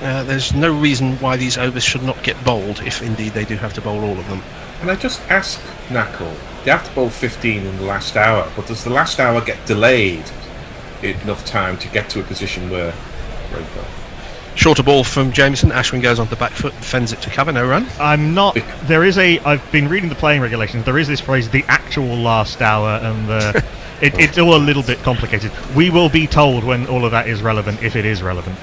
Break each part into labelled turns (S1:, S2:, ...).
S1: There's no reason why these overs should not get bowled, if indeed they do have to bowl all of them.
S2: Can I just ask Knuckle, they have to bowl 15 in the last hour, but does the last hour get delayed enough time to get to a position where...
S1: Shorter ball from Jameson. Ashwin goes on the back foot, fends it to cover, no run.
S3: I've been reading the playing regulations. There is this phrase, the actual last hour, and it's all a little bit complicated. We will be told when all of that is relevant, if it is relevant.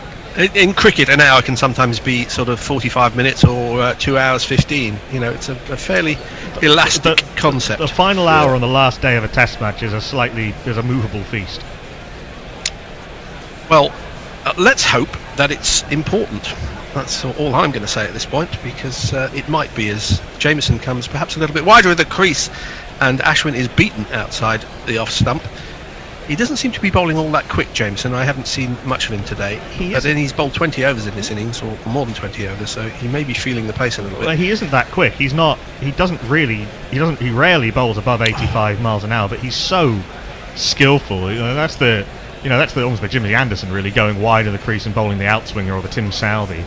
S1: In cricket, an hour can sometimes be sort of 45 minutes or 2 hours 15. You know, it's a fairly elastic concept.
S3: The final hour on the last day of a test match is a movable feast.
S1: Well, let's hope that it's important. That's all I'm going to say at this point, because it might be, as Jameson comes perhaps a little bit wider of the crease and Ashwin is beaten outside the off stump. He doesn't seem to be bowling all that quick, Jameson. I haven't seen much of him today. But then he's bowled 20 overs in this innings, or more than 20 overs, so he may be feeling the pace a little bit.
S3: Well, he isn't that quick. He rarely bowls above 85 miles an hour, but he's so skillful. That's almost the Jimmy Anderson, really, going wide of the crease and bowling the outswinger, or the Tim Southey.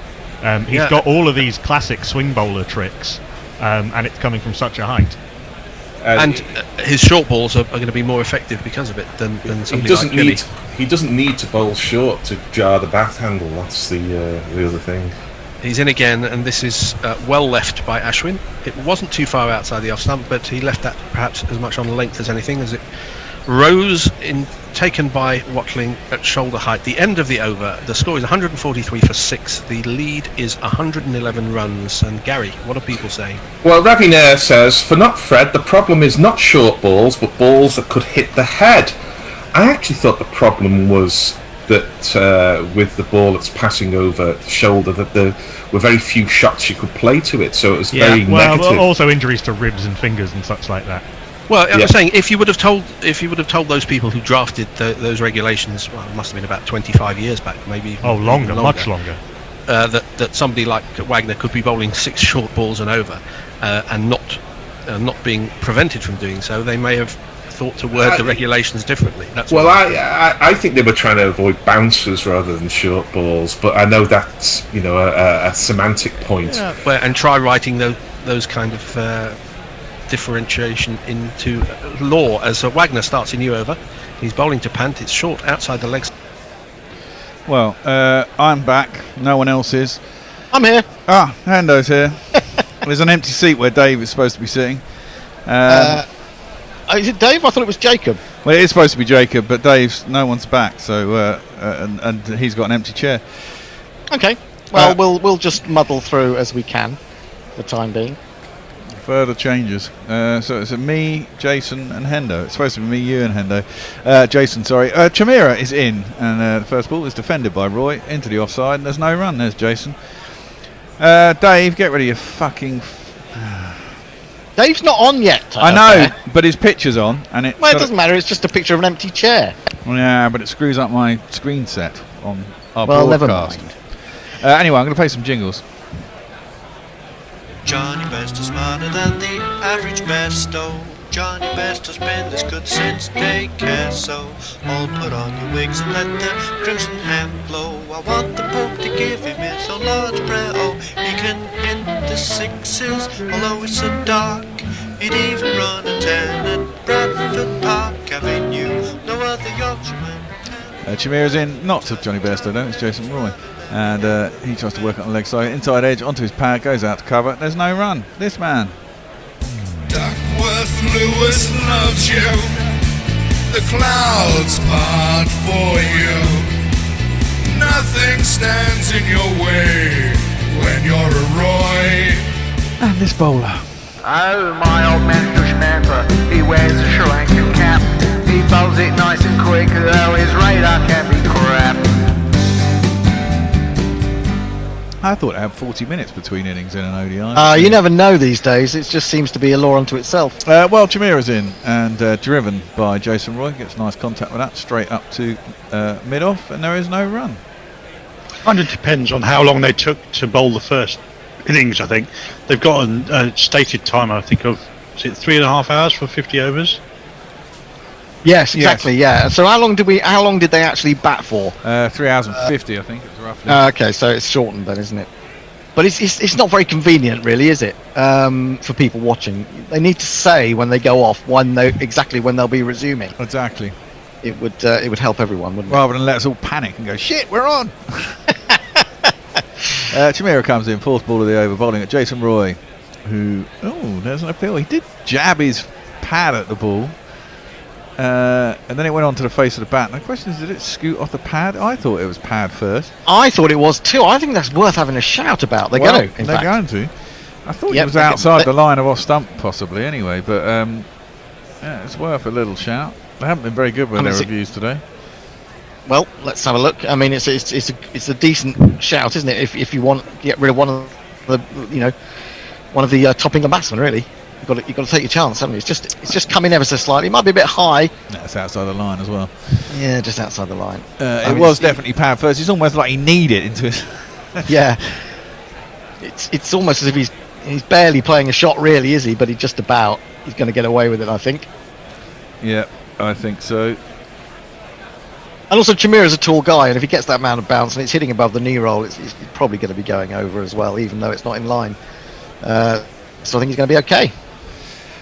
S3: He's got all of these classic swing bowler tricks, and it's coming from such a height.
S1: And his short balls are going to be more effective because of it than somebody like Gilly.
S2: He doesn't need to bowl short to jar the bat handle. That's the other thing.
S1: He's in again, and this is well left by Ashwin. It wasn't too far outside the off stump, but he left that perhaps as much on length as anything, as it rose taken by Watling at shoulder height. The end of the over, the score is 143 for 6. The lead is 111 runs. And Gary, what are people saying?
S2: Well, Ravi Nair says, for not Fred, the problem is not short balls, but balls that could hit the head. I actually thought the problem was that with the ball that's passing over the shoulder, that there were very few shots you could play to it, so it was very negative.
S3: Well, also injuries to ribs and fingers and such like that.
S1: Well, I'm saying if you would have told those people who drafted those regulations, well, it must have been about 25 years back, maybe.
S3: Oh, longer, much longer.
S1: That somebody like Wagner could be bowling 6 short balls and over, and not being prevented from doing so, they may have thought to word the regulations differently.
S2: I think they were trying to avoid bouncers rather than short balls, but I know that's a semantic point.
S1: Yeah, and try writing those kind of differentiation into law as Wagner starts a new over. He's bowling to Pant. It's short outside the legs.
S4: Well, I'm back. No one else is.
S5: I'm here.
S4: Hendo's here. There's an empty seat where Dave is supposed to be sitting.
S5: Is it Dave? I thought it was Jacob.
S4: Well, it is supposed to be Jacob, but no one's back, so and he's got an empty chair.
S5: Okay. Well, we'll just muddle through as we can for the time being.
S4: Further changes. So it's me, Jason, and Hendo. It's supposed to be me, you, and Hendo. Jason, sorry. Chamira is in, and the first ball is defended by Roy into the offside, and there's no run. There's Jason. Dave, get rid of your fucking.
S5: Dave's not on yet.
S4: I know, but his picture's on, and it.
S5: Well, it doesn't matter. It's just a picture of an empty chair.
S4: Yeah, but it screws up my screen set on our
S5: broadcast.
S4: Never mind. Anyway, I'm going to play some jingles.
S6: Johnny Best is smarter than the average best. Oh, Johnny Best has been this good since daycare. So all put on your wigs and let the crimson hand flow. I want the Pope to give him his own large prayer. Oh, he can hit the sixes, although it's so dark. He'd even run a 10 at Bradford Park Avenue. No other Yorkshireman.
S4: Chamira's in, not to Johnny Best, I don't. It's Jason Roy. And he tries to work on the leg side, inside edge, onto his pad, goes out to cover. There's no run. This man.
S7: Duckworth Lewis loves you. The clouds part for you. Nothing stands in your way when you're a Roy.
S4: And this bowler.
S8: Oh, my old man's Dushmanfer. He wears a Sri Lankan cap. He bowls it nice and quick, though his radar can be crap.
S4: I thought it had 40 minutes between innings in an ODI.
S5: You never know these days. It just seems to be a law unto itself.
S4: Well, Chamira's in and driven by Jason Roy. Gets nice contact with that, straight up to mid-off, and there is no run.
S9: Kind of depends on how long they took to bowl the first innings, I think. They've got a stated time, I think, of, is it 3.5 hours for 50 overs?
S5: Yes, exactly, yeah. So how long did they actually bat for?
S4: 3 hours and 50, I think. It was roughly.
S5: Okay, so it's shortened then, isn't it? But it's not very convenient, really, is it? For people watching, they need to say when they go off exactly when they'll be resuming.
S4: Exactly.
S5: It would help everyone, wouldn't
S4: Rather than let us all panic and go, shit, we're on. Chimera comes in, fourth ball of the over, bowling at Jason Roy, who, there's an appeal. He did jab his pad at the ball, and then it went on to the face of the bat. And the question is, did it scoot off the pad? I thought it was pad first.
S5: I thought it was too. I think that's worth having a shout about. They're going to.
S4: I thought it was outside the line of off stump, possibly, anyway. But yeah, it's worth a little shout. They haven't been very good with their reviews today.
S5: Well, let's have a look. I mean, it's a decent shout, isn't it? If you want to get rid of one of the top England batsmen, really, you've got to take your chance, haven't you? It's just coming ever so slightly. It might be a bit high.
S4: That's outside the line as well.
S5: Yeah, just outside the line.
S4: It was definitely pad first. It's almost like he needed it into his.
S5: Yeah, it's almost as if he's barely playing a shot, really, is he? But he's going to get away with it, I think.
S4: Yeah, I think so.
S5: And also, Chimera's a tall guy, and if he gets that amount of bounce and it's hitting above the knee roll, it's probably going to be going over as well, even though it's not in line. So I think he's going to be okay.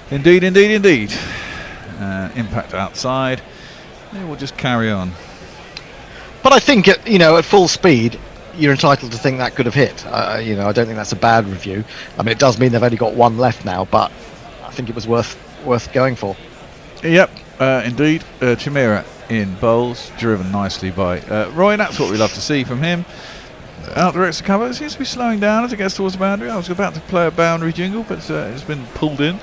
S4: Indeed. Impact outside. Yeah, we'll just carry on.
S5: But I think at full speed, you're entitled to think that could have hit. I don't think that's a bad review. I mean, it does mean they've only got one left now, but I think it was worth going for.
S4: Yep, indeed. Chimera in bowls, driven nicely by Roy. That's what we love to see from him. Out the extra cover. It seems to be slowing down as it gets towards the boundary. I was about to play a boundary jingle, but it's been pulled in.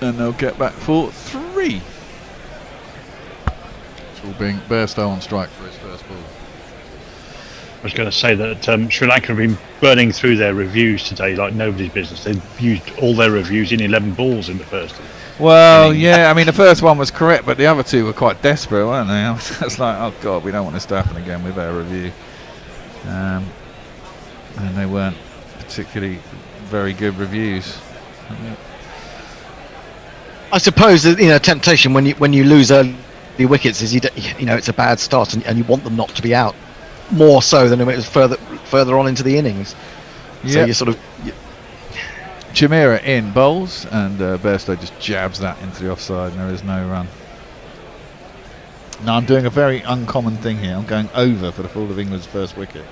S4: And they'll get back for 3. Which will bring Bairstow on strike for his first ball.
S9: I was going to say that Sri Lanka have been burning through their reviews today like nobody's business. They've used all their reviews in 11 balls in the first.
S4: Well, yeah, I mean, the first one was correct, but the other two were quite desperate, weren't they? I was like, oh, God, we don't want this to happen again with our review. And they weren't particularly very good reviews.
S5: I suppose that, temptation when you lose early wickets is it's a bad start and you want them not to be out more so than if it was further on into the innings. Yep. So you sort of.
S4: Chimera in bowls, and Bairstow just jabs that into the offside, and there is no run. Now I'm doing a very uncommon thing here. I'm going over for the fall of England's first wicket.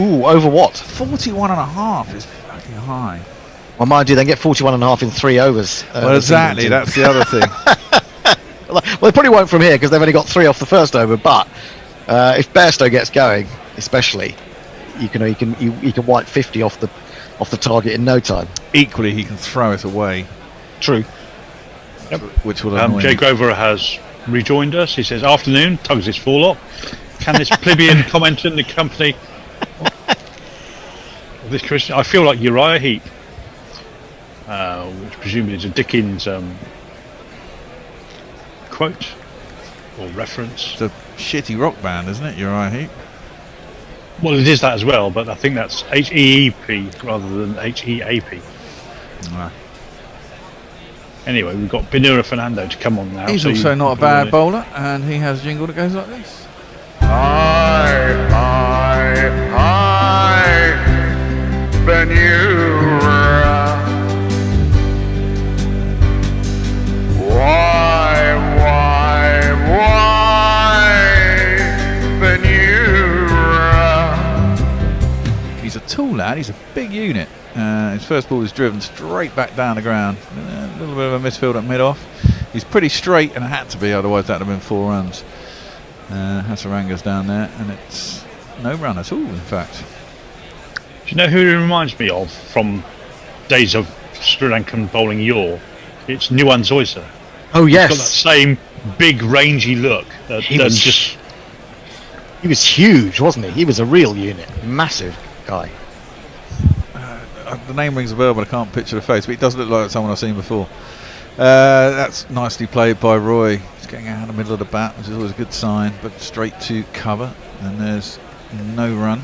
S5: Ooh, over what?
S4: 41.5 is fucking high.
S5: Well, mind you, they get 41.5 in 3 overs.
S4: Well, exactly. That's the other thing.
S5: Well, they probably won't from here because they've only got 3 off the first over. But if Bairstow gets going, especially, you can wipe 50 off the target in no time.
S4: Equally, he can throw it away.
S5: True.
S4: Yep. Which will annoy
S9: Jay Grover has rejoined us. He says, "Afternoon, tugs his forelock. Can this plebeian comment in the company of this Christian? I feel like Uriah Heep, which presumably is a Dickens quote or reference.
S4: It's a shitty rock band, isn't it, Uriah Heep?
S9: Well, it is that as well, but I think that's H-E-E-P rather than H-E-A-P.
S4: Nah.
S9: Anyway, we've got Binura Fernando to come on now.
S4: He's also not a bad bowler, and he has a jingle that goes like this.
S8: Hi, Binura.
S4: He's a tall lad, he's a big unit. His first ball was driven straight back down the ground. A little bit of a misfield at mid-off. He's pretty straight and had to be, otherwise that would have been 4 runs. Hasaranga's down there, and it's no run at all, in fact.
S9: Do you know who he reminds me of from days of Sri Lankan bowling yore? It's Nuwan Zoysa.
S5: Oh, yes.
S9: He's got that same big, rangy look.
S5: He was huge, wasn't he? He was a real unit. Massive guy.
S4: The name rings a bell, but I can't picture the face, but he does look like someone I've seen before. That's nicely played by Roy. He's getting out of the middle of the bat, which is always a good sign, but straight to cover, and there's no run.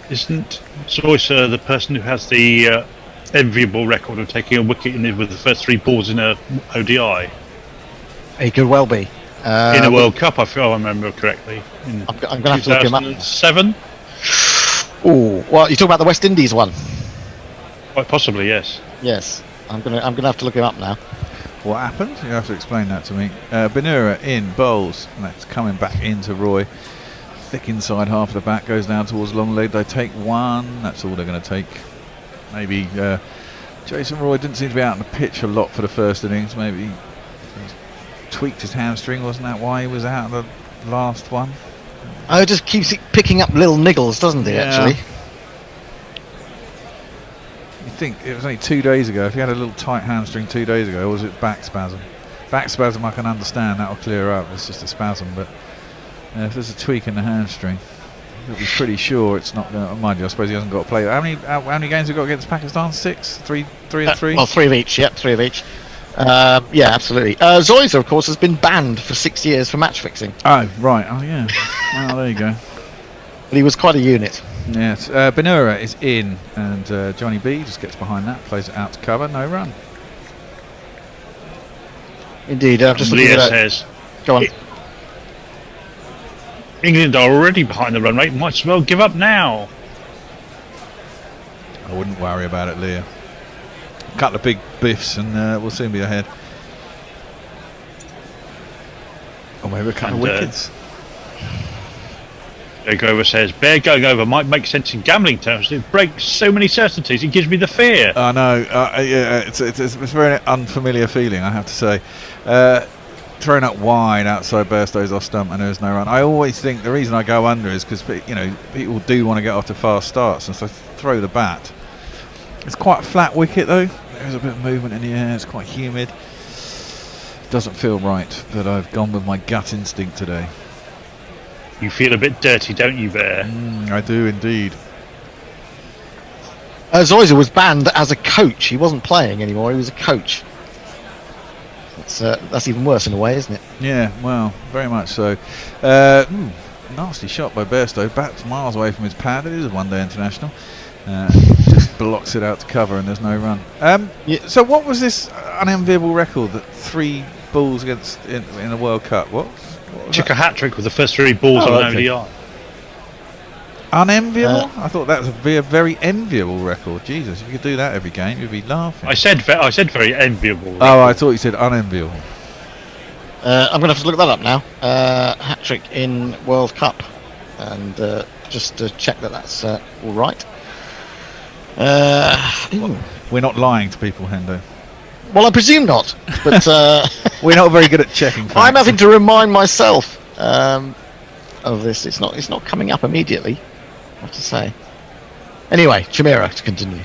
S9: Isn't Zoysa the person who has the enviable record of taking a wicket with the first 3 balls in a ODI?
S5: He could well be.
S9: in the World Cup, if I remember correctly.
S5: I'm going to have to look him up.
S9: 2007?
S5: Oh, well, you're talking about the West Indies one?
S9: Quite possibly, yes.
S5: Yes. I'm gonna have to look him up now.
S4: What happened? You have to explain that to me. Benura in bowls. And that's coming back into Roy. Thick inside half of the bat, goes down towards long leg. They take one. That's all they're going to take. Maybe Jason Roy didn't seem to be out on the pitch a lot for the first innings. Maybe he tweaked his hamstring. Wasn't that why he was out of the last one?
S5: Oh, it just keeps picking up little niggles, doesn't it?
S4: Yeah.
S5: Actually.
S4: You think it was only 2 days ago. If he had a little tight hamstring 2 days ago, or was it back spasm? Back spasm I can understand, that'll clear up. It's just a spasm, but if there's a tweak in the hamstring, you'll be pretty sure it's not going to. Mind you, I suppose he hasn't got to play. How many games have we got against Pakistan? 6? 3 and 3?
S5: Well, 3 of each. Yep, 3 of each. Yeah, absolutely. Zoyza, of course, has been banned for 6 years for match fixing.
S4: Oh, right. Oh, yeah. Well, there you go.
S5: But he was quite a unit.
S4: Yes. Benura is in, and Johnny B just gets behind that, plays it out to cover, no run.
S5: Indeed. I'm just looking at that.
S9: Says,
S5: Go on.
S9: England are already behind the run rate. Might as well give up now.
S4: I wouldn't worry about it, Leah. A couple of big biffs, and we'll soon be ahead. Or maybe a couple of wickets.
S9: Bear Grover says, Bear going over might make sense in gambling terms. It breaks so many certainties. It gives me the fear.
S4: I know. Yeah, it's a very unfamiliar feeling, I have to say. Thrown up wide outside Bairstow's off stump, and there's no run. I always think the reason I go under is because people do want to get off to fast starts, and so throw the bat. It's quite a flat wicket though. There's a bit of movement in the air. It's quite humid. It doesn't feel right, but I've gone with my gut instinct today.
S9: You feel a bit dirty, don't you, Bear?
S4: I do indeed.
S5: Zoyza was banned as a coach. He wasn't playing anymore. He was a coach. That's even worse in a way, isn't it?
S4: Yeah, well, very much so. Nasty shot by Bairstow. Bat's miles away from his pad. It is a one-day international. Just blocks it out to cover, and there's no run. So what was this unenviable record that 3 balls against in the World Cup? What
S9: Took a hat-trick with the first 3 balls on ODI.
S4: Unenviable? I thought that would be a very enviable record. Jesus, if you could do that every game, you'd be laughing.
S9: I said very enviable. Record.
S4: Oh, I thought you said unenviable.
S5: I'm going to have to look that up now. Hat-trick in World Cup. And just to check that that's all right.
S4: We're not lying to people, Hendo.
S5: Well, I presume not. But
S4: we're not very good at checking facts.
S5: I'm having to remind myself of this. It's not coming up immediately, I have to say. Anyway, Chimera to continue.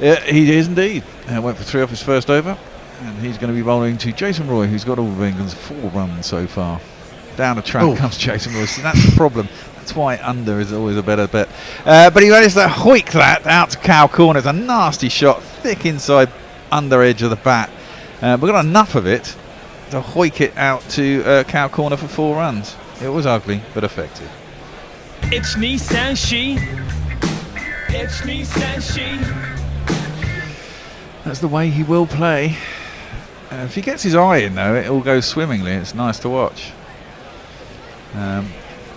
S4: Yeah, he is indeed. Went for 3 off his first over, and he's going to be bowling to Jason Roy, who's got all of England's 4 runs so far. Down the track comes Jason Roy. So that's the problem. That's why under is always a better bet. But he managed to hoik that out to cow corner. It's a nasty shot, thick inside under edge of the bat. We've got enough of it to hoik it out to cow corner for 4 runs. It was ugly, but effective.
S10: It's Nissan She. It's Nissan She.
S4: That's the way he will play. If he gets his eye in, though, it all goes swimmingly. It's nice to watch.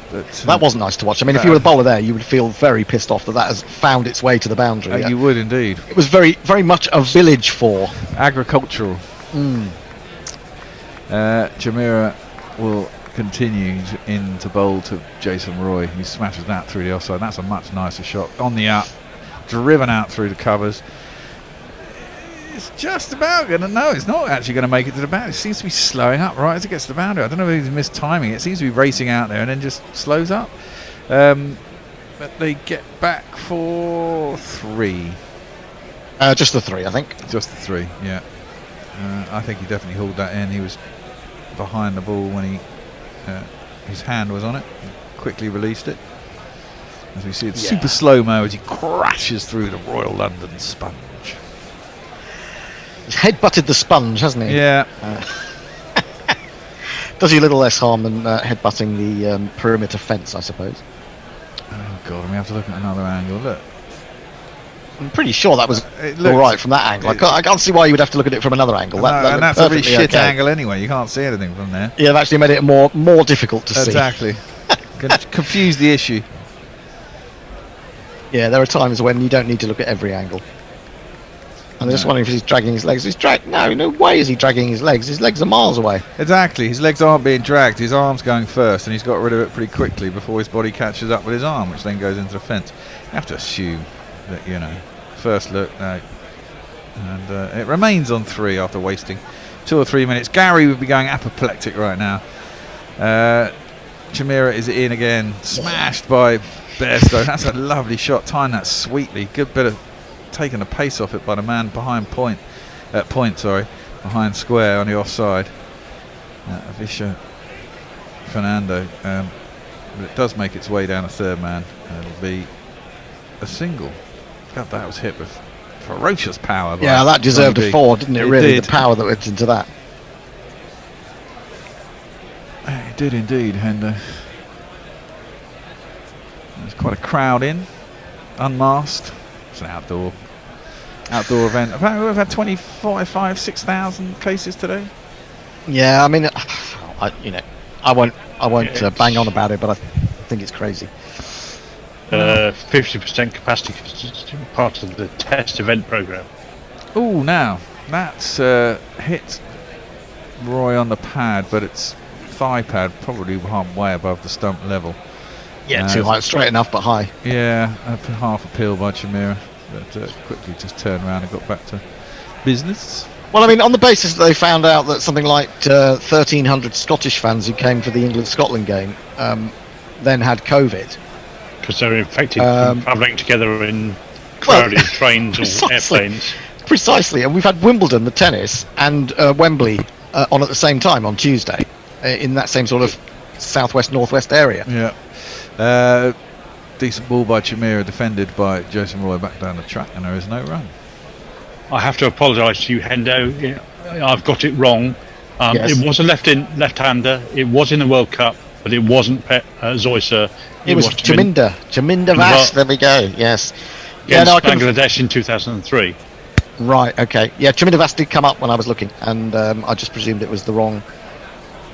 S4: But
S5: that wasn't nice to watch. I mean, if you were the bowler there, you would feel very pissed off that has found its way to the boundary.
S4: You would indeed.
S5: It was very, very much a village for
S4: agricultural. Jamira will continue in to bowl to Jason Roy. He smashes that through the offside. That's a much nicer shot on the up, driven out through the covers. It's just about going to. No, it's not actually going to make it to the boundary. It seems to be slowing up right as it gets to the boundary. I don't know if he's missed timing. It seems to be racing out there and then just slows up. But they get back for 3.
S5: Just the 3, I think.
S4: Just the 3, yeah. I think he definitely hauled that in. He was behind the ball when his hand was on it. He quickly released it. As we see it super slow-mo as he crashes through the Royal London sponge.
S5: He's head-butted the sponge, hasn't he?
S4: Yeah.
S5: Does you a little less harm than head-butting the perimeter fence, I suppose.
S4: Oh, God, we have to look at another angle. Look.
S5: I'm pretty sure that was
S4: It
S5: all
S4: looked-
S5: right from that angle. I can't see why you would have to look at it from another angle. That
S4: and
S5: looked
S4: that's a really
S5: perfectly
S4: shit
S5: okay.
S4: angle anyway. You can't see anything from there.
S5: Yeah, they've actually made it more difficult to see.
S4: Exactly. Confuse the issue.
S5: Yeah, there are times when you don't need to look at every angle. I'm just wondering if he's dragging his legs. No way is he dragging his legs. His legs are miles away.
S4: Exactly. His legs aren't being dragged. His arm's going first, and he's got rid of it pretty quickly before his body catches up with his arm, which then goes into the fence. You have to assume that, first look, no. And it remains on 3 after wasting 2 or 3 minutes. Gary would be going apoplectic right now. Chimera is in again, smashed by Bairstow. That's a lovely shot, timed that sweetly. Good bit of taking the pace off it by the man behind behind square on the offside. Visha Fernando, but it does make its way down a third man. It'll be a single. God, that was hit with ferocious power.
S5: Yeah, that deserved a 4, didn't it? Really,
S4: did.
S5: the power that went into that.
S4: It did indeed, Hendo. There's quite a crowd in, unmasked. It's an outdoor event. Apparently we've had 6,000 cases today.
S5: Yeah, I mean, I won't bang on about it, but I think it's crazy.
S9: 50% capacity part of the test event program.
S4: Oh, now that's hit Roy on the pad, but it's thigh pad, probably halfway above the stump level.
S5: Yeah, too high, straight enough, but high.
S4: Yeah, half a peel by Chimera, but quickly just turned around and got back to business.
S5: Well, I mean, on the basis that they found out that something like 1,300 Scottish fans who came for the England-Scotland game then had COVID.
S9: Because they're infected from travelling together in crowded trains or airplanes.
S5: Precisely, and we've had Wimbledon, the tennis, and Wembley on at the same time on Tuesday, in that same sort of southwest-northwest area.
S4: Yeah. Decent ball by Chimera, defended by Jason Roy back down the track, and there is no run.
S9: I have to apologise to you, Hendo. I've got it wrong.
S5: Yes.
S9: It was a left-hander. It was in the World Cup, but it wasn't Zoyser.
S5: It was Chaminda Vash. There we go. Yes.
S9: Against Bangladesh in 2003.
S5: Right. Okay. Yeah, Chaminda Vash did come up when I was looking, and I just presumed it was the wrong.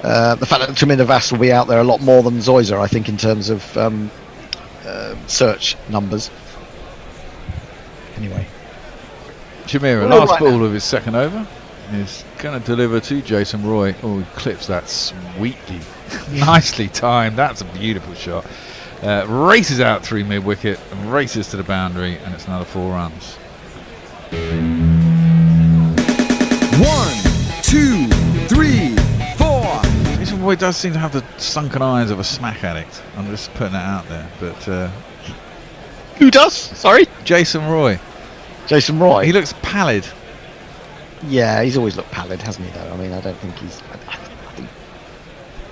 S5: The fact that Chaminda Vash will be out there a lot more than Zoyser, I think, in terms of search numbers. Anyway.
S4: Chimera, last ball of his second over, is going to deliver to Jason Roy. Oh, he clips that sweetly. Nicely timed. That's a beautiful shot. Races out through mid-wicket and races to the boundary, and it's another 4 runs.
S11: 1, 2, 3, 4.
S4: Jason Roy does seem to have the sunken eyes of a smack addict. I'm just putting that out there. But
S5: who does? Sorry?
S4: Jason Roy.
S5: Jason Roy?
S4: He looks pallid.
S5: Yeah, he's always looked pallid, hasn't he, though? I mean, I don't think he's...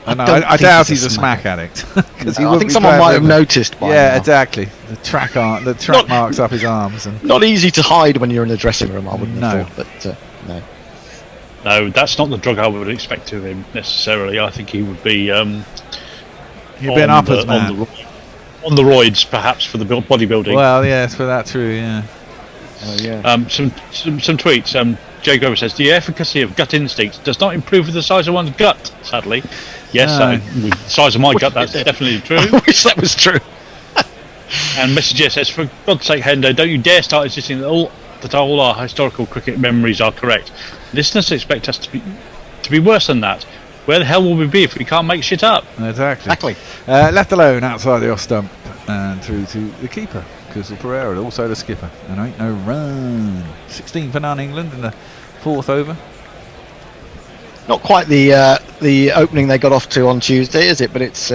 S4: I doubt he's a smack addict.
S5: I think someone might have noticed by now.
S4: Exactly. The track marks up his arms. And
S5: not easy to hide when you're in the dressing room, I wouldn't have thought, but no.
S9: No, that's not the drug I would expect of him necessarily. I think he would be
S4: he'd be an uppers man.
S9: On the roids, perhaps, for the bodybuilding.
S4: Well, yes, for that true, yeah.
S9: Some tweets. Jay Grover says the efficacy of gut instinct does not improve with the size of one's gut. Sadly, yes, with the size of my gut, that's definitely true.
S5: I wish that was true.
S9: And Messenger says, for God's sake, Hendo, don't you dare start insisting that all our historical cricket memories are correct. Listeners expect us to be worse than that. Where the hell will we be if we can't make shit up?
S4: Exactly. Left alone outside the off stump and through to the keeper, Kusal Pereira, also the skipper. And there ain't no run. 16 for none England in the 4th over.
S5: Not quite the opening they got off to on Tuesday, is it? But it's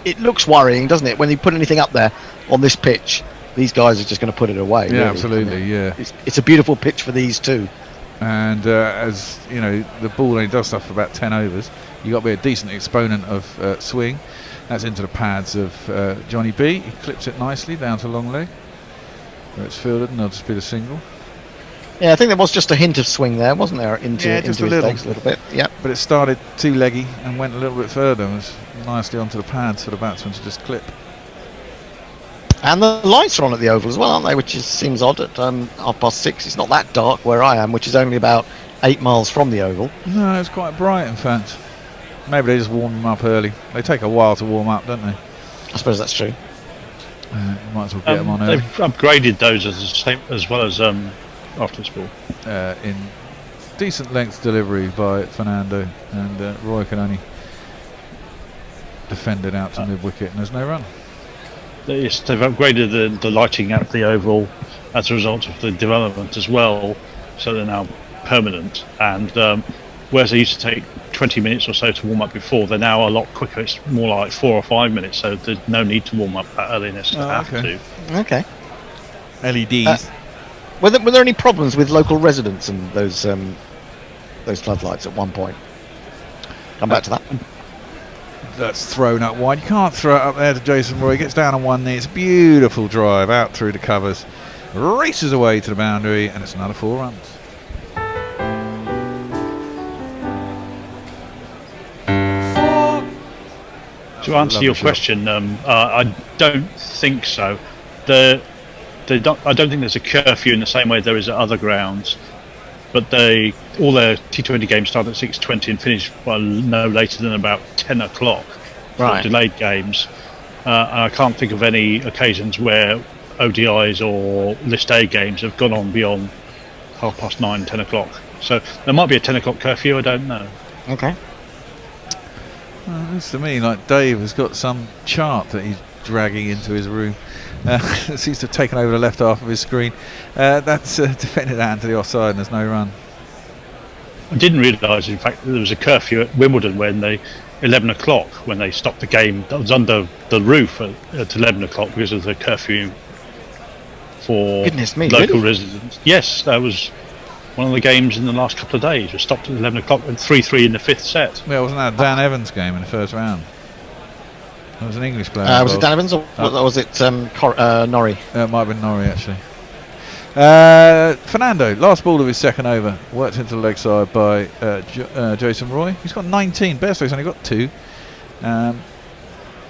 S5: it looks worrying, doesn't it? When you put anything up there on this pitch, these guys are just going to put it away.
S4: Yeah,
S5: really.
S4: absolutely. Yeah,
S5: it's a beautiful pitch for these two.
S4: And as you know, the ball only does stuff for about 10 overs. You got to be a decent exponent of swing. That's into the pads of Johnny B. He clips it nicely down to long leg, where it's fielded, and they'll just be the single.
S5: Yeah, I think there was just a hint of swing there, wasn't there? Into his legs a little bit. Yeah.
S4: But it started 2-leggy and went a little bit further and was nicely onto the pads for the batsman to just clip.
S5: And the lights are on at the Oval as well, aren't they? Which seems odd at 6:30. It's not that dark where I am, which is only about 8 miles from the Oval.
S4: No, it's quite bright, in fact. Maybe they just warm them up early. They take a while to warm up, don't they?
S5: I suppose that's true.
S4: You might as well get them on early.
S9: They've upgraded those as well as after sport.
S4: In decent length delivery by Fernando, and Roy can only defend it out to mid-wicket, and there's no run.
S9: Yes, they've upgraded the lighting at the Oval as a result of the development as well, so they're now permanent. And whereas they used to take 20 minutes or so to warm up before, they're now a lot quicker. It's more like 4 or 5 minutes, so there's no need to warm up that early unless they have to.
S5: Okay.
S4: LEDs.
S5: Were there any problems with local residents and those floodlights at one point? Come back to that.
S4: That's thrown up wide. You can't throw it up there to Jason Roy. He gets down on one knee. It's a beautiful drive out through the covers. Races away to the boundary, and it's another 4 runs.
S9: To answer your question, I don't think so. I don't think there's a curfew in the same way there is at other grounds. But all their T20 games start at 6:20 and finish no later than about 10 o'clock for delayed games. And I can't think of any occasions where ODIs or List A games have gone on beyond 9:30, 10 o'clock. So there might be a 10 o'clock curfew, I don't know.
S5: Okay.
S4: Well, it looks to me like Dave has got some chart that he's dragging into his room. It seems to have taken over the left half of his screen. That's defended out into the offside, and there's no run.
S9: I didn't realise, in fact, that there was a curfew at Wimbledon when 11 o'clock, when they stopped the game that was under the roof at 11 o'clock because of the curfew for local residents. Yes, that was one of the games in the last couple of days. Was stopped at 11 o'clock and 3-3 in the 5th set.
S4: Well, wasn't that Dan Evans' game in the first round? That was an English player.
S5: Was it Dan Evans or was it Norrie?
S4: It might have been Norrie, actually. Fernando, last ball of his second over, worked into the leg side by Jason Roy. He's got 19. Bairstow's only got 2.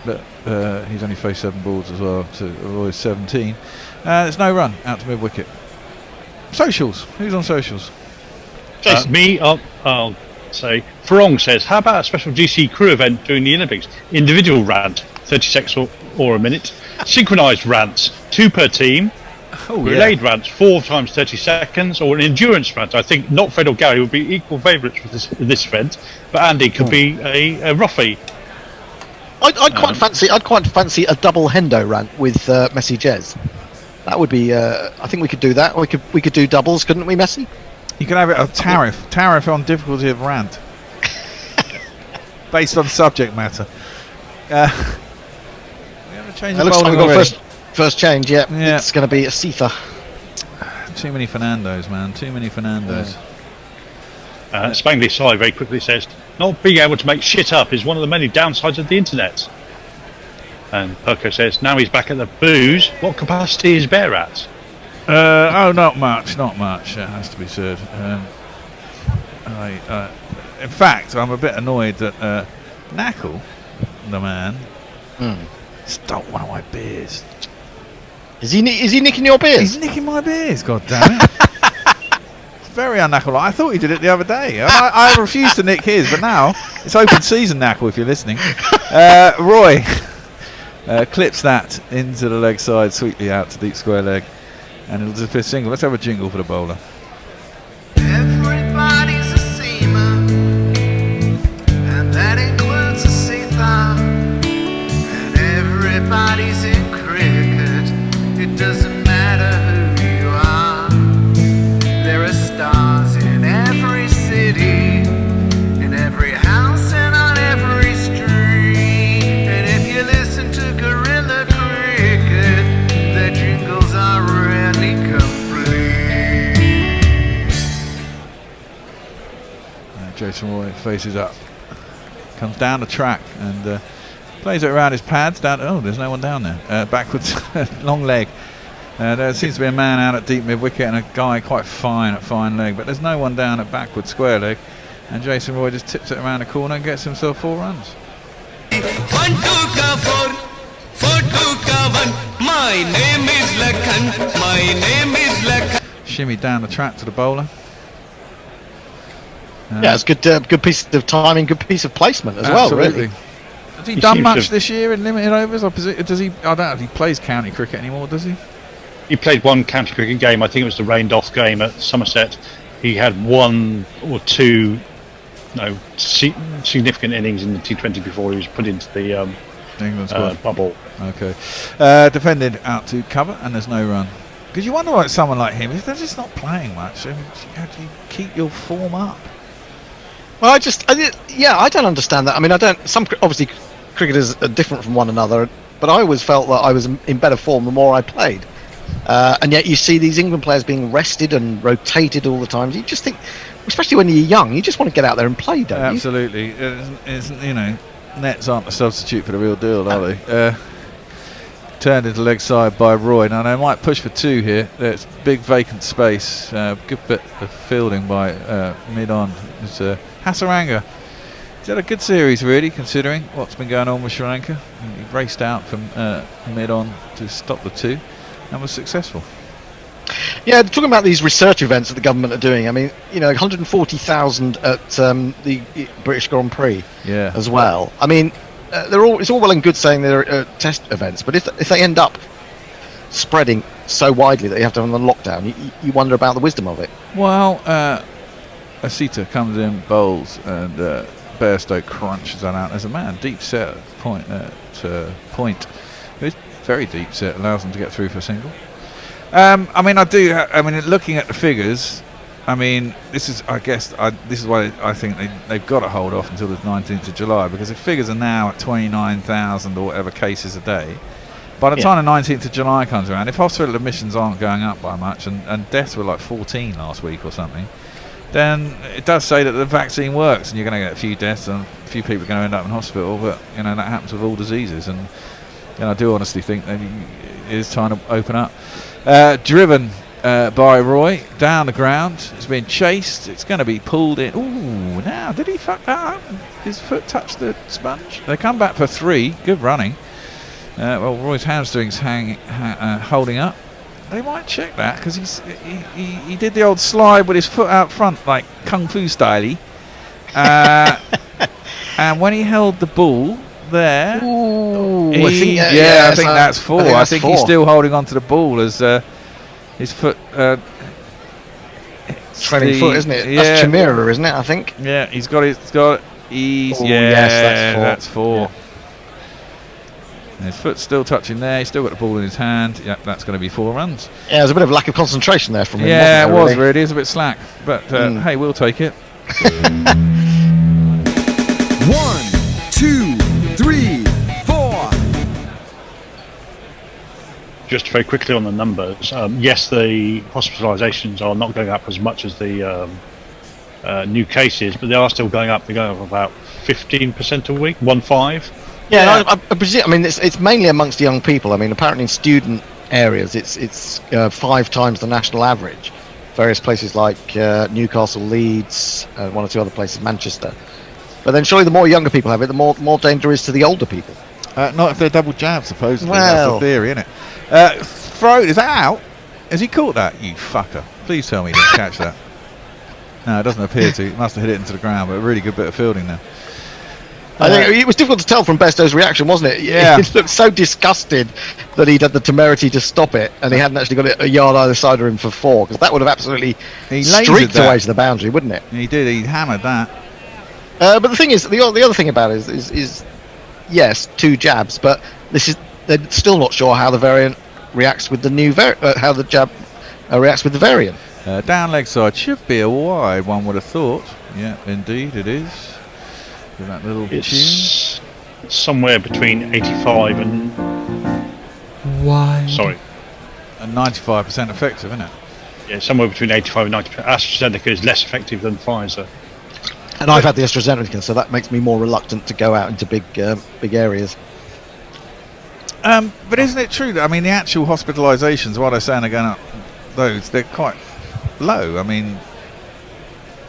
S4: But he's only faced 7 balls as well to Roy's 17. There's no run out to mid-wicket. Socials. Who's on socials?
S9: Me, I'll say. Farong says, how about a special GC crew event during the Olympics? Individual rant, 30 seconds or a minute. Synchronised rants, 2 per team. Relayed rants, 4 times 30 seconds. Or an endurance rant. I think not Fred or Gary would be equal favourites for this event, but Andy could be a roughie.
S5: I'd quite fancy a double Hendo rant with Messi Jez. That would be. I think we could do that. We could do doubles, couldn't we, Messi?
S4: You can have it a tariff on difficulty of rant, based on subject matter. We haven't changed the bowling
S5: we've got
S4: already.
S5: First change. Yeah. It's going to be a Sitha.
S4: Too many Fernandos, man. Too many Fernandos.
S9: Spangley Sai very quickly says, not being able to make shit up is one of the many downsides of the internet. And Perko says, now he's back at the booze. What capacity is Bear at?
S4: Not much. That has to be said. In fact, I'm a bit annoyed that Knackle, the man, stole one of my beers.
S5: Is he nicking your beers?
S4: He's nicking my beers. God damn it! It's very unknackle. I thought he did it the other day. I refused to nick his, but now it's open season, Knackle. If you're listening, Roy clips that into the leg side, sweetly out to deep square leg. And it'll just be a single. Let's have a jingle for the bowler.
S12: Everybody's a seaman, and that includes a Sitha. And everybody's in cricket, it doesn't matter who you are. There are stars in every city, in every house and on every street. And if you listen to Gorilla Cricket, their jingles are rarely complete.
S4: Jason Roy faces up, comes down the track and plays it around his pads. There's no one down there. Backwards, long leg. There seems to be a man out at deep mid-wicket and a guy quite fine at fine leg, but there's no one down at backward square leg. And Jason Roy just tips it around the corner and gets himself 4 runs.
S12: 1 2 ka 4 4 2 ka 1 my
S4: shimmy down the track to the bowler.
S5: Yeah, it's good piece of timing, good piece of placement as well, really.
S4: Has he done much this year in limited overs? Does he? I don't know if he plays county cricket anymore, does he?
S9: He played one county cricket game. I think it was the rained off game at Somerset. He had one or two significant innings in the T20 before he was put into the
S4: England squad
S9: bubble.
S4: Okay. Defended out to cover, and there's no run. Because you wonder why someone like him, if they're just not playing much, I mean, how do you keep your form up?
S5: Well, I don't understand that. I mean, obviously cricketers are different from one another, but I always felt that I was in better form the more I played. And yet you see these England players being rested and rotated all the time. You just think, especially when you're young, you just want to get out there and play, don't you?
S4: Absolutely. Nets aren't a substitute for the real deal, are they? Turned into leg side by Roy. Now they might push for 2 here. There's big vacant space. Good bit of fielding by mid-on. It's Hasaranga. He's had a good series, really, considering what's been going on with Sri Lanka. He raced out from mid-on to stop the 2 and was successful.
S5: Yeah, talking about these research events that the government are doing. I mean, 140,000 at the British Grand Prix as well. I mean, it's all well and good saying they're test events, but if they end up spreading so widely that you have to have them on lockdown, you wonder about the wisdom of it.
S4: Well, Asita comes in, bowls, and Bairstow crunches that out. There's a man deep set point. It's very deep set, allows them to get through for a single. Looking at the figures, I mean, this is why I think they've got to hold off until the 19th of July, because if figures are now at 29,000 or whatever cases a day, by the time the 19th of July comes around, if hospital admissions aren't going up by much and deaths were like 14 last week or something, then it does say that the vaccine works and you're going to get a few deaths and a few people are going to end up in hospital, but that happens with all diseases, and I do honestly think that it is time to open up. Driven by Roy down the ground. It's been chased. It's going to be pulled in. Ooh, now did he fuck that up? His foot touched the sponge. They come back for 3. Good running. Roy's hamstrings holding up. They might check that because he did the old slide with his foot out front like kung fu styley. And when he held the ball there, I think that's 4. I think he's still holding on to the ball as his foot.
S5: Trailing foot, isn't it? That's Chimera, isn't it? I think.
S4: Yeah, he's got. Yes, that's 4. Yeah. And his foot's still touching there. He's still got the ball in his hand. Yep, that's going to be 4 runs.
S5: Yeah, there's a bit of lack of concentration there from him.
S4: Yeah, it was really. It's a bit slack, but hey, we'll take it.
S11: 1, 2, 3, 4.
S9: Just very quickly on the numbers. Yes, the hospitalisations are not going up as much as the new cases, but they are still going up. They're going up about 15% a week, 1.5.
S5: Yeah, I presume. I mean, it's mainly amongst young people. I mean, apparently in student areas, it's 5 times the national average. Various places like Newcastle, Leeds, 1 or 2 other places, Manchester. But then, surely, the more younger people have it, the more danger is to the older people.
S4: Not if they're double jabbed, supposedly. That's the theory, isn't it? Throw, is that out? Has he caught that? You fucker! Please tell me he didn't catch that. No, it doesn't appear to. He must have hit it into the ground, but a really good bit of fielding there.
S5: I think it was difficult to tell from Bestow's reaction, wasn't it?
S4: Yeah.
S5: He looked so disgusted that he'd had the temerity to stop it, and he hadn't actually got it a yard either side of him for 4, because that would have absolutely streaked away to the boundary, wouldn't it?
S4: He did. He hammered that.
S5: But the thing is, the other thing about it is yes, 2 jabs, but they're still not sure how the variant reacts with the new how the jab reacts with the variant.
S4: Down leg side should be a wide, one would have thought. Yeah, indeed it is. With that little
S9: it's somewhere between 85 and
S4: and 95% effective, isn't it?
S9: Yeah, somewhere between 85 and 90%. AstraZeneca is less effective than Pfizer.
S5: And I've had the AstraZeneca, so that makes me more reluctant to go out into big areas.
S4: But isn't it true that, I mean, the actual hospitalisations, while they're saying they're going up, they're quite low. I mean,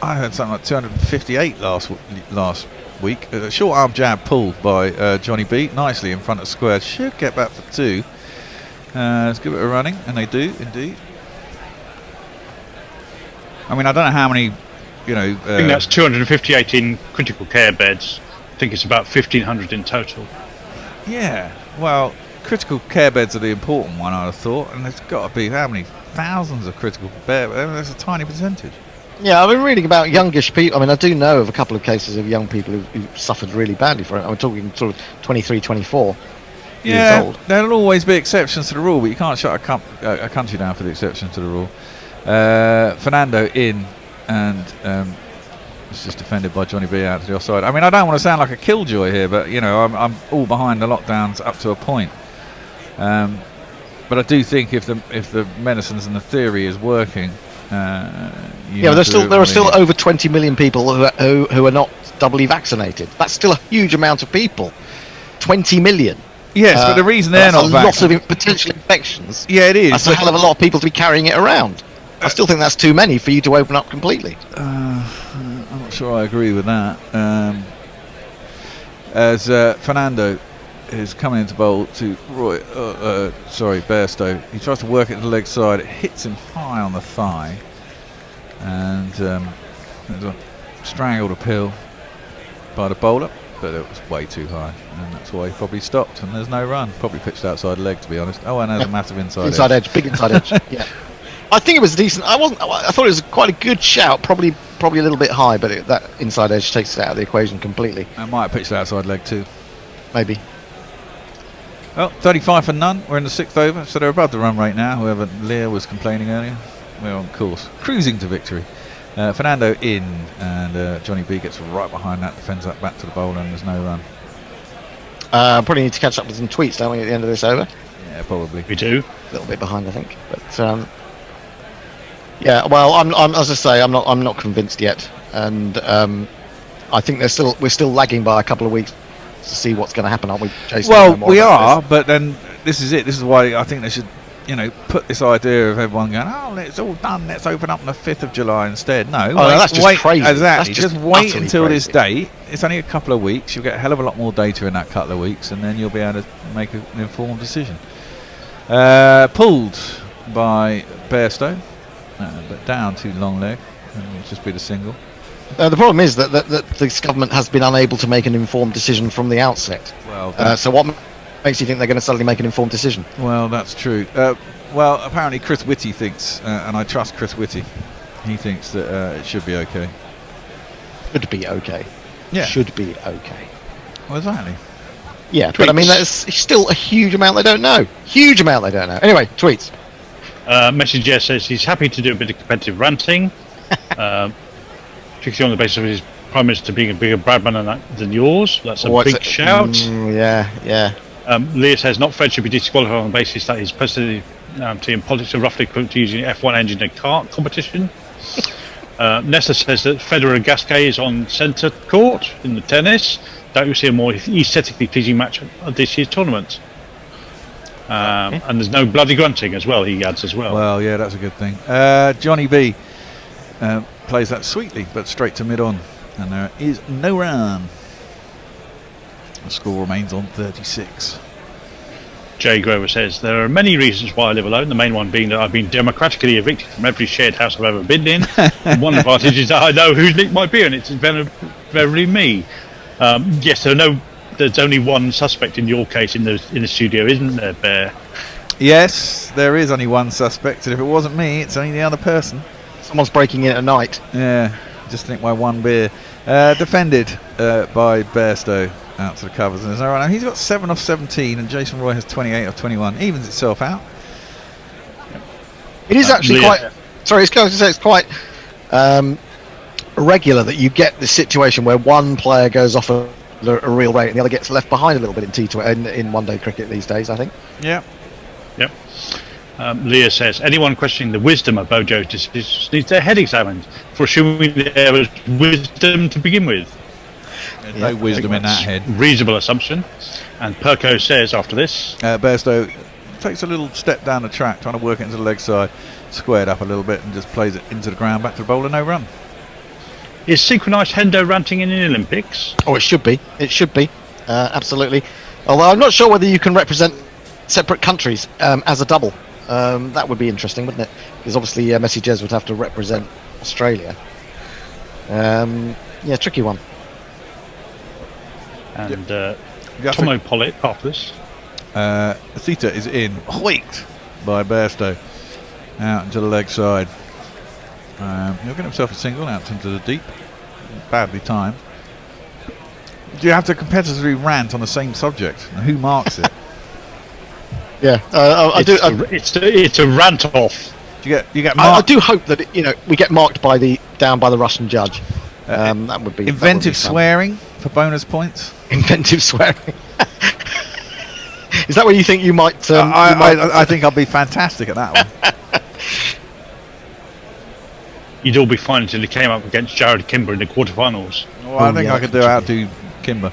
S4: I heard something like 258 last week. A short arm jab pulled by Johnny B, nicely in front of square. Should get back for 2. Let's give it a running, and they do indeed. I mean, I don't know how many, you know.
S9: I think that's 258 in critical care beds. I think it's about 1,500 in total.
S4: Yeah, well, critical care beds are the important one, I'd have thought, and there's got to be how many thousands of critical care beds? That's a tiny percentage.
S5: Yeah, I've been reading about youngish people. I mean, I do know of a couple of cases of young people who suffered really badly for it. I'm talking sort of 23, 24 years old.
S4: There'll always be exceptions to the rule, but you can't shut a country down for the exception to the rule. Fernando in, and it's just defended by Johnny B out to the offside. I mean, I don't want to sound like a killjoy here, but you know, I'm all behind the lockdowns up to a point. But I do think if the medicines and the theory is working,
S5: there are still over 20 million people who are not doubly vaccinated. That's still a huge amount of people. 20 million.
S4: Yes, but the reason they're not
S5: vaccinated, a lot of potential infections.
S4: Yeah, it is.
S5: That's a hell of a lot of people to be carrying it around. I still think that's too many for you to open up completely.
S4: I'm not sure I agree with that. As Fernando is coming into bowl to Bairstow. He tries to work it to the leg side. It hits him high on the thigh, and there's a strangled appeal by the bowler, but it was way too high, and that's why he probably stopped. And there's no run. Probably pitched outside leg, to be honest. Oh, and there's a massive inside
S5: edge, big inside edge. Yeah, I think it was decent. I thought it was quite a good shout. Probably a little bit high, but that inside edge takes it out of the equation completely.
S4: I might have pitched outside leg too.
S5: Maybe.
S4: Well, 35 for none. We're in the 6th over, so they're above the run rate now. Whoever Lear was complaining earlier, we're on course, cruising to victory. Fernando in, and Johnny B gets right behind that, defends that back to the bowler, and there's no run.
S5: Probably need to catch up with some tweets, don't we, at the end of this over?
S4: Yeah, probably.
S9: We do.
S5: A little bit behind, I think, but yeah. Well, I'm as I say, I'm not convinced yet, and I think we're still lagging by a couple of weeks to see what's going to happen, aren't we, Jason?
S4: Well, we are, but then this is it. This is why I think they should, put this idea of everyone going, oh, it's all done, let's open up on the 5th of July instead. No,
S5: that's just crazy.
S4: Exactly. Just wait until
S5: crazy.
S4: This date. It's only a couple of weeks. You'll get a hell of a lot more data in that couple of weeks, and then you'll be able to make an informed decision. Pulled by Bairstow, but down to long leg, and it'll just be the single.
S5: The problem is that this government has been unable to make an informed decision from the outset.
S4: Well,
S5: so what makes you think they're going to suddenly make an informed decision?
S4: Well, that's true. Well, apparently Chris Whitty thinks, and I trust Chris Whitty, he thinks that it should be okay.
S5: Should be okay.
S4: Yeah.
S5: Should be okay.
S4: Well, exactly.
S5: Yeah,
S9: tweets.
S5: But I mean, that's still a huge amount they don't know. Huge amount they don't know. Anyway, tweets.
S9: Messenger says he's happy to do a bit of competitive ranting. Particularly on the basis of his Prime Minister being a bigger Bradman than yours. That's a big shout.
S5: Yeah.
S9: Leah says not Fred should be disqualified on the basis that his personality and politics are roughly equivalent to using an F1 engine in a kart competition. Nessa says that Federer and Gasquet is on centre court in the tennis. Don't you see a more aesthetically pleasing match at this year's tournament? And there's no bloody grunting as well, he adds as well.
S4: Well, yeah, that's a good thing. Johnny B plays that sweetly, but straight to mid-on. And there is no run. The score remains on 36.
S9: Jay Grover says, there are many reasons why I live alone, the main one being that I've been democratically evicted from every shared house I've ever been in. And one advantage is that I know whose leak might be, and it's very me. Yes, there's only one suspect in your case in the studio, isn't there, Bear?
S4: Yes, there is only one suspect, and if it wasn't me, it's only the other person.
S5: Someone's breaking in at night.
S4: Yeah, just think my one beer. Defended by Bairstow out to the covers. And there's no run. He's got 7 off 17, and Jason Roy has 28 off 21. Evens itself out.
S5: It is actually quite. Sorry, it's quite irregular that you get this situation where one player goes off a real rate and the other gets left behind a little bit in one-day cricket these days, I think.
S4: Yeah.
S9: Yep. Leah says, anyone questioning the wisdom of Bojo's decisions needs their head examined for assuming there was wisdom to begin with.
S4: There's no wisdom in that head.
S9: Reasonable assumption. And Perko says after this,
S4: Bairstow takes a little step down the track, trying to work it into the leg side, squared up a little bit, and just plays it into the ground, back to the bowler, no run.
S9: Is synchronised Hendo ranting in the Olympics?
S5: Oh, it should be. It should be. Absolutely. Although I'm not sure whether you can represent separate countries as a double. That would be interesting, wouldn't it? Because obviously Messi Jez would have to represent Australia. Tricky one.
S9: And Tomo Pollitt after this.
S4: Theta is in, hoiked by Bairstow out into the leg side. He'll get himself a single out into the deep, badly timed. Do you have to competitively rant on the same subject? And who marks it?
S5: Yeah,
S9: It's a rant off.
S4: You get
S5: I
S4: marked.
S5: do hope that we get marked down by the Russian judge. That would be
S4: Inventive
S5: fun.
S4: swearing for bonus points.
S5: Inventive swearing. Is that where you think you might?
S4: I think I'll be fantastic at that one.
S9: You'd all be fine until he came up against Jared Kimber in the quarterfinals.
S4: Well, I think I could outdo Kimber.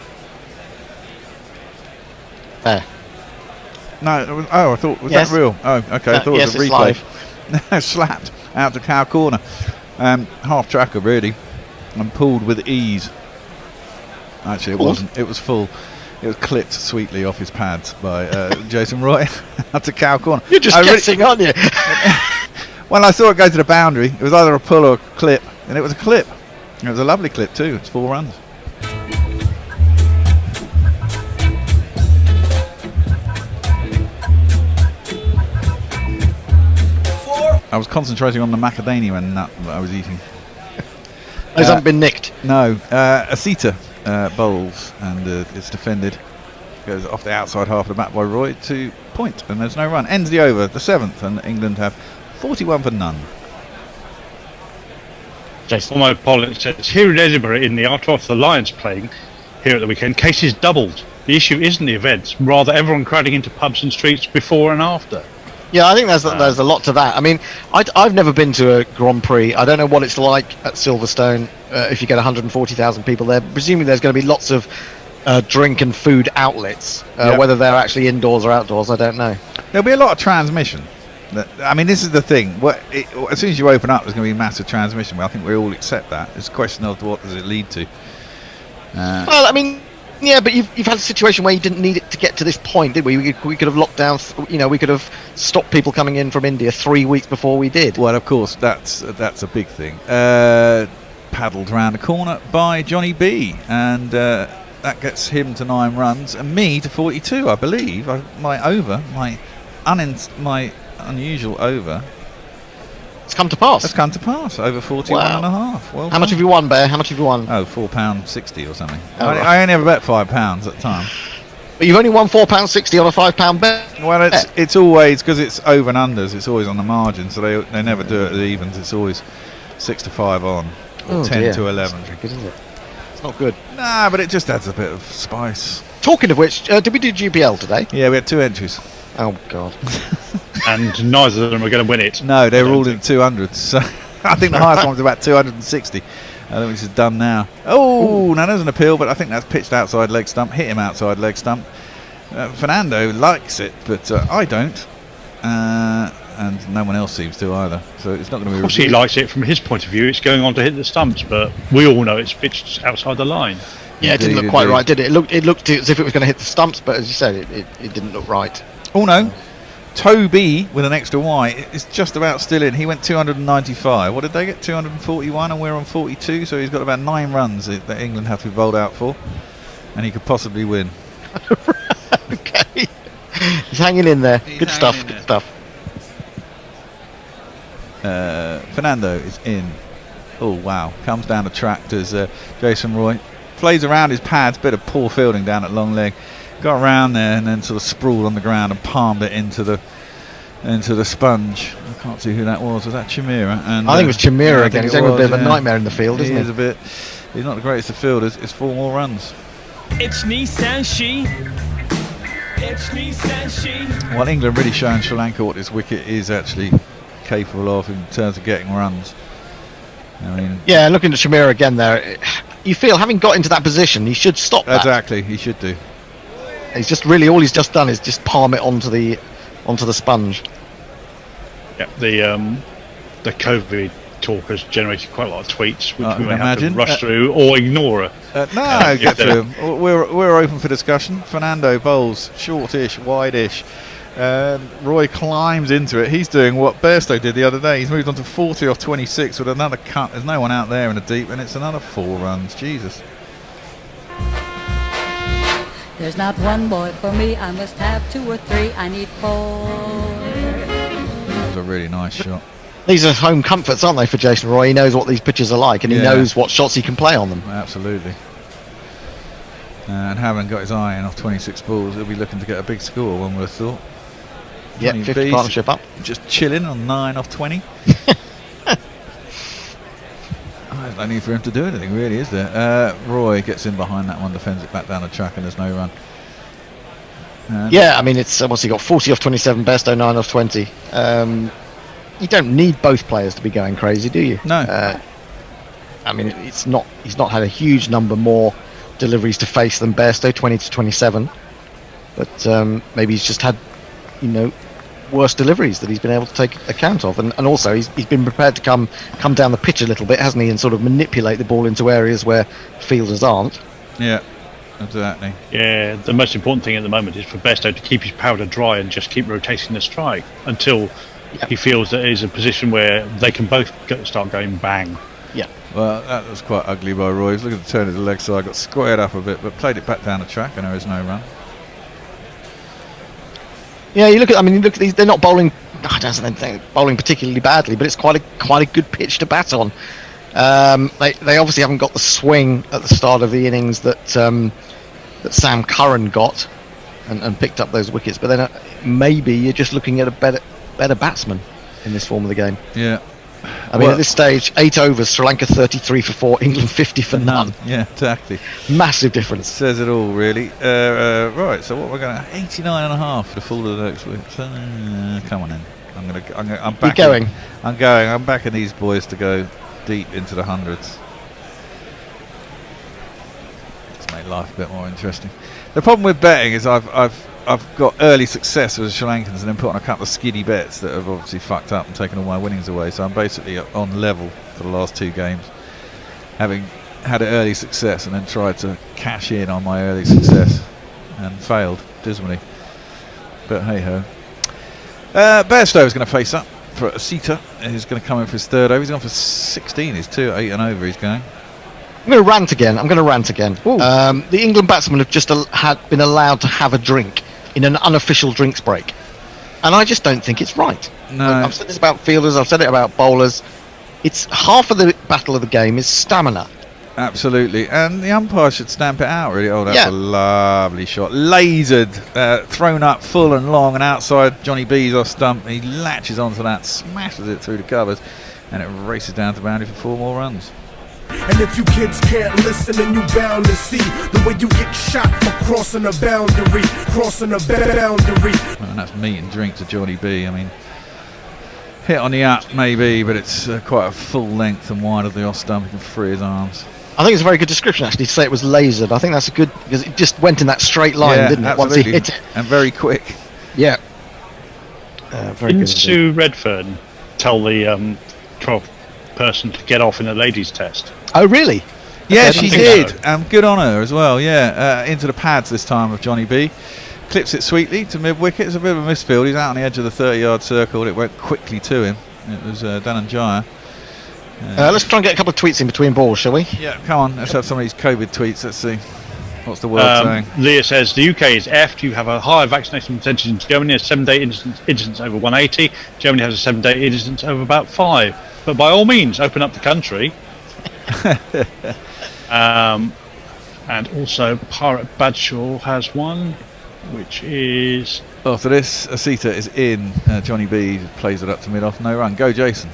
S5: Fair.
S4: No, I thought that real? Oh, okay. I thought it was a replay. Slapped out to cow corner, half tracker really, and pulled with ease. Actually, it wasn't. It was full. It was clipped sweetly off his pads by Jason Roy out to cow corner.
S5: You're just guessing, aren't you?
S4: Well, I saw it go to the boundary. It was either a pull or a clip, and it was a clip. It was a lovely clip too. It's 4 runs. I was concentrating on the macadamia nut that I was eating.
S5: Those haven't been nicked.
S4: No. Asita bowls, and it's defended. Goes off the outside half of the bat by Roy to point, and there's no run. Ends the over, the 7th, and England have 41 for none.
S9: Jason. My Pollitt says, here in Edinburgh, in the Art of the Lions playing here at the weekend, cases doubled. The issue isn't the events, rather everyone crowding into pubs and streets before and after.
S5: Yeah, I think there's a lot to that. I mean, I've never been to a Grand Prix. I don't know what it's like at Silverstone if you get 140,000 people there. Presumably there's going to be lots of drink and food outlets. Whether they're actually indoors or outdoors, I don't know.
S4: There'll be a lot of transmission. I mean, this is the thing. As soon as you open up, there's going to be massive transmission. Well, I think we all accept that. It's a question of what does it lead to.
S5: Well, I mean, yeah, but you've had a situation where you didn't need it to get to this point, did we? We could have locked down. We could have stopped people coming in from India 3 weeks before we did.
S4: Well, of course, that's a big thing. Paddled round the corner by Johnny B, and that gets him to 9 runs and me to 42, I believe. My unusual over.
S5: It's come to pass.
S4: It's come to pass. Over 41 and a half. Well,
S5: how much have you won, Bear? How much have you won?
S4: Oh, £4.60 or something.
S5: Oh,
S4: I only ever bet £5 at the time.
S5: But you've only won £4.60 on a £5 bet.
S4: Well, it's always because it's over and unders. It's always on the margin, so they never do it at the evens. It's always 6 to 5 on, or 10 to 11.
S5: That's tricky, isn't it? It's not good.
S4: Nah, but it just adds a bit of spice.
S5: Talking of which, did we do GPL today?
S4: Yeah, we had 2 entries.
S5: Oh God.
S9: And neither of them are going to win it.
S4: No, they're all in 200s. So I think the highest one was about 260. I think this is done now. Oh, now there's an appeal, but I think that's pitched outside leg stump. Hit him outside leg stump. Fernando likes it, but I don't. And no one else seems to either. So it's not going to be.
S9: Of course, he likes it from his point of view. It's going on to hit the stumps, but we all know it's pitched outside the line.
S5: Yeah, it didn't look quite right, did it? It looked as if it was going to hit the stumps, but as you said, it didn't look right.
S4: Oh no. Toby with an extra Y is just about still in. He went 295. What did they get? 241, and we're on 42. So he's got about 9 runs that England have to be bowled out for, and he could possibly win.
S5: Okay, he's hanging in there. Good stuff.
S4: Fernando is in. Oh wow! Comes down the track. Does Jason Roy plays around his pads? Bit of poor fielding down at long leg. Got around there and then sort of sprawled on the ground and palmed it into the sponge. I can't see who that was. Was that Chimera? And
S5: I think it was Chimera again. He's having a bit of a nightmare in the field, isn't he?
S4: He's not the greatest of fielders. It's 4 more runs.
S10: It's Nissan She. It's Nissan She.
S4: Well, England really showing Sri Lanka what this wicket is actually capable of in terms of getting runs. I mean, yeah,
S5: looking at Chimera again there, you feel having got into that position, he should stop that.
S4: Exactly, he should do.
S5: He's just really all he's just done is just palm it onto the sponge.
S9: Yeah, the COVID talk has generated quite a lot of tweets, which we may have to rush through or ignore.
S4: Get through them. We're open for discussion. Fernando bowls shortish, wideish, Roy climbs into it. He's doing what Bairstow did the other day. He's moved on to 40 off 26 with another cut. There's no one out there in the deep, and it's another 4 runs. Jesus.
S13: There's not one boy for me. I must have 2 or 3. I need 4.
S4: That was a really nice shot.
S5: These are home comforts, aren't they, for Jason Roy? He knows what these pitches are like, and he knows what shots he can play on them.
S4: Absolutely. And having got his eye in off 26 balls, he'll be looking to get a big score, one would have thought.
S5: Yeah, 50 partnership up.
S4: Just chilling on 9 off 20. There's no need for him to do anything, really, is there? Roy gets in behind that one, defends it back down the track, and there's no run.
S5: Yeah, I mean, it's what's he got? 40 off 27, Bairstow 9 off 20. You don't need both players to be going crazy, do you?
S4: No.
S5: I mean, he's not had a huge number more deliveries to face than Bairstow, 20 to 27. But maybe he's just had, worse deliveries that he's been able to take account of, and also he's been prepared to come down the pitch a little bit, hasn't he, and sort of manipulate the ball into areas where fielders aren't.
S4: Yeah, exactly.
S9: Yeah, the most important thing at the moment is for Bairstow to keep his powder dry and just keep rotating the strike until he feels that he's in a position where they can both start going bang.
S5: Yeah.
S4: Well, that was quite ugly by Roy. He's looking to turn it to the leg side, got squared up a bit, but played it back down the track, and there is no run.
S5: Yeah, you look at these. They're not bowling. I don't think bowling particularly badly, but it's quite a good pitch to bat on. They obviously haven't got the swing at the start of the innings that Sam Curran got and picked up those wickets. But then maybe you're just looking at a better batsman in this form of the game.
S4: Yeah.
S5: I mean, at this stage, 8 overs, Sri Lanka 33 for 4, England 50 for none.
S4: Yeah, exactly.
S5: Massive difference.
S4: Says it all, really. Right, so what we're going to 89.5 for the full of the next week. Come on in. I'm back.
S5: Keep going.
S4: I'm going. I'm backing these boys to go deep into the hundreds. Let's make life a bit more interesting. The problem with betting is I've got early success with the Sri Lankans and then put on a couple of skiddy bets that have obviously fucked up and taken all my winnings away. So I'm basically on level for the last 2 games, having had an early success and then tried to cash in on my early success and failed dismally. But hey ho. Bairstow is going to face up for Asita. He's going to come in for his 3rd over. He's gone for 16. He's 2 8 and over. He's going.
S5: I'm going to rant again. The England batsmen have just been allowed to have a drink in an unofficial drinks break, and I just don't think it's right.
S4: No.
S5: I've said this about fielders, I've said it about bowlers. It's half of the battle of the game is stamina.
S4: Absolutely, and the umpire should stamp it out, really. Oh, that's a lovely shot. Lasered, thrown up full and long and outside Johnny B's off stump. He latches onto that, smashes it through the covers, and it races down to boundary for 4 more runs.
S14: And if you kids can't listen, then you bound to see the way you get shot for crossing a boundary.
S4: And that's meat and drink to Johnny B. I mean, hit on the up maybe, but it's quite a full length and wide of the off stump. He can free his arms.
S5: I think it's a very good description, actually, to say it was lasered. I think that's a good, because it just went in that straight line, didn't it?
S4: Absolutely.
S5: Once he hit it.
S4: And very quick.
S5: Yeah. Very
S9: Didn't
S5: good.
S9: Sue Redfern tell the 12th person to get off in the ladies' test?
S5: Oh, really?
S4: Yeah,
S5: Okay,
S4: she did. Good on her as well. Yeah, into the pads this time of Johnny B. Clips it sweetly to mid wicket. It's a bit of a misfield. He's out on the edge of the 30-yard circle. It went quickly to him. It was Dhananjaya.
S5: Let's try and get a couple of tweets in between balls, shall we?
S4: Yeah, come on. Let's have some of these COVID tweets. Let's see. What's the world saying?
S9: Leah says the UK is effed. You have a higher vaccination percentage in Germany. A 7-day incidence over 180. Germany has a 7-day incidence over about 5. But by all means, open up the country. And also, Pirate Badshaw has one, which is...
S4: After this, Asita is in. Johnny B plays it up to mid-off. No run. Go, Jason.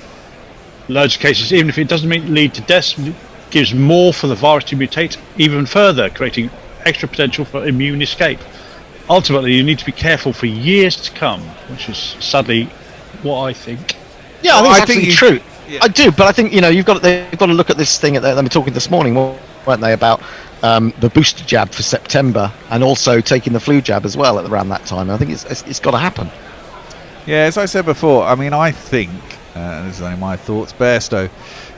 S9: Loads of cases, even if it doesn't lead to deaths, gives more for the virus to mutate even further, creating extra potential for immune escape. Ultimately, you need to be careful for years to come, which is sadly what I think.
S5: Yeah, I think it's true. Yeah. I do, but I think they've got to look at this thing. They were talking this morning, weren't they, about the booster jab for September and also taking the flu jab as well at around that time. I think it's got to happen.
S4: Yeah, as I said before, I mean, I think, and this is only my thoughts, Bairstow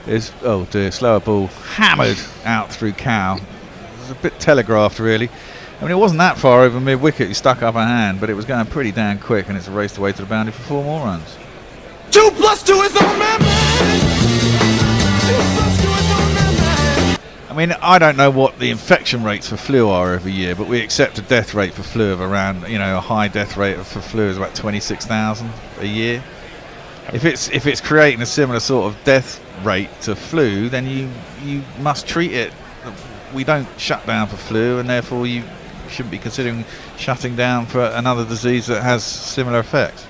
S4: is, oh dear, slower ball, hammered out through Cow. It was a bit telegraphed, really. I mean, it wasn't that far over mid-wicket. He stuck up a hand, but it was going pretty damn quick, and it's raced away to the boundary for 4 more runs.
S11: 2 + 2 is our man.
S4: I mean, I don't know what the infection rates for flu are every year, but we accept a death rate for flu of around, a high death rate for flu is about 26,000 a year. If it's creating a similar sort of death rate to flu, then you must treat it. We don't shut down for flu, and therefore you shouldn't be considering shutting down for another disease that has similar effects.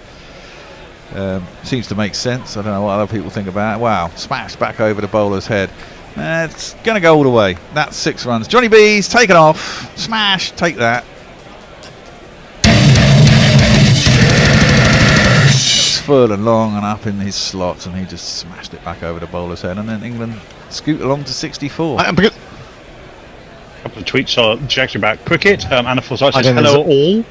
S4: Seems to make sense. I don't know what other people think about it. Wow, smash back over the bowler's head. It's going to go all the way. That's 6 runs. Johnny B's taken off. Smash, take that. It's full and long and up in his slots, and he just smashed it back over the bowler's head, and then England scoot along to 64.
S9: A couple of tweets are actually about cricket. Anna Forsyth says, hello all.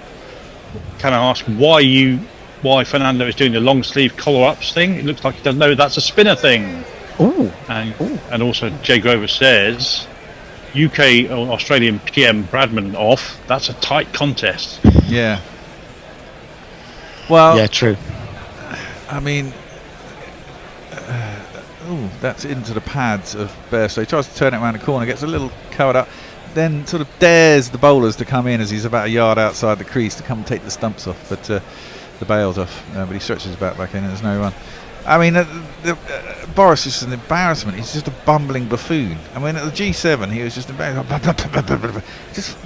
S9: Can I ask why Fernando is doing the long sleeve collar ups thing? It looks like he doesn't know that's a spinner thing.
S5: Ooh.
S9: And also Jay Grover says, UK or Australian PM Bradman off. That's a tight contest.
S4: Yeah. Well.
S5: Yeah, true.
S4: I mean, that's into the pads of Bairstow. He tries to turn it around the corner, gets a little covered up, then sort of dares the bowlers to come in as he's about a yard outside the crease to come and take the stumps off, but the bail's off. But he stretches his back in and there's no run. I mean, Boris is an embarrassment. He's just a bumbling buffoon. I mean, at the G7, he was just embarrassed. Just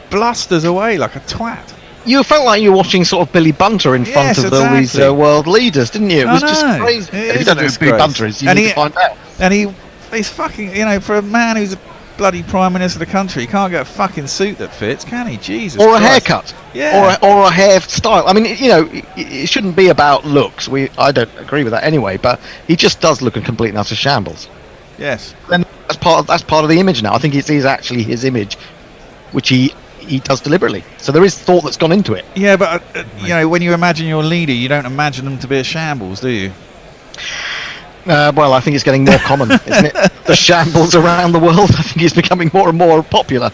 S4: blusters away like a twat.
S5: You felt like you were watching sort of Billy Bunter in front of all these world leaders, didn't you? It was just crazy. You don't know who Billy Bunter is. You need to find out.
S4: And he's fucking, for a man who's a bloody Prime Minister of the country, he can't get a fucking suit that fits, can he? Jesus
S5: Or
S4: Christ.
S5: a haircut.
S4: Yeah.
S5: Or a hairstyle. I mean, it shouldn't be about looks. I don't agree with that anyway, but he just does look a complete and utter shambles.
S4: Yes.
S5: And that's part of the image now. I think it is actually his image, which he does deliberately. So there is thought that's gone into it.
S4: Yeah, but when you imagine your leader, you don't imagine them to be a shambles, do you?
S5: Well, I think it's getting more common, isn't it? The shambles around the world, I think it's becoming more and more popular.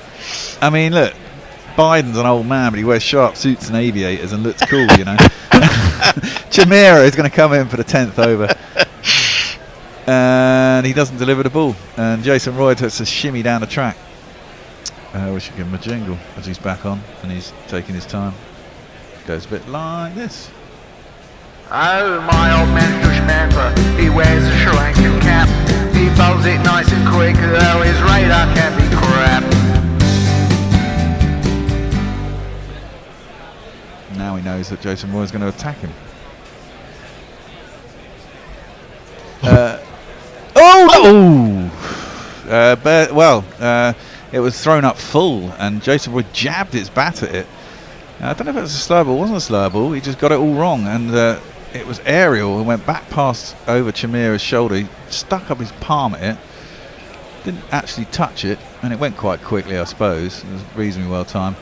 S4: I mean, look, Biden's an old man, but he wears sharp suits and aviators and looks cool, Chamira is going to come in for the 10th over. And he doesn't deliver the ball. And Jason Roy takes a shimmy down the track. We should give him a jingle as he's back on and he's taking his time. Goes a bit like this.
S8: Oh, my old man's Dushmanfer, he wears a Sri Lankan cap. He bowls it nice and quick, though his radar can be crap.
S4: Now he knows that Jason Roy is going to attack him. It was thrown up full, and Jason Roy jabbed his bat at it. I don't know if it was a slow ball. It wasn't a slow ball. He just got it all wrong, and it was aerial and went back past over Chamira's shoulder. He stuck up his palm at it, didn't actually touch it, and it went quite quickly, I suppose. It was reasonably well timed.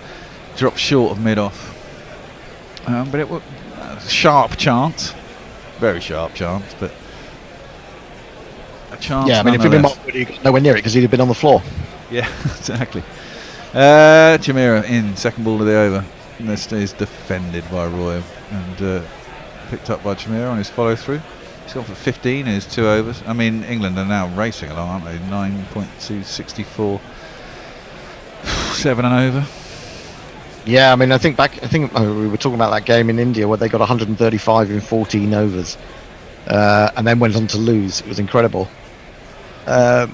S4: Dropped short of mid-off. But it was a sharp chance. Very sharp chance, but a chance.
S5: Yeah, I mean, if he'd been Mark Wood, he got nowhere near it because he'd have been on the floor.
S4: Yeah, exactly. Chamira in, second ball of the over. And this is defended by Roy and picked up by Chamira on his follow-through. He's gone for 15 in his 2 overs. I mean, England are now racing along, aren't they? 9.264, 7 and over.
S5: Yeah, I mean, I think we were talking about that game in India where they got 135 in 14 overs, and then went on to lose. It was incredible.
S4: Yeah,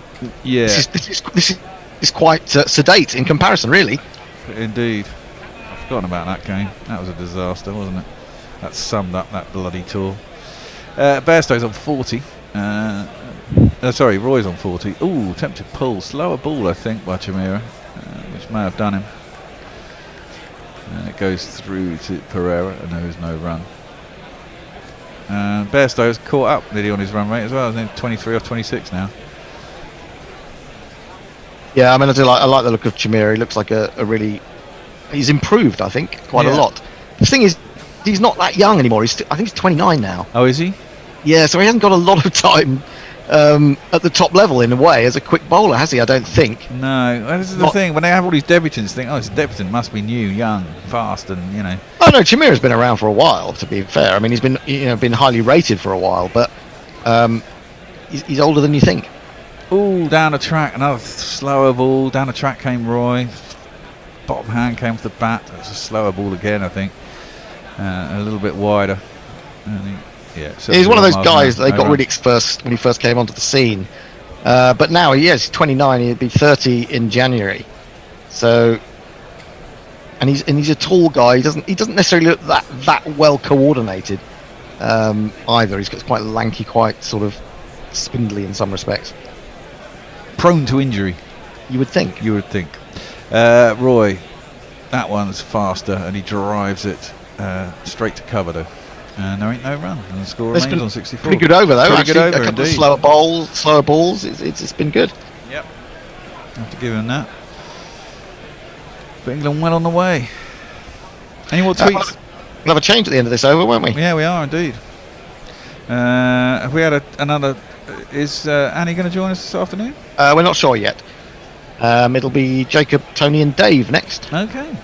S5: this is quite sedate in comparison, really.
S4: Indeed. I've forgotten about that game. That was a disaster, wasn't it? That summed up that bloody tour. Bairstow's on 40. Roy's on 40. Ooh, attempted pull. Slower ball, I think, by Chamira, which may have done him. And it goes through to Pereira, and there is no run. Bairstow's caught up nearly on his run rate as well. He's 23 off 26 now.
S5: Yeah, I mean, I like the look of Chamira. He looks like a really... He's improved, I think, quite a lot. The thing is, he's not that young anymore. I think he's 29 now.
S4: Oh, is he?
S5: Yeah, so he hasn't got a lot of time at the top level in a way as a quick bowler, has he? I don't think.
S4: No, this is the thing. When they have all these debutants, think, oh, this debutant must be new, young, fast, and you know.
S5: Oh no, Chamira's been around for a while. To be fair, I mean, he's been been highly rated for a while, but he's older than you think.
S4: Ooh, down the track, another slower ball. Down the track came Roy. Bottom hand came off the bat. It was a slower ball again, I think. A little bit wider.
S5: He's one of those guys that they got rid of first when he first came onto the scene. But now he's 29. He'll be 30 in January. So, and he's a tall guy. He doesn't necessarily look that well coordinated either. He's got quite lanky, quite sort of spindly in some respects.
S4: Prone to injury.
S5: You would think.
S4: Roy, that one's faster, and he drives it straight to cover though. There ain't no run, and the score remains on 64.
S5: Pretty good over though.
S4: Pretty good over,
S5: a couple
S4: indeed.
S5: of slower balls. It's been good.
S4: Yep. Have to give him that. But England well on the way. Any more tweets?
S5: We'll have a change at the end of this over, won't we?
S4: Yeah, we are indeed. Have we had another? Is Annie going to join us this afternoon?
S5: We're not sure yet. It'll be Jacob, Tony, and Dave next.
S4: Okay.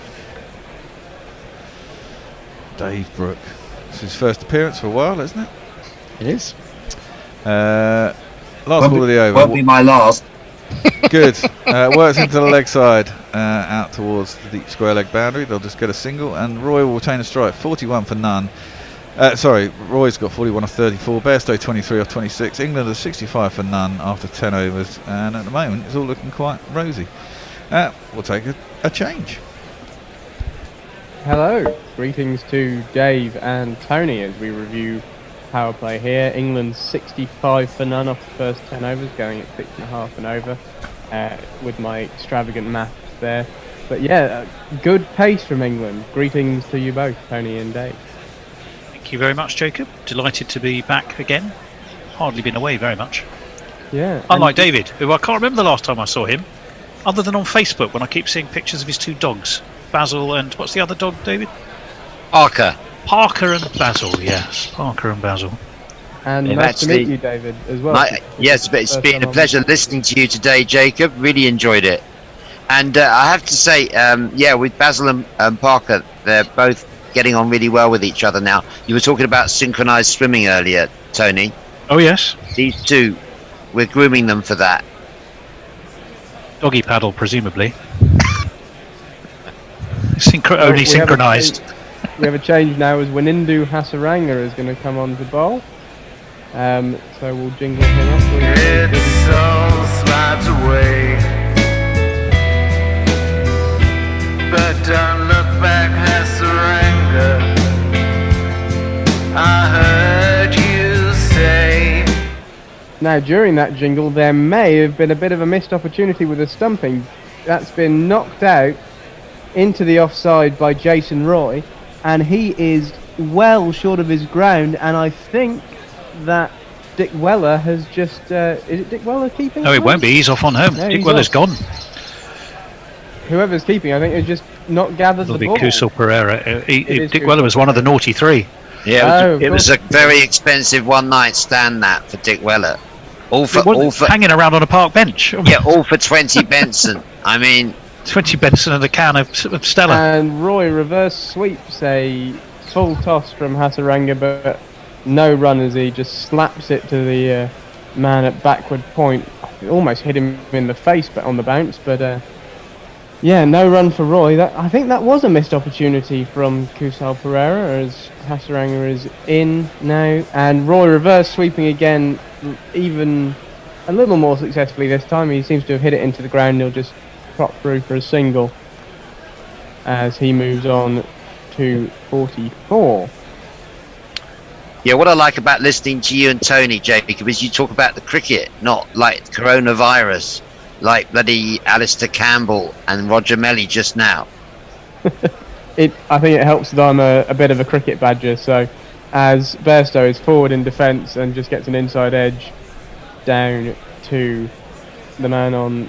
S4: Dave Brooke. It's his first appearance for a while, isn't it?
S5: It is.
S4: Last ball of the over.
S15: Won't be my last.
S4: Good. Works into the leg side, out towards the deep square leg boundary. They'll just get a single, and Roy will retain a strike. 41 for none. Roy's got 41 off 34. Bairstow 23 off 26. England are 65 for none after 10 overs, and at the moment it's all looking quite rosy. We'll take a change.
S16: Hello, greetings to Dave and Tony as we review power play here. England 65 for none off the first 10 overs, going at 6.5 and over with my extravagant maths there. But yeah, good pace from England. Greetings to you both, Tony and Dave.
S9: Thank you very much, Jacob. Delighted to be back again. Hardly been away very much.
S16: Yeah.
S9: Unlike David, who I can't remember the last time I saw him, other than on Facebook when I keep seeing pictures of his two dogs. Basil and what's the other dog, David?
S17: Parker
S9: and Basil, yes. Parker and Basil.
S16: And nice to meet you, David, as well.
S17: Yes, but it's been a pleasure listening to you today, Jacob. Really enjoyed it. And I have to say, with Basil and Parker, they're both getting on really well with each other now. You were talking about synchronised swimming earlier, Tony.
S9: Oh, yes.
S17: These two, we're grooming them for that.
S9: Doggy paddle, presumably. Only synchronised.
S16: We have a change now as Wanindu Hasaranga is going to come on to bowl. So we'll jingle him up.
S8: It all slides away, but don't look back, Hasaranga. I heard you say.
S16: Now, during that jingle, there may have been a bit of a missed opportunity with a stumping. That's been knocked out into the offside by Jason Roy, and he is well short of his ground, and I think that Dick Weller has just is it Dick Weller keeping?
S9: No, it won't be. He's off on home.
S16: No,
S9: Dick Weller's gone.
S16: Whoever's keeping, I think, has just not gathered
S9: It'll
S16: the
S9: be
S16: ball.
S9: Kusal Pereira. Dick Weller was one of the naughty three.
S17: Yeah, it was a very expensive one night stand that for Dick Weller. All for
S9: hanging around on a park bench.
S17: Yeah, all for 20 Benson. I mean,
S9: 20 Benson and a can of Stella.
S16: And Roy reverse sweeps a full toss from Hasaranga, but no run as he just slaps it to the man at backward point. It almost hit him in the face, but on the bounce. But no run for Roy. I think that was a missed opportunity from Kusal Pereira as Hasaranga is in now, and Roy reverse sweeping again, even a little more successfully this time. He seems to have hit it into the ground. He'll just prop through for a single as he moves on to 44.
S17: Yeah, what I like about listening to you and Tony, Jacob, is you talk about the cricket, not like coronavirus, like bloody Alistair Campbell and Roger Melly just now.
S16: I think it helps that I'm a bit of a cricket badger, so as Bairstow is forward in defence and just gets an inside edge down to the man on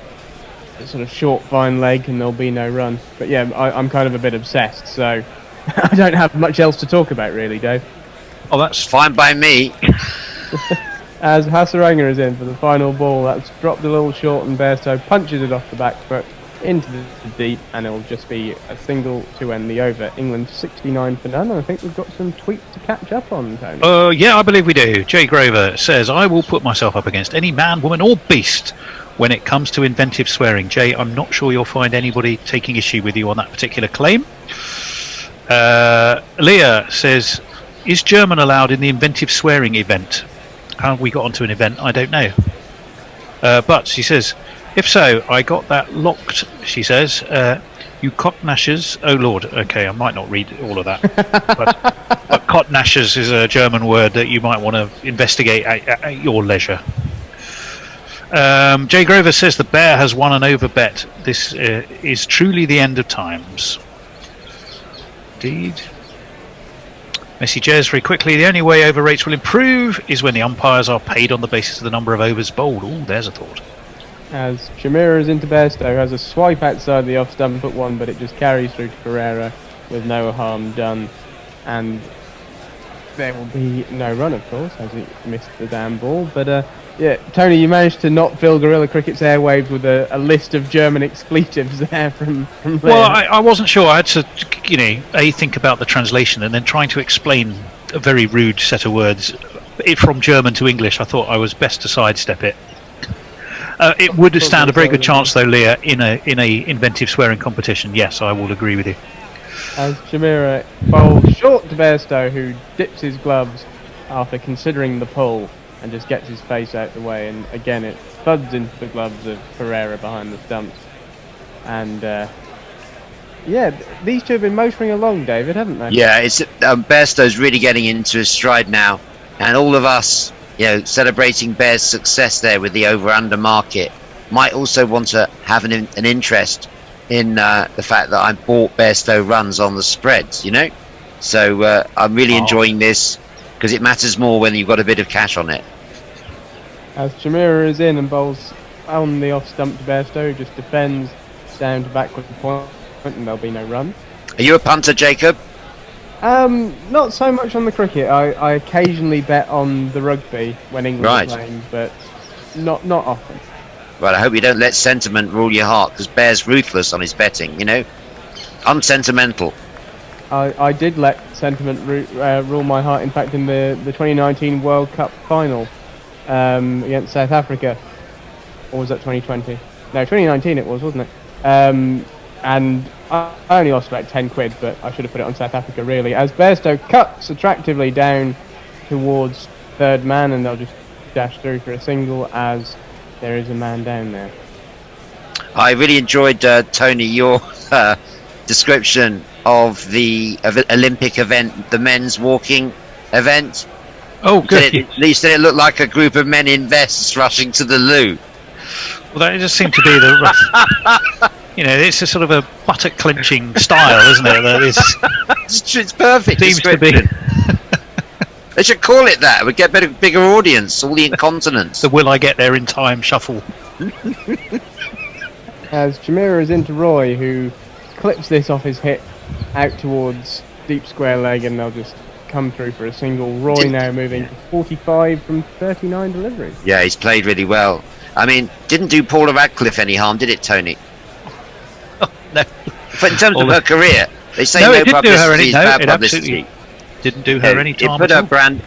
S16: a sort of short fine leg, and there'll be no run. But yeah, I'm kind of a bit obsessed, so I don't have much else to talk about really, Dave.
S17: Oh, that's fine by me.
S16: As Hasaranga is in for the final ball, that's dropped a little short and Bairstow punches it off the back foot into the deep, and it'll just be a single to end the over. England 69 for none, and I think we've got some tweets to catch up on, Tony.
S15: Yeah, I believe we do. Jay Grover says, I will put myself up against any man, woman or beast when it comes to inventive swearing. Jay, I'm not sure you'll find anybody taking issue with you on that particular claim. Leah says, is German allowed in the inventive swearing event? How we got onto an event, I don't know. But she says, if so, I got that locked, she says. You cocknashers. Oh, Lord. Okay, I might not read all of that. but cocknashers is a German word that you might want to investigate at your leisure. Jay Grover says the bear has won an over bet. This is truly the end of times. Indeed. Messi Jez very quickly. The only way over rates will improve is when the umpires are paid on the basis of the number of overs bowled. Oh, there's a thought.
S16: As Shamira is into Bairstow, has a swipe outside the off stump at one, but it just carries through to Pereira with no harm done. And there will be no run, of course, as he missed the damn ball. But yeah, Tony, you managed to not fill Guerrilla Cricket's airwaves with a list of German expletives there from
S15: Well, I wasn't sure. I had to, think about the translation and then trying to explain a very rude set of words from German to English. I thought I was best to sidestep it. It would stand a very good chance, though, Leah, in a inventive swearing competition. Yes, I will agree with you.
S16: As Shamira bowls short to Bairstow, who dips his gloves after considering the pull and just gets his face out the way, and again it thuds into the gloves of Pereira behind the stumps. And these two have been motoring along, David, haven't they?
S17: Yeah, it's Bairstow's really getting into his stride now, and all of us, celebrating Bear's success there with the over-under market, might also want to have an interest in the fact that I bought Bairstow runs on the spreads, So I'm really enjoying this, because it matters more when you've got a bit of cash on it.
S16: As Shamira is in and bowls on the off stump to Bairstow, who just defends down to backward point, and there'll be no run.
S17: Are you a punter, Jacob?
S16: Not so much on the cricket. I occasionally bet on the rugby when England are playing, but not often.
S17: Well, I hope you don't let sentiment rule your heart, because Bear's ruthless on his betting, Unsentimental.
S16: I did let sentiment rule my heart, in fact, in the 2019 World Cup final against South Africa. Or was that 2020? No, 2019 it was, wasn't it? And I only lost about 10 quid, but I should have put it on South Africa, really. As Bairstow cuts attractively down towards third man, and they'll just dash through for a single as there is a man down there.
S17: I really enjoyed, Tony, your description of the Olympic event, the men's walking event.
S15: Oh, good.
S17: You said it looked like a group of men in vests rushing to the loo.
S15: Well, that just seemed to be the... it's a sort of a buttock clenching style, isn't it? That is,
S17: it's perfect.
S15: Seems to be.
S17: They should call it that. We'd get bigger audience. All the incontinence.
S15: The will I get there in time shuffle.
S16: As Shamira is into Roy, who clips this off his hip out towards deep square leg, and they'll just come through for a single. Roy now moving to 45 from 39 deliveries.
S17: Yeah, he's played really well. I mean, didn't do Paula Radcliffe any harm, did it, Tony?
S15: No.
S17: But in terms of her career, they say no publicity is bad publicity.
S15: Didn't do her any harm.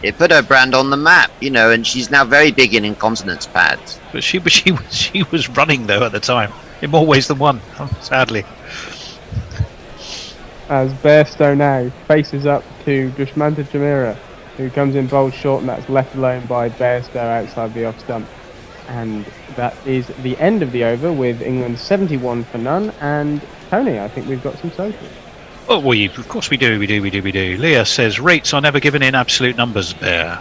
S17: It put her brand on the map, and she's now very big in incontinence pads.
S15: But she was running though at the time, in more ways than one, sadly.
S16: As Bairstow now faces up to Dushmanta Shamira, who comes in bowled short, and that's left alone by Bairstow outside the off stump. And that is the end of the over, with England 71 for none. And Tony, I think we've got some socials.
S15: Oh, of course we do. Leah says rates are never given in absolute numbers, Bear.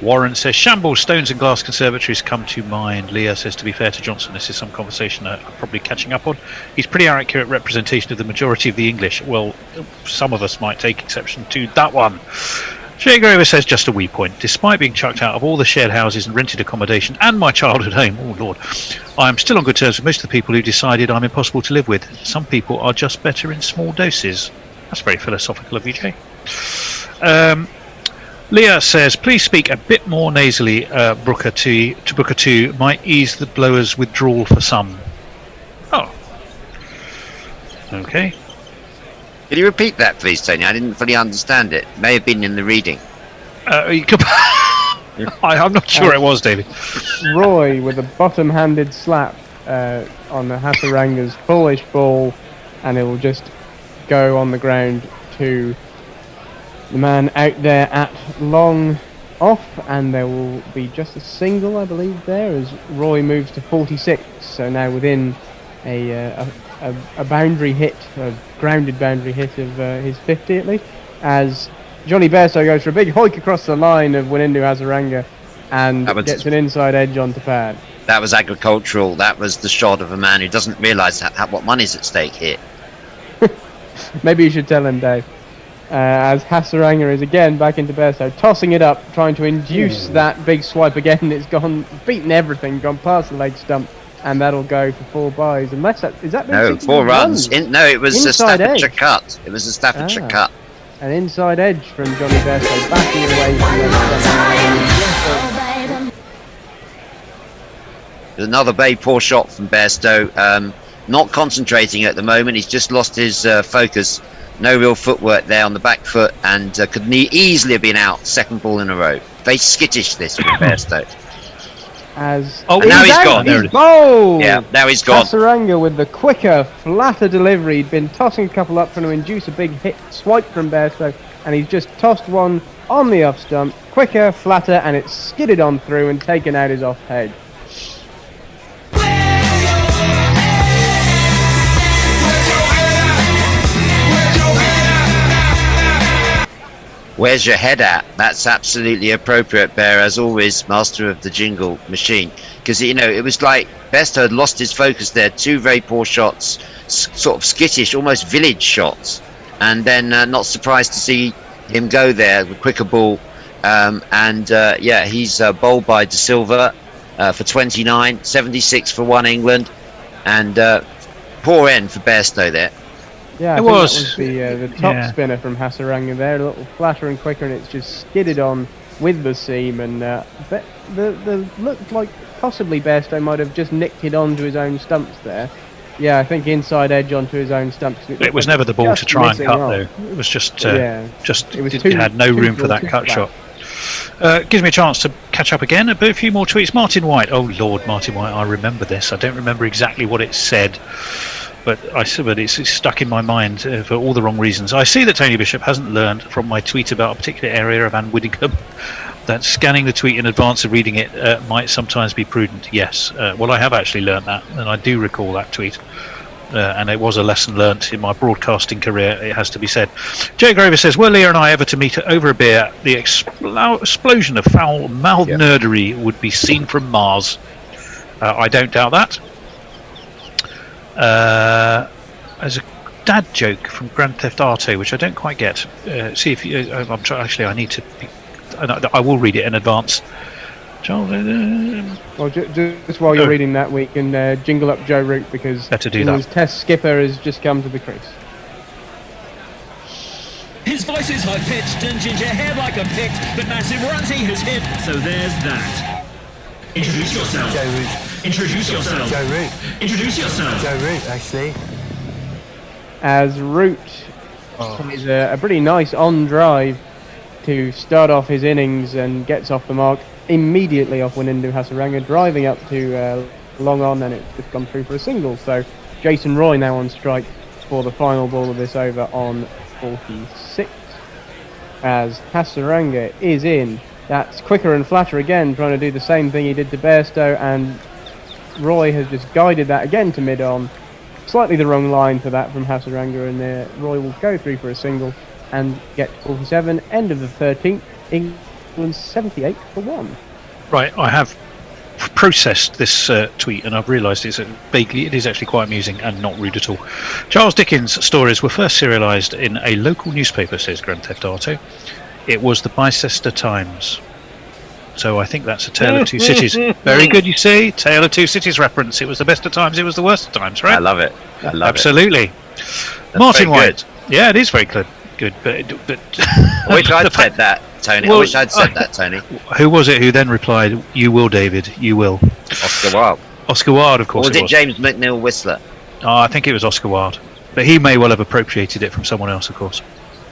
S15: Warren says shambles, stones and glass conservatories come to mind. Leah says, to be fair to Johnson, this is some conversation I'm probably catching up on. He's pretty accurate representation of the majority of the English. Well, some of us might take exception to that one. Jay Grover says, just a wee point. Despite being chucked out of all the shared houses and rented accommodation and my childhood home, oh Lord, I am still on good terms with most of the people who decided I'm impossible to live with. Some people are just better in small doses. That's very philosophical of you, Jay. Leah says, please speak a bit more nasally, Booker 2. Booker 2 might ease the blower's withdrawal for some. Oh. Okay.
S17: Can you repeat that, please, Tony? I didn't fully understand it. May have been in the reading.
S15: You could I'm not sure it was, David.
S16: Roy with a bottom-handed slap on the Hasaranga's foolish ball, and it will just go on the ground to the man out there at long off, and there will be just a single, I believe, there as Roy moves to 46. So now within a boundary hit, a grounded boundary hit of his 50 at least, as Johnny Bairstow goes for a big hoik across the line of Wanindu Hasaranga and gets an inside edge onto pad.
S17: That was agricultural. That was the shot of a man who doesn't realise what money's at stake here.
S16: Maybe you should tell him, Dave. As Hasaranga is again back into Bairstow, tossing it up, trying to induce that big swipe again. It's gone, beaten everything, gone past the leg stump, and that'll go for 4 byes. Unless that, is that
S17: no 4 runs? No, it was a Staffordshire cut. It was a Staffordshire cut.
S16: An inside edge from Johnny Bairstow, backing away from
S17: There's another very poor shot from Bairstow. Not concentrating at the moment. He's just lost his focus. No real footwork there on the back foot, and could easily have been out. Second ball in a row. Very skittish this from Bairstow.
S16: And
S17: now he's gone.
S16: He's bowled.
S17: Yeah, now he's gone.
S16: Hasaranga with the quicker, flatter delivery. He'd been tossing a couple up trying to induce a big hit swipe from Bairstow, and he's just tossed one on the off stump. Quicker, flatter, and it's skidded on through and taken out his off head.
S17: Where's your head at? That's absolutely appropriate, Bear, as always, master of the jingle machine. Because, you know, it was like Bairstow had lost his focus there. 2 very poor shots, sort of skittish, almost village shots. And then not surprised to see him go there with quicker ball. Yeah, he's bowled by De Silva for 29, 76 for 1 England. And poor end for Bairstow there.
S16: Yeah, that was the top spinner from Hasaranga there, a little flatter and quicker, and it's just skidded on with the seam, and the looked like possibly Bairstow might have just nicked it onto his own stumps there. Yeah, I think inside edge onto his own stumps.
S15: It was never the ball to try and cut though. It was just it had no room for that cut shot. Gives me a chance to catch up again. A few more tweets. Martin White. Oh Lord, Martin White. I remember this. I don't remember exactly what it said. But it's stuck in my mind for all the wrong reasons. I see that Tony Bishop hasn't learned from my tweet about a particular area of Anne Widdicombe that scanning the tweet in advance of reading it might sometimes be prudent. Yes, well, I have actually learned that, and I do recall that tweet. And it was a lesson learnt in my broadcasting career, it has to be said. Jay Grover says, were Leah and I ever to meet over a beer, the explosion of foul nerdery would be seen from Mars. I don't doubt that. As a dad joke from Grand Theft Auto, which I don't quite get. See if you, actually, I need to. I will read it in advance.
S16: Well, just while you're reading that, we can jingle up Joe Root because his test skipper has just come to the crease.
S10: His voice is high pitched and ginger hair like a pict, but massive runs he has hit. So there's that. Introduce yourself.
S18: Joe Root.
S10: Introduce yourself.
S18: Joe Root.
S10: Introduce yourself.
S18: Joe Root, actually.
S16: As Root is a pretty nice on drive to start off his innings and gets off the mark immediately off Wanindu Hasaranga, driving up to long on, and it's just gone through for a single. So Jason Roy now on strike for the final ball of this over on 46. As Hasaranga is in. That's quicker and flatter again, trying to do the same thing he did to Bairstow, and Roy has just guided that again to mid-on. Slightly the wrong line for that from Hasaranga, and Roy will go through for a single and get 47. End of the 13th, England 78 for 1.
S15: Right, I have processed this tweet, and I've realised it is actually quite amusing and not rude at all. Charles Dickens' stories were first serialised in a local newspaper, says Grand Theft Auto. It was the Bicester Times. So I think that's a Tale of Two Cities. Very good, you see. Tale of Two Cities reference. It was the best of times, it was the worst of times, right?
S17: I love it.
S15: Absolutely. Martin White. Yeah, it is very good. But
S17: I wish I'd said that Tony.
S15: Well,
S17: I wish I'd said that, Tony.
S15: Who was it who then replied, "You will, David, you will"?
S17: Oscar Wilde.
S15: Oscar Wilde, of course.
S17: Or was it James McNeill Whistler?
S15: Oh, I think it was Oscar Wilde, but he may well have appropriated it from someone else, of course.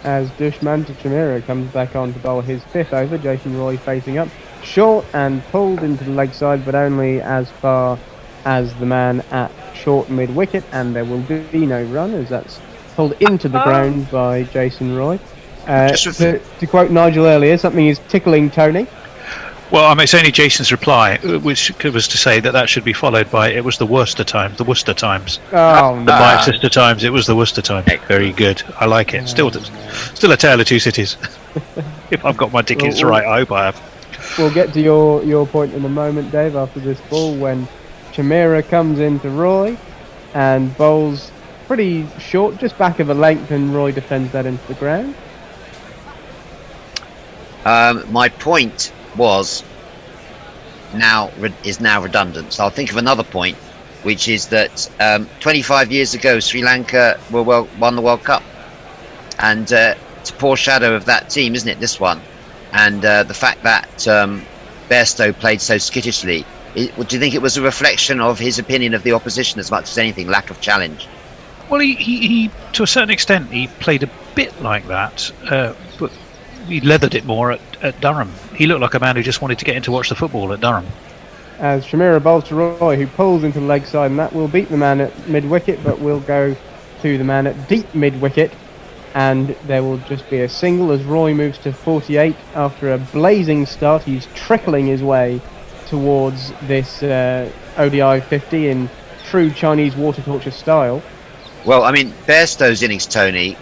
S16: As Dushman to Chimera comes back on to bowl his 5th over, Jason Roy facing up. Short and pulled into the leg side, but only as far as the man at short mid-wicket, and there will be no run as that's pulled into the ground by Jason Roy. To quote Nigel earlier, something is tickling Tony.
S15: Well, I mean, it's only Jason's reply, which was to say that should be followed by "It was the Worcester times, the Worcester times."
S16: Oh,
S15: the Manchester times. It was the Worcester times. Very good. I like it. Still a tale of two cities. If I've got my tickets right, I hope I have.
S16: We'll get to your point in a moment, Dave, after this ball when Chimera comes into Roy and bowls pretty short, just back of a length, and Roy defends that into the ground.
S17: My point was now redundant. So I'll think of another point, which is that 25 years ago Sri Lanka won the World Cup, and it's a poor shadow of that team, isn't it? This one, and the fact that Bairstow played so skittishly. Do you think it was a reflection of his opinion of the opposition as much as anything, lack of challenge?
S15: Well, he to a certain extent he played a bit like that, but he leathered it more at Durham. He looked like a man who just wanted to get in to watch the football at Durham.
S16: As Chimera bowls to Roy, who pulls into the leg side, and that will beat the man at mid-wicket, but will go to the man at deep mid-wicket, and there will just be a single as Roy moves to 48 after a blazing start. He's trickling his way towards this ODI 50 in true Chinese water torture style.
S17: Well, I mean, Bairstow's innings, Tony,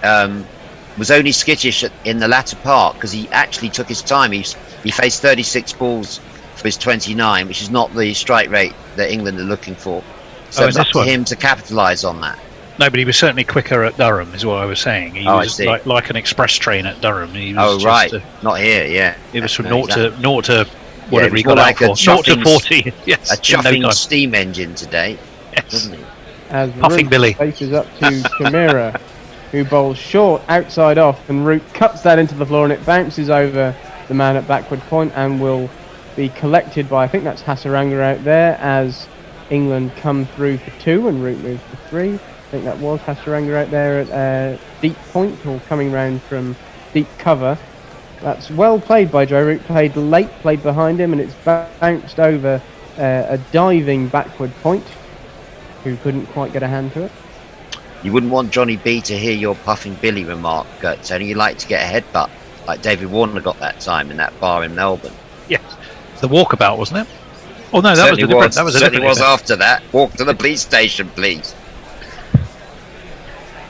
S17: was only skittish in the latter part because he actually took his time. He faced 36 balls for his 29, which is not the strike rate that England are looking for. So it's up to him to capitalise on that.
S15: No, but he was certainly quicker at Durham, is what I was saying. He was like an express train at Durham. He was
S17: not here, yeah.
S15: It was from 0 to whatever he got
S17: like
S15: out for. 0 to 40, yes.
S17: A chuffing steam engine today, doesn't he?
S16: As
S15: Puffing Billy
S16: faces up to Chimera, who bowls short outside off, and Root cuts that into the floor, and it bounces over the man at backward point and will be collected by, I think that's Hasaranga out there, as England come through for 2 and Root moves to 3. I think that was Hasaranga out there at deep point, or coming round from deep cover. That's well played by Joe Root, played late, played behind him, and it's bounced over a diving backward point, who couldn't quite get a hand to it.
S17: You wouldn't want Johnny B to hear your Puffing Billy remark, Tony. You like to get a headbutt, like David Warner got that time in that bar in Melbourne.
S15: Yes, the walkabout, wasn't it? Oh no, that was different. That was a different.
S17: Was after that. Walk to the police station, please.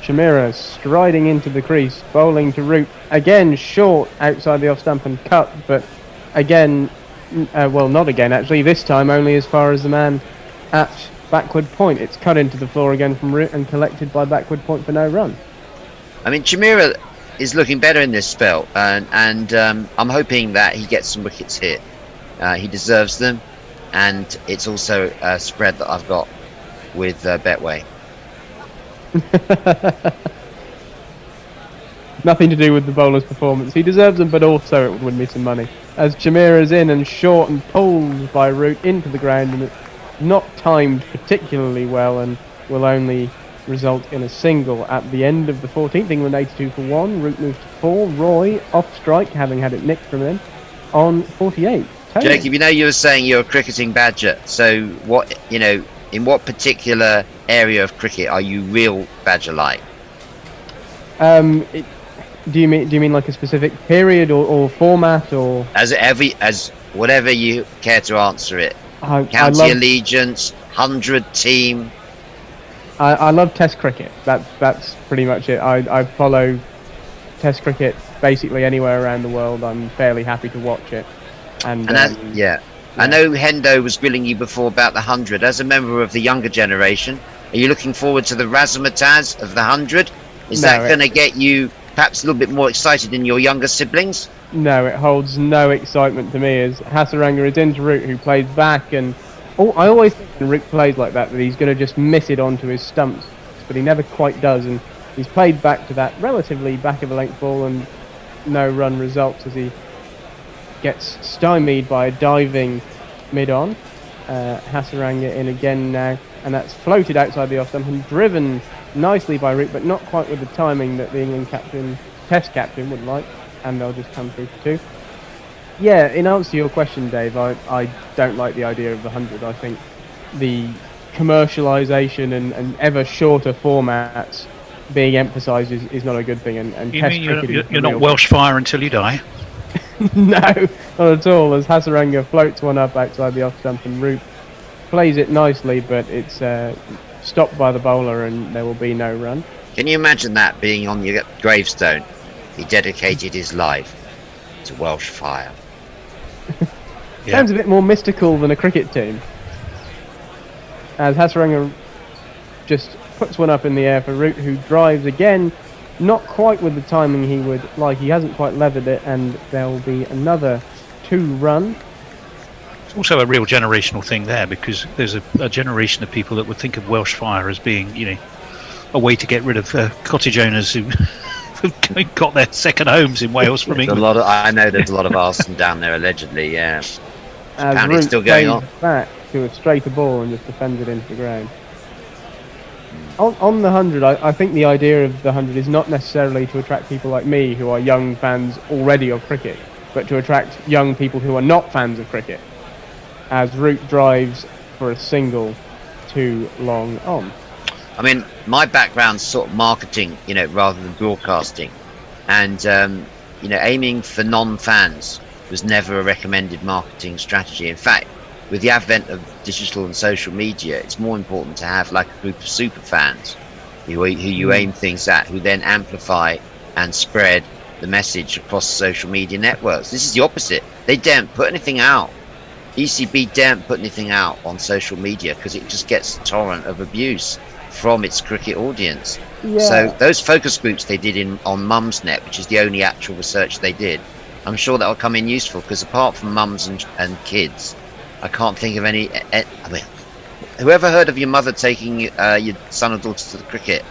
S16: Chimera striding into the crease, bowling to Root again, short outside the off stump and cut, but again, not again actually. This time only as far as the man at backward point. It's cut into the floor again from Root and collected by backward point for no run.
S17: I mean, Chimera is looking better in this spell, and I'm hoping that he gets some wickets here. He deserves them, and it's also a spread that I've got with Betway.
S16: Nothing to do with the bowler's performance. He deserves them, but also it would win me some money. As Chimera's in and short and pulled by Root into the ground, and it's not timed particularly well and will only result in a single at the end of the 14th. England 82 for 1. Root moves to 4. Roy off strike, having had it nicked from him, on 48. Tony.
S17: Jacob, you were saying you're a cricketing badger. So what, in what particular area of cricket are you real badger-like?
S16: Do you mean like a specific period or format, or
S17: as whatever you care to answer it? County allegiance, 100 team.
S16: I love Test cricket. That's pretty much it. I follow Test cricket basically anywhere around the world. I'm fairly happy to watch it. And I know Hendo was grilling you before about the 100. As a member of the younger generation, are you looking forward to the razzmatazz of the 100? Is that going to get you perhaps a little bit more excited than your younger siblings? No, it holds no excitement to me, as Hasaranga is into Root, who plays back, and I always think when Root plays like that he's going to just miss it onto his stumps, but he never quite does, and he's played back to that relatively back of a length ball, and no run results as he gets stymied by a diving mid-on. Hasaranga in again now, and that's floated outside the off stump and driven nicely by Root, but not quite with the timing that the England Test captain would like, and they'll just come through for 2. Yeah, in answer to your question, Dave, I don't like the idea of the 100. I think the commercialisation and ever shorter formats being emphasised is not a good thing. And
S15: You
S16: Test
S15: mean
S16: cricket
S15: you're not Welsh fire until you die?
S16: No, not at all. As Hasaranga floats one up outside the off stump and Root plays it nicely, but it's stopped by the bowler and there will be no run.
S17: Can you imagine that being on your gravestone? He dedicated his life to Welsh fire.
S16: Sounds a bit more mystical than a cricket team. As Hasaranga just puts one up in the air for Root, who drives again, not quite with the timing he would like. He hasn't quite leathered it, and there will be another 2 run.
S15: It's also a real generational thing there, because there's a generation of people that would think of Welsh fire as being, a way to get rid of cottage owners who who've got their second homes in Wales from England.
S17: I know there's a lot of arson down there allegedly. Yeah,
S16: As
S17: apparently
S16: Root
S17: it's still going on.
S16: back to a straighter ball and just defends it into the ground. On the 100, I think the idea of the 100 is not necessarily to attract people like me who are young fans already of cricket, but to attract young people who are not fans of cricket, as Root drives for a single too long on.
S17: I mean, my background's sort of marketing, rather than broadcasting, and aiming for non-fans was never a recommended marketing strategy. In fact, with the advent of digital and social media, it's more important to have like a group of super fans who you aim things at, who then amplify and spread the message across social media networks. This is the opposite. They daren't put anything out. ECB daren't put anything out on social media because it just gets a torrent of abuse from its cricket audience.
S16: Yeah.
S17: So those focus groups they did on Mumsnet, which is the only actual research they did, I'm sure that will come in useful, because apart from mums and kids, I can't think of any. I mean, whoever heard of your mother taking your son or daughter to the cricket?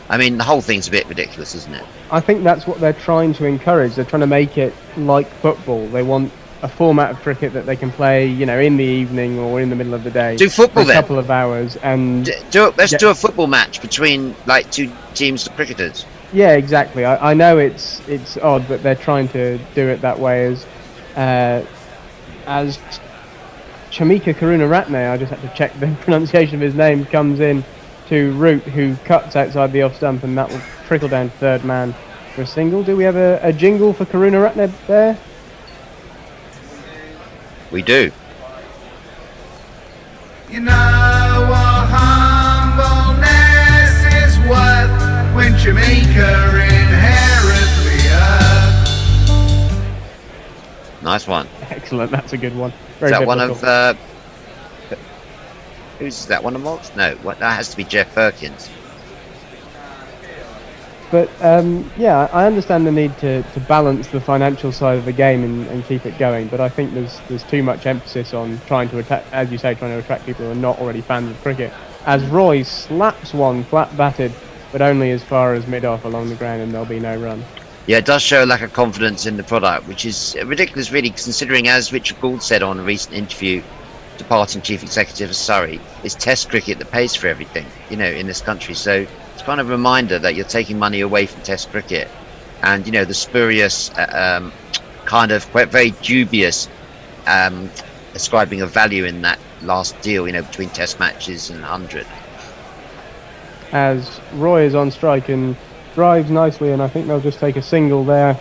S17: I mean, the whole thing's a bit ridiculous, isn't it?
S16: I think that's what they're trying to encourage. They're trying to make it like football. They want a format of cricket that they can play, in the evening or in the middle of the day.
S17: Do football
S16: for a
S17: then.
S16: couple of hours and
S17: Let's do a football match between like 2 teams of cricketers.
S16: Yeah, exactly. I know it's odd, but they're trying to do it that way. As Chamika Karunaratne, I just had to check the pronunciation of his name, comes in to Root, who cuts outside the off stump, and that will trickle down to third man for a single. Do we have a jingle for Karunaratne there?
S17: We do.
S12: You know what humbleness is worth when Jamaica inherits the earth.
S17: Nice one.
S16: Excellent, that's a good one.
S17: Is that one of who's that? One of Moggs? No, that has to be Jeff Perkins.
S16: But yeah, I understand the need to balance the financial side of the game and keep it going. But I think there's too much emphasis on trying to attract people who are not already fans of cricket. As Roy slaps one flat batted, but only as far as mid-off along the ground, and there'll be no run.
S17: Yeah, it does show a lack of confidence in the product, which is ridiculous, really, considering, as Richard Gould said on a recent interview, departing chief executive of Surrey, it's Test cricket that pays for everything, in this country. So it's kind of a reminder that you're taking money away from Test cricket, and the spurious, kind of very dubious ascribing of value in that last deal, between Test matches and 100.
S16: As Roy is on strike and drives nicely, and I think they'll just take a single there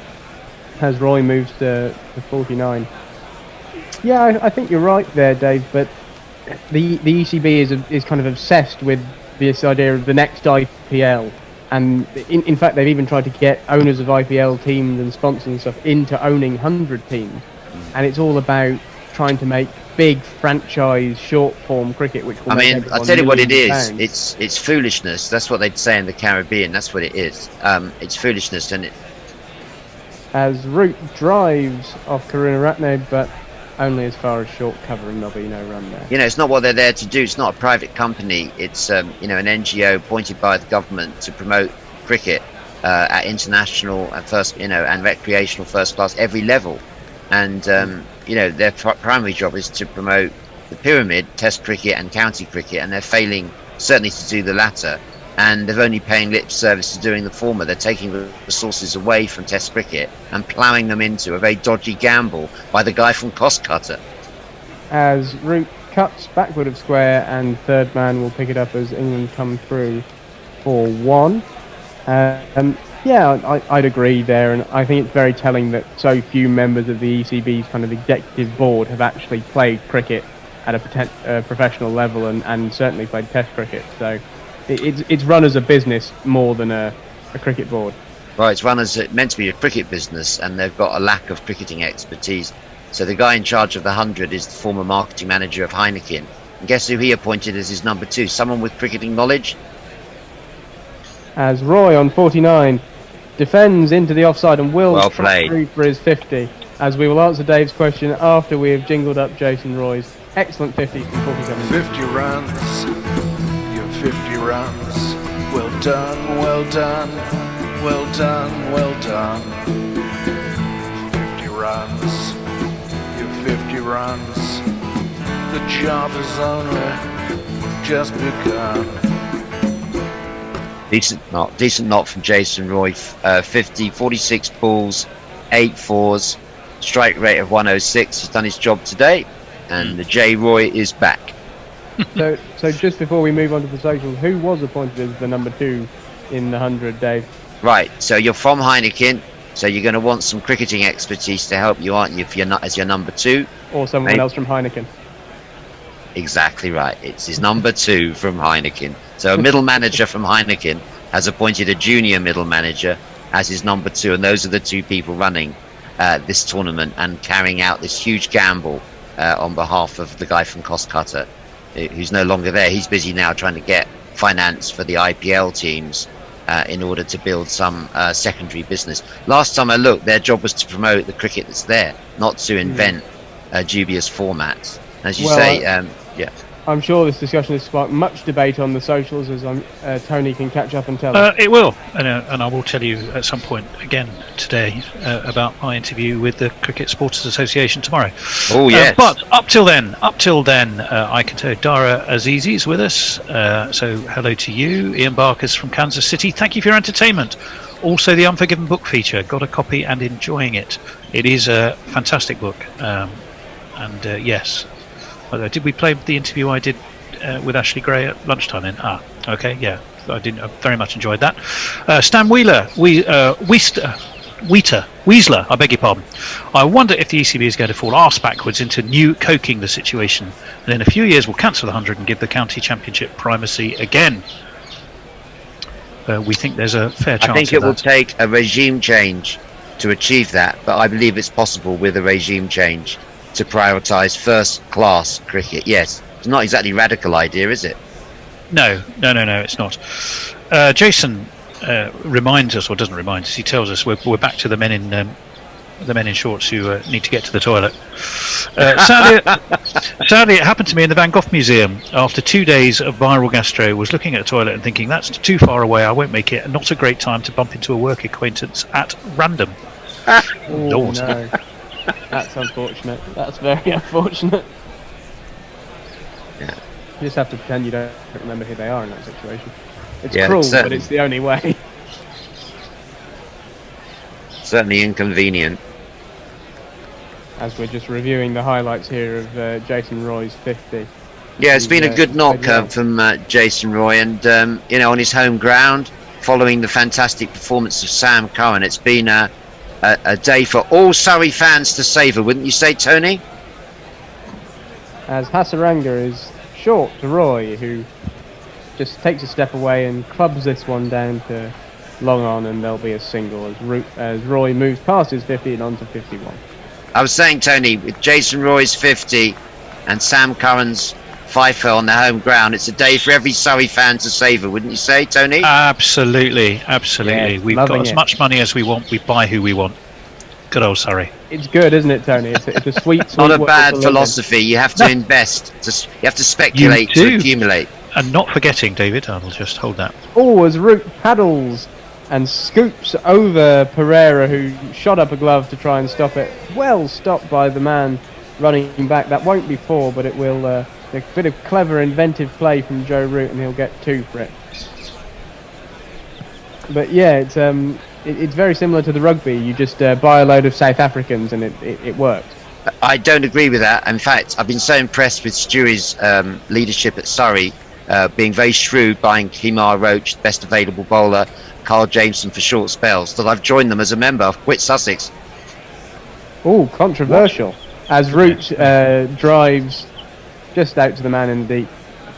S16: as Roy moves to 49. Yeah, I think you're right there, Dave, but the ECB is kind of obsessed with this idea of the next IPL, and in fact they've even tried to get owners of IPL teams and sponsors and stuff into owning 100 teams, and it's all about trying to make big franchise short form cricket, which will
S17: I'll tell you what it is. It's foolishness. That's what they'd say in the Caribbean. That's what it is. It's foolishness, and it.
S16: As Root drives off Karunaratne, but only as far as short cover, and there'll be no run there.
S17: It's not what they're there to do. It's not a private company. It's an NGO appointed by the government to promote cricket at international and and recreational first class every level. and their primary job is to promote the pyramid, Test cricket and county cricket, and they're failing certainly to do the latter. And they're only paying lip service to doing the former. They're taking the resources away from Test cricket and ploughing them into a very dodgy gamble by the guy from Cost Cutter.
S16: As Root cuts backward of square, and third man will pick it up as England come through for 1. I'd agree there, and I think it's very telling that so few members of the ECB's kind of executive board have actually played cricket at a professional level and certainly played Test cricket. So it's run as a business more than a cricket board.
S17: Right, it's run as meant to be a cricket business, and they've got a lack of cricketing expertise. So the guy in charge of the 100 is the former marketing manager of Heineken. And guess who he appointed as his number 2? Someone with cricketing knowledge?
S16: As Roy on 49 defends into the offside and will
S17: Well
S16: trot
S17: played.
S16: through for his 50. As we will answer Dave's question after we have jingled up Jason Roy's excellent 50 from 47.
S7: 50 runs, your 50 runs. Well done, well done, well done, well done. 50 runs, your 50 runs. The job has only just begun.
S17: Decent knock from Jason Roy. 50, 46 balls, 8 fours, strike rate of 106. He's done his job today, and the J Roy is back.
S16: So just before we move on to the socials, who was appointed as the number 2 in the 100, Dave?
S17: Right, so you're from Heineken, so you're going to want some cricketing expertise to help you, aren't you, if you're not as your number 2?
S16: Or someone else from Heineken.
S17: Exactly right. It's his number 2 from Heineken. So a middle manager from Heineken has appointed a junior middle manager as his number 2, and those are the 2 people running this tournament and carrying out this huge gamble on behalf of the guy from Cost Cutter, who's no longer there. He's busy now trying to get finance for the IPL teams in order to build some secondary business. Last time I looked, their job was to promote the cricket that's there, not to invent dubious formats. As you say,
S16: I'm sure this discussion has sparked much debate on the socials, as Tony can catch up and tell us.
S15: It will, and I will tell you at some point again today about my interview with the Cricket Supporters Association tomorrow.
S17: Oh yes.
S15: But up till then, I can tell you Dara Azizi is with us. So hello to you, Ian Barker's from Kansas City. Thank you for your entertainment. Also, the Unforgiven book feature. Got a copy and enjoying it. It is a fantastic book, yes. Did we play the interview I did with Ashley Gray at lunchtime then? Okay, yeah. I very much enjoyed that. Stan Weasler, I beg your pardon. I wonder if the ECB is going to fall arse backwards into new coking the situation, and in a few years will cancel the 100 and give the county championship primacy again. We think there's a fair chance.
S17: I think it will take a regime change to achieve that, but I believe it's possible with a regime change to prioritise first-class cricket. Yes, it's not exactly a radical idea, is it?
S15: No, it's not. Jason reminds us, or doesn't remind us. He tells us we're back to the men in shorts who need to get to the toilet. Sadly, it happened to me in the Van Gogh Museum. After 2 days of viral gastro, was looking at a toilet and thinking that's too far away. I won't make it. Not a great time to bump into a work acquaintance at random.
S16: Oh no. That's unfortunate. That's very unfortunate.
S17: Yeah.
S16: You just have to pretend you don't remember who they are in that situation. It's
S17: Yeah,
S16: cruel,
S17: certainly.
S16: but it's the only way.
S17: Certainly inconvenient.
S16: As we're just reviewing the highlights here of Jason Roy's 50.
S17: Yeah, it's been a good knock
S16: well.
S17: from Jason Roy, and on his home ground, following the fantastic performance of Sam Curran. It's been a day for all Surrey fans to savour, wouldn't you say, Tony?
S16: As Hasaranga is short to Roy, who just takes a step away and clubs this one down to long on, and there'll be a single as Roy moves past his 50 and on to 51.
S17: I was saying, Tony, with Jason Roy's 50 and Sam Curran's fifer on their home ground, it's a day for every Surrey fan to savour, wouldn't you say, Tony?
S15: Absolutely.
S16: Yeah,
S15: We've got
S16: loving
S15: as
S16: it.
S15: much money as we want. We buy who we want. Good old Surrey.
S16: It's good, isn't it, Tony? It's a sweet
S17: Not a
S16: way
S17: bad
S16: to live in.
S17: philosophy. You have to invest. You have to speculate
S15: You do.
S17: to accumulate.
S15: And not forgetting, David, I'll just hold that.
S16: Oh, as Root paddles and scoops over Pereira, who shot up a glove to try and stop it. Well stopped by the man running back. That won't be 4, but it will. A bit of clever, inventive play from Joe Root, and he'll get 2 for it. But yeah, it's very similar to the rugby. You just buy a load of South Africans, and it works.
S17: I don't agree with that. In fact, I've been so impressed with Stewie's leadership at Surrey, being very shrewd, buying Himar Roach, best available bowler, Carl Jameson for short spells, that I've joined them as a member. I've quit Sussex.
S16: Oh, controversial. As Root drives just out to the man in the deep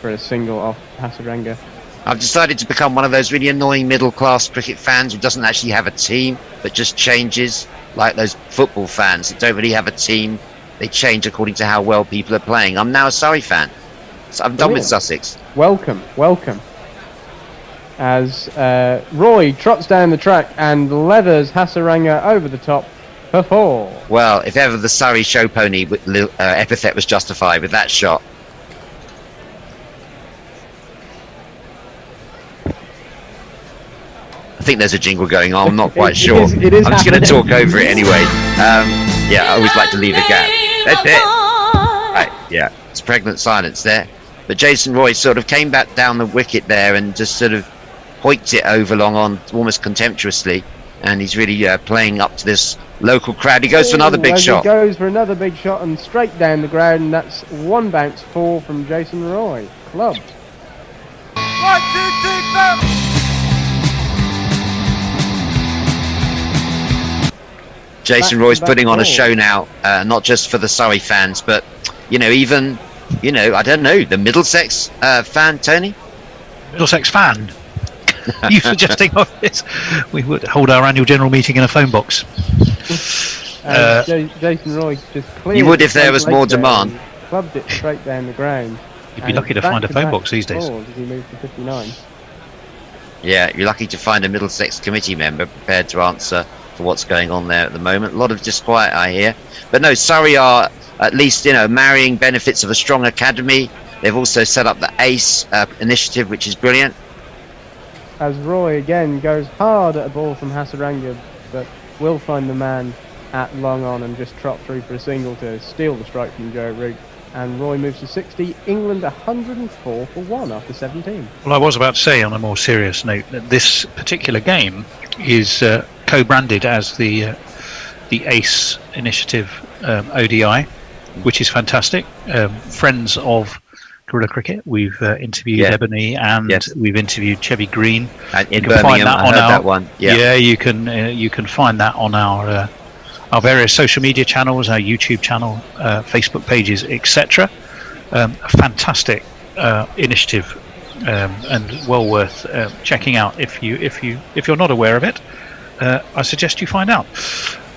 S16: for a single off Hasaranga.
S17: I've decided to become one of those really annoying middle-class cricket fans who doesn't actually have a team, but just changes, like those football fans that don't really have a team. They change according to how well people are playing. I'm now a Surrey fan. So I'm done with Sussex.
S16: Welcome. As Roy trots down the track and leathers Hasaranga over the top for 4.
S17: Well, if ever the Surrey show pony epithet was justified with that shot. I think there's a jingle going on. I'm not quite sure.
S16: It is
S17: I'm just going to talk over it anyway. I always like to leave a gap. That's it. Right, yeah, it's pregnant silence there. But Jason Roy sort of came back down the wicket there and just sort of hoiked it over long on, almost contemptuously. And he's really playing up to this local crowd. He goes for another big shot.
S16: He goes for another big shot and straight down the ground. And that's 1 bounce 4 from Jason Roy. Clubbed.
S11: 1, 2, 3, 4.
S17: Jason Roy's putting on a show now, not just for the Surrey fans, but even I don't know, the Middlesex fan, Tony.
S15: Middlesex fan. You suggesting of this? We would hold our annual general meeting in a phone box.
S16: Jason Roy just cleared.
S17: You would if there was more demand.
S16: Clubbed it straight down the ground.
S15: You'd be lucky to find a phone box these days.
S16: As he moved to 59.
S17: Yeah, you're lucky to find a Middlesex committee member prepared to answer for what's going on there at the moment. A lot of disquiet, I hear. But no, Surrey are at least, marrying benefits of a strong academy. They've also set up the ACE initiative, which is brilliant.
S16: As Roy again goes hard at a ball from Hasaranga, but will find the man at long on and just trot through for a single to steal the strike from Joe Root. And Roy moves to 60. England 104 for 1 after 17.
S15: Well, I was about to say on a more serious note that this particular game is co-branded as the ACE initiative ODI, which is fantastic. Friends of Guerrilla Cricket, we've interviewed Ebony and we've interviewed Chevy Green.
S17: In Birmingham, I heard that one.
S15: Yeah, you can find that on our various social media channels, our YouTube channel, Facebook pages, etc. A fantastic initiative and well worth checking out if you're not aware of it. I suggest you find out.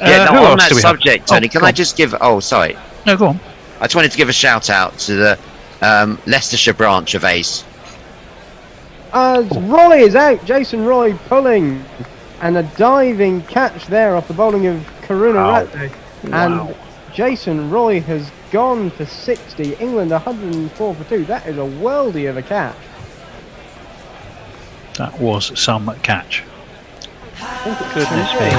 S17: On that subject, Tony, can I just give... Oh, sorry.
S15: No, go on.
S17: I just wanted to give a shout out to the Leicestershire branch of ACE.
S16: Roy is out. Jason Roy pulling. And a diving catch there off the bowling of Karunaratne. And Jason Roy has gone for 60. England 104 for 2. That is a worldie of a catch.
S15: That was some catch.
S17: Goodness me.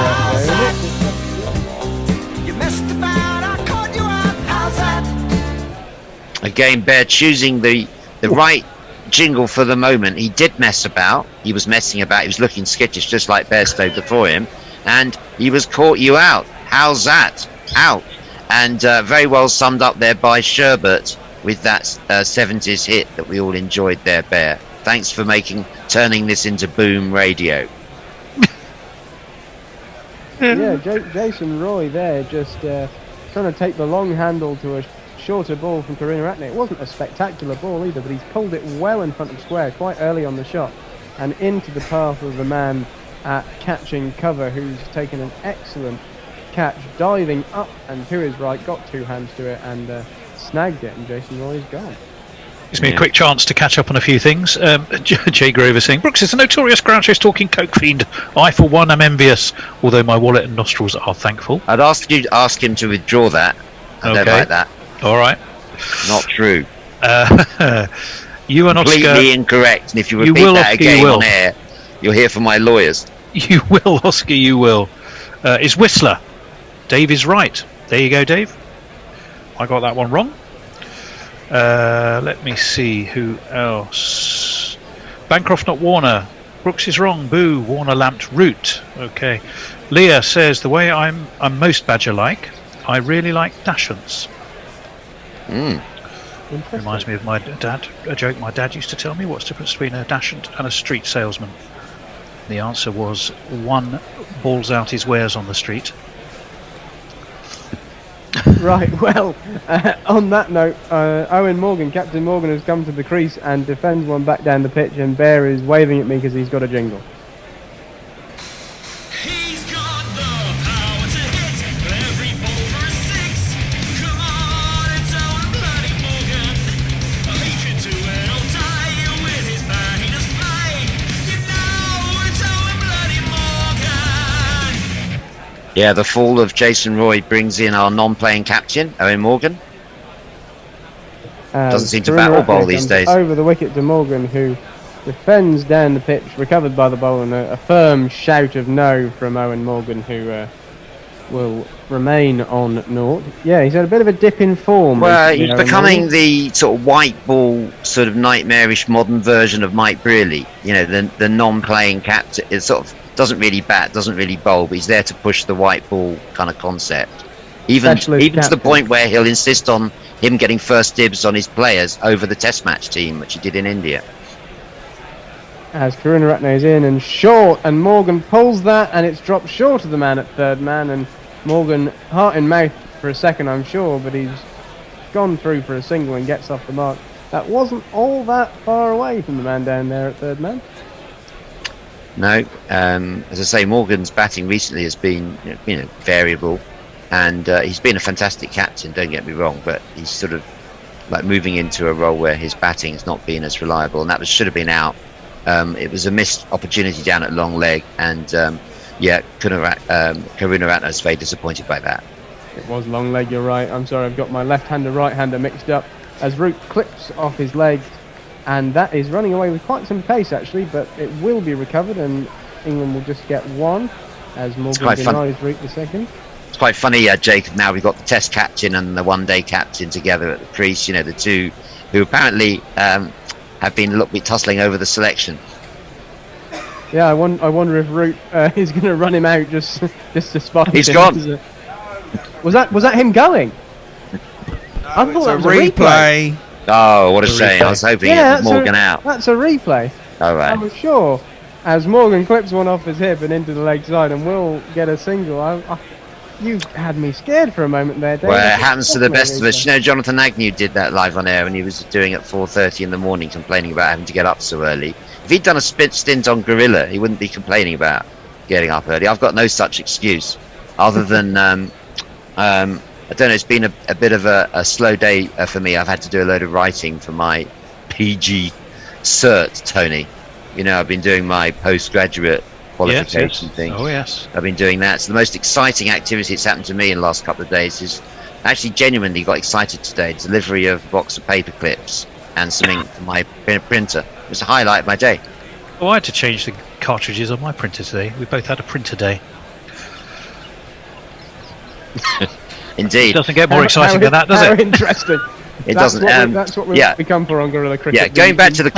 S17: Again, Bear choosing the right jingle for the moment. He did mess about. He was messing about. He was looking skittish, just like Bairstow before him. And he was caught you out. How's that? Out. And very well summed up there by Sherbert with that 70s hit that we all enjoyed there, Bear. Thanks for turning this into boom radio.
S16: Yeah, Jason Roy there just trying to take the long handle to a shorter ball from Karunaratne. It wasn't a spectacular ball either, but he's pulled it well in front of square quite early on the shot and into the path of the man at catching cover, who's taken an excellent catch, diving up and to his right, got 2 hands to it and snagged it, and Jason Roy's gone.
S15: Gives me a quick chance to catch up on a few things. Jay Grover saying, Brooks is a notorious grouchiest talking coke fiend. I, for one, am envious, although my wallet and nostrils are thankful.
S17: I'd ask him to withdraw that. I don't like that.
S15: All right.
S17: Not true.
S15: You are not
S17: completely incorrect, and if you repeat that again on air, you'll hear from my lawyers.
S15: You will, Oscar, you will. Is Whistler. Dave is right. There you go, Dave. I got that one wrong. Let me see who else. Bancroft, not Warner. Brooks is wrong. Boo. Warner lamped Root. Okay. Leah says, the way I'm most Badger-like, I really like Dashants. Reminds me of my dad, a joke my dad used to tell me. What's the difference between a Dashant and a street salesman? The answer was one balls out his wares on the street.
S16: Right, well, on that note, Owen Morgan, Captain Morgan, has come to the crease and defends one back down the pitch, and Bear is waving at me because he's got a jingle.
S17: Yeah, the fall of Jason Roy brings in our non-playing captain, Owen Morgan. Doesn't seem to bat or bowl these days.
S16: Over the wicket to Morgan, who defends down the pitch, recovered by the bowler, and a firm shout of no from Owen Morgan, who will remain on naught. Yeah, he's had a bit of a dip in form.
S17: Well, he's becoming the sort of white ball, sort of nightmarish modern version of Mike Brearley. You know, the non-playing captain. It's sort of doesn't really bat, doesn't really bowl, but he's there to push the white ball kind of concept. Even to the point where he'll insist on him getting first dibs on his players over the Test match team, which he did in India.
S16: As Karunaratne is in and short, and Morgan pulls that, and it's dropped short of the man at third man, and Morgan heart in mouth for a second, I'm sure, but he's gone through for a single and gets off the mark. That wasn't all that far away from the man down there at third man.
S17: No, as I say, Morgan's batting recently has been variable, and he's been a fantastic captain, don't get me wrong, but he's sort of like moving into a role where his batting has not been as reliable, and that should have been out. It was a missed opportunity down at long leg, and Karunaratne is very disappointed by that.
S16: It was long leg, you're right. I'm sorry, I've got my left-hander, right-hander mixed up. As Root clips off his leg, and that is running away with quite some pace actually, but it will be recovered, and England will just get one as Morgan denies Root the second.
S17: It's quite funny, Jacob. Now we've got the Test captain and the one-day captain together at the crease. You know, the two who apparently have been a little bit tussling over the selection.
S16: Yeah, I wonder if Root is going to run him out just to spot him.
S17: He's gone.
S16: Was that him going? I thought that was a replay.
S17: Oh, what a shame. I was hoping it was Morgan out.
S16: That's a replay.
S17: All right.
S16: I'm sure. As Morgan clips one off his hip and into the leg side and will get a single. You had me scared for a moment there, Dave.
S17: Well, it happens to the best of us. You know, Jonathan Agnew did that live on air, and he was doing it at 4:30 in the morning, complaining about having to get up so early. If he'd done a stint on Gorilla, he wouldn't be complaining about getting up early. I've got no such excuse, other than I don't know, it's been a bit of a slow day for me. I've had to do a load of writing for my PG cert, Tony. You know, I've been doing my postgraduate qualification thing.
S15: Oh, yes.
S17: I've been doing that. So the most exciting activity that's happened to me in the last couple of days is actually genuinely got excited today. Delivery of a box of paper clips and some ink for my printer. It was a highlight of my day.
S15: Oh, I had to change the cartridges on my printer today. We both had a printer day.
S17: Indeed.
S15: It doesn't get more exciting than that, does it?
S16: Interesting.
S17: It doesn't.
S16: That's what we've become for on Gorilla Cricket.
S17: Yeah, going back to the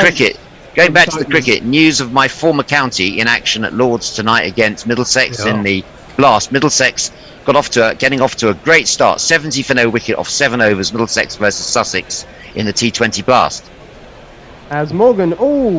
S17: cricket, news of my former county in action at Lords tonight against Middlesex in the Blast. Middlesex getting off to a great start. 70 for no wicket off 7 overs. Middlesex versus Sussex in the T20 Blast.
S16: As Morgan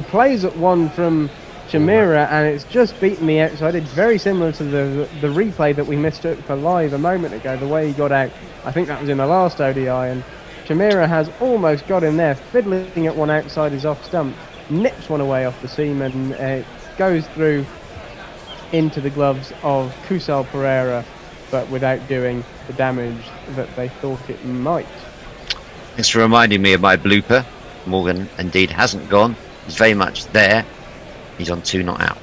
S16: plays at one from Chamira, and it's just beaten the outside. It's very similar to the replay that we mistook for live a moment ago, the way he got out. I think that was in the last ODI, and Chamira has almost got him there, fiddling at one outside his off stump, nips one away off the seam, and goes through into the gloves of Kusal Pereira, but without doing the damage that they thought it might.
S17: Thanks for reminding me of my blooper. Morgan indeed hasn't gone. He's very much there. He's on 2 not out.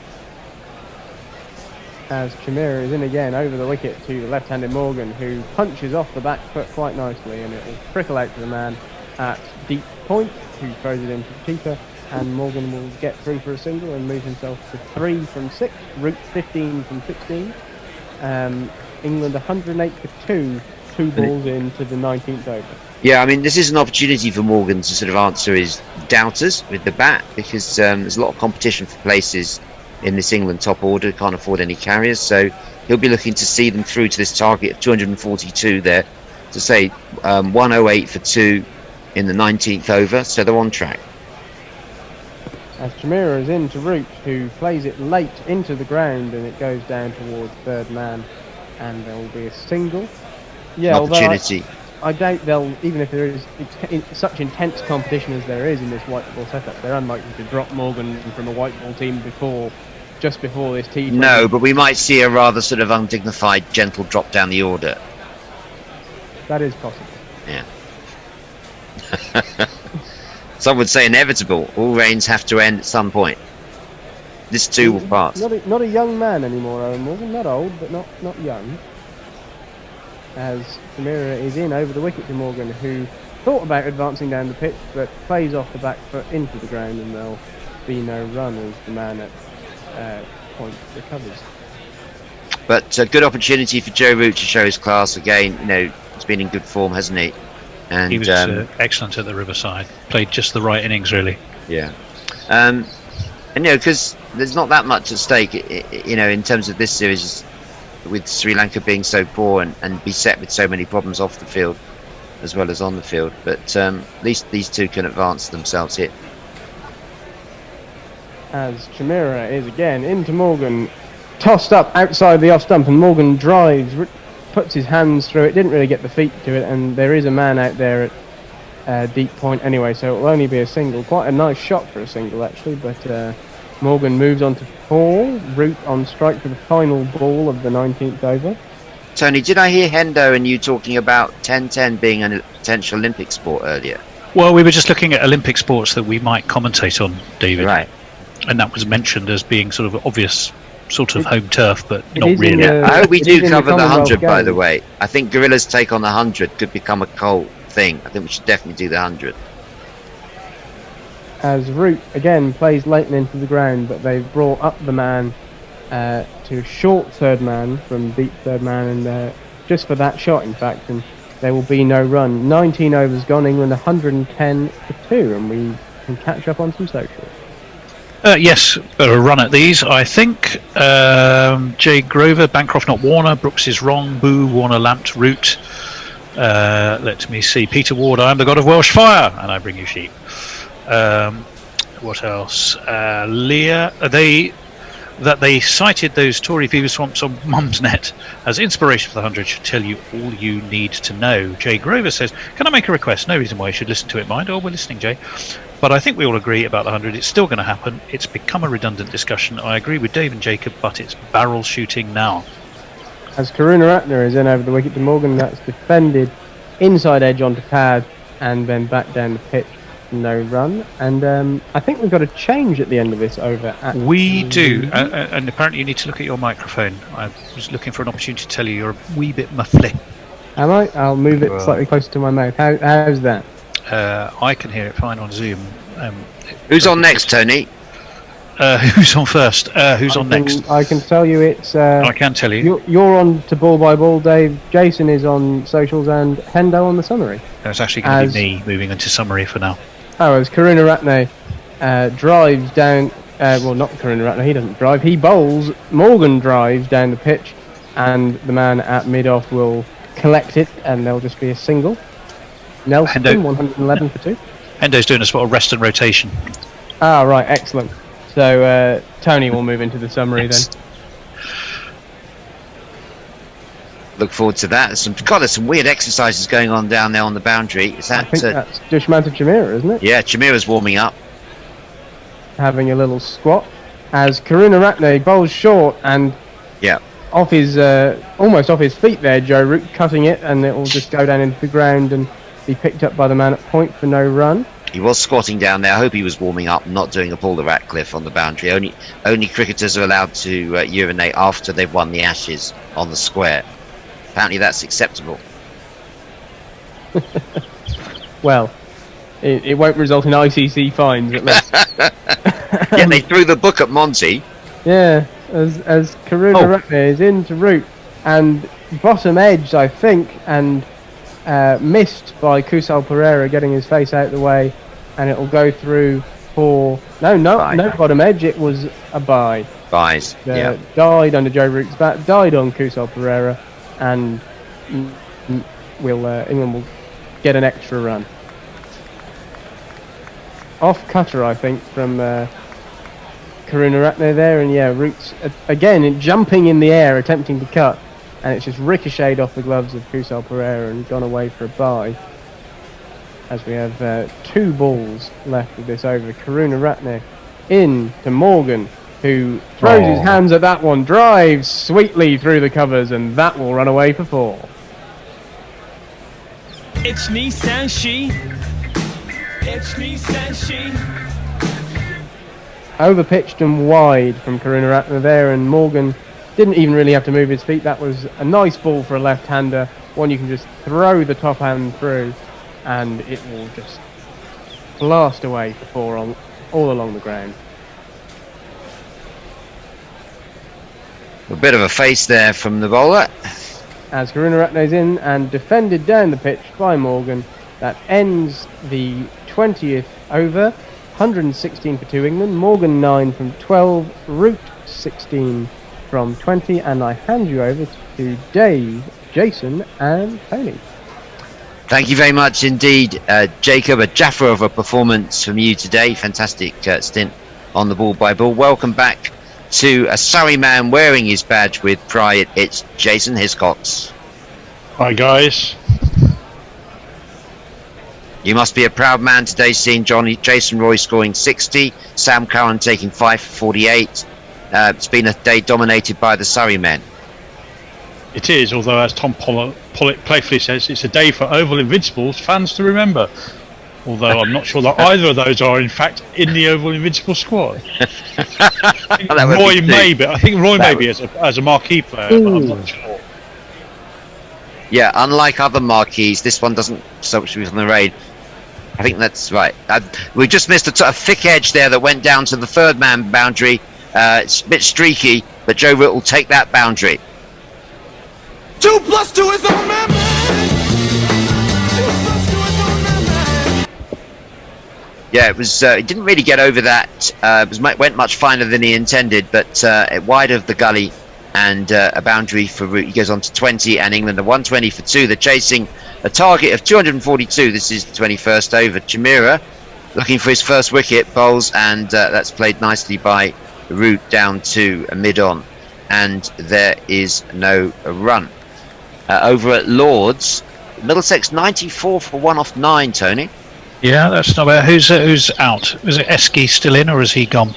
S16: As Chamira is in again over the wicket to left-handed Morgan, who punches off the back foot quite nicely, and it will trickle out to the man at deep point, who throws it into the keeper. and Morgan will get through for a single and move himself to 3 from 6. Root 15 from 16. England 108 for 2 balls into the 19th over.
S17: Yeah, I mean, this is an opportunity for Morgan to sort of answer his doubters with the bat, because there's a lot of competition for places in this England top order. Can't afford any carriers, so he'll be looking to see them through to this target of 242 there, to say 108 for 2 in the 19th over, so they're on track.
S16: As Chimera is in to Root, who plays it late into the ground, and it goes down towards third man, and there will be a single. Yeah,
S17: opportunity.
S16: I doubt they'll, even if there is such intense competition as there is in this white ball setup, they're unlikely to drop Morgan from a white ball team just before this T20.
S17: No, but we might see a rather sort of undignified, gentle drop down the order.
S16: That is possible.
S17: Yeah. Some would say inevitable. All reigns have to end at some point. This too will pass.
S16: Not a young man anymore, Owen Morgan. Not old, but not young. As Chimera is in over the wicket to Morgan, who thought about advancing down the pitch, but plays off the back foot into the ground, and there'll be no run as the man at point recovers.
S17: But a good opportunity for Joe Root to show his class again. You know, he's been in good form, hasn't he? And
S15: he was excellent at the Riverside. Played just the right innings, really.
S17: Yeah. And you know, because there's not that much at stake, you know, in terms of this series, with Sri Lanka being so poor and beset with so many problems off the field as well as on the field. But at least these two can advance themselves here.
S16: As Chimera is again into Morgan, tossed up outside the off stump, and Morgan drives, puts his hands through it, didn't really get the feet to it, and there is a man out there at deep point anyway, so it will only be a single. Quite a nice shot for a single actually, but Morgan moves on to 4, Root on strike for the final ball of the 19th over.
S17: Tony, did I hear Hendo and you talking about 10-10 being a potential Olympic sport earlier?
S15: Well, we were just looking at Olympic sports that we might commentate on, David.
S17: Right.
S15: And that was mentioned as being sort of obvious sort of home turf, but not really.
S17: I hope we do cover the 100, by the way. I think Gorilla's take on the 100 could become a cold thing. I think we should definitely do the 100.
S16: As Root again plays Leighton into the ground, but they've brought up the man to short third man from deep third man, and just for that shot, in fact, and there will be no run. 19 overs gone, England 110 for 2, and we can catch up on some socials.
S15: Yes, better run at these, I think. Jay Grover, Bancroft not Warner, Brooks is wrong, Boo, Warner lamped, Root. Let me see, Peter Ward, I am the god of Welsh fire, and I bring you sheep. What else? Leah, they cited those Tory fever swamps on Mumsnet as inspiration for the 100 should tell you all you need to know. Jay Grover says, can I make a request? No reason why you should listen to it, mind. Oh, we're listening, Jay. But I think we all agree about the 100. It's still going to happen. It's become a redundant discussion. I agree with Dave and Jacob, but it's barrel shooting now.
S16: As Karunaratne is in over the wicket to Morgan, that's defended inside edge onto pad and then back down the pitch. No run, and I think we've got a change at the end of this over.
S15: We do, and apparently you need to look at your microphone. I was looking for an opportunity to tell you you're a wee bit muffly.
S16: Am I? I'll move it slightly closer to my mouth. How's that?
S15: I can hear it fine on Zoom.
S17: Who's on next, Tony?
S15: Who's on first? Who's on next?
S16: I can tell you it's...
S15: I can tell you.
S16: You're on to Ball by Ball, Dave. Jason is on socials, and Hendo on the summary.
S15: It's actually going to be me moving into summary for now.
S16: Oh, as Karunaratne drives down... well, not Karunaratne, he doesn't drive. He bowls. Morgan drives down the pitch, and the man at mid-off will collect it, and there'll just be a single. Nelson, Hendo, 111 for 2.
S15: Hendo's doing a sort of rest and rotation.
S16: Ah, right, excellent. So Tony will move into the summary then.
S17: Look forward to that. There's some weird exercises going on down there on the boundary. Is that?
S16: I think that's Dushmanta Chimera, isn't it?
S17: Yeah, Chimera's warming up,
S16: having a little squat. As Karunaratne bowls short and off his almost off his feet there, Joe Root cutting it, and it will just go down into the ground and be picked up by the man at point for no run.
S17: He was squatting down there. I hope he was warming up, not doing a Paul the Ratcliffe on the boundary. Only cricketers are allowed to urinate after they've won the Ashes on the square. Apparently that's acceptable.
S16: Well, it won't result in ICC fines at least.
S17: Yeah, they threw the book at Monty.
S16: Yeah, as Karuna Ratne is into route and bottom edged, I think, and missed by Kusal Pereira getting his face out of the way, and it will go through for no bottom edge. It was a bye.
S17: Buys. Yeah.
S16: Died under Joe Root's bat. Died on Kusal Pereira, and England will get an extra run. Off cutter, I think, from Karuna Ratne there, and yeah, Roots again jumping in the air, attempting to cut, and it's just ricocheted off the gloves of Kusal Pereira and gone away for a bye. As we have 2 balls left of this over. Karuna Ratne in to Morgan, who throws his hands at that one, drives sweetly through the covers, and that will run away for 4.
S10: It's me, Sanshi. It's me, Sanshi.
S16: Overpitched and wide from Karuna Ratne there, and Morgan didn't even really have to move his feet. That was a nice ball for a left-hander, one you can just throw the top hand through, and it will just blast away for 4 all along the ground.
S17: A bit of a face there from the bowler.
S16: As Karuna Ratne's in and defended down the pitch by Morgan, that ends the 20th over. 116 for 2 England, Morgan 9 from 12, Root 16 from 20, and I hand you over to Dave, Jason and Tony.
S17: Thank you very much indeed, Jacob. A jaffer of a performance from you today. Fantastic stint on the ball by ball. Welcome back to a Surrey man wearing his badge with pride. It's Jason Hiscox.
S9: Hi guys.
S17: You must be a proud man today, seeing Jason Roy scoring 60, Sam Curran taking 5 for 48. It's been a day dominated by the Surrey men.
S9: It is, although as Tom Pollock playfully says, it's a day for Oval Invincibles fans to remember. Although I'm not sure that either of those are in fact in the Oval Invincible squad. Roy may be. I think Roy may be as a marquee player, but I'm not sure.
S17: Yeah, unlike other marquees, this one doesn't so much on the raid. I think that's right. We just missed a thick edge there that went down to the 3rd man boundary. It's a bit streaky, but Joe Root will take that boundary.
S11: 2 + 2 is a man.
S17: Yeah, it was. It didn't really get over that. Went much finer than he intended, but wide of the gully, and a boundary for Root. He goes on to 20, and England are 120 for 2. They're chasing a target of 242. This is the 21st over. Chimera looking for his first wicket, bowls, and that's played nicely by Root down to a mid-on, and there is no run. Over at Lords, Middlesex 94 for 1 off 9. Tony.
S15: Yeah, that's not bad. Who's out? Is it Esky still in, or has he gone?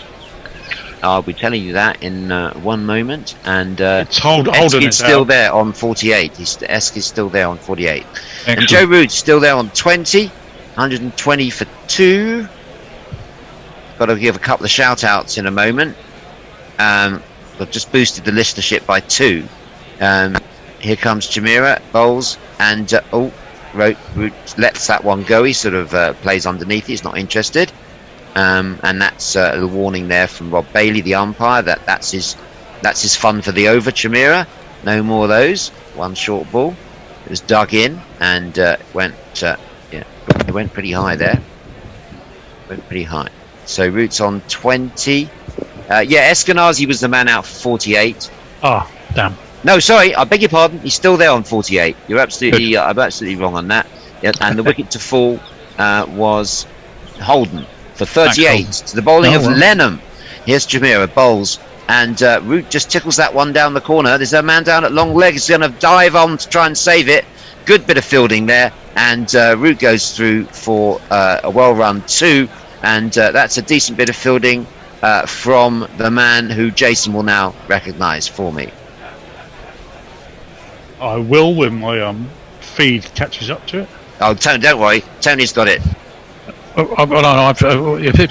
S17: I'll be telling you that in 1 moment. And
S9: it's Holden
S17: is still there on 48. Esky's still there on 48.
S15: Excellent.
S17: And Joe Root's still there on 20. 120 for 2. Got to give a couple of shout outs in a moment. I've just boosted the listenership by 2. Here comes Chimera, bowls, and Root lets that one go. He sort of plays underneath. He's not interested. And that's a little warning there from Rob Bailey, the umpire, that's his fun for the over. Chimera, no more of those. 1 short ball. It was dug in and it went pretty high there. Went pretty high. So Root's on 20. Eskenazi was the man out for 48.
S15: Oh, damn.
S17: No, sorry, I beg your pardon. He's still there on 48. You're absolutely, I'm absolutely wrong on that. Yeah, and the wicket to fall was Holden for 38 to the bowling of Lenham. Here's Chimera, bowls, and Root just tickles that one down the corner. There's a man down at long leg. He's going to dive on to try and save it. Good bit of fielding there, and Root goes through for a well-run 2, and that's a decent bit of fielding from the man who Jason will now recognise for me.
S9: I will when my feed catches up to it.
S17: Oh, Tony, don't worry. Tony's got it.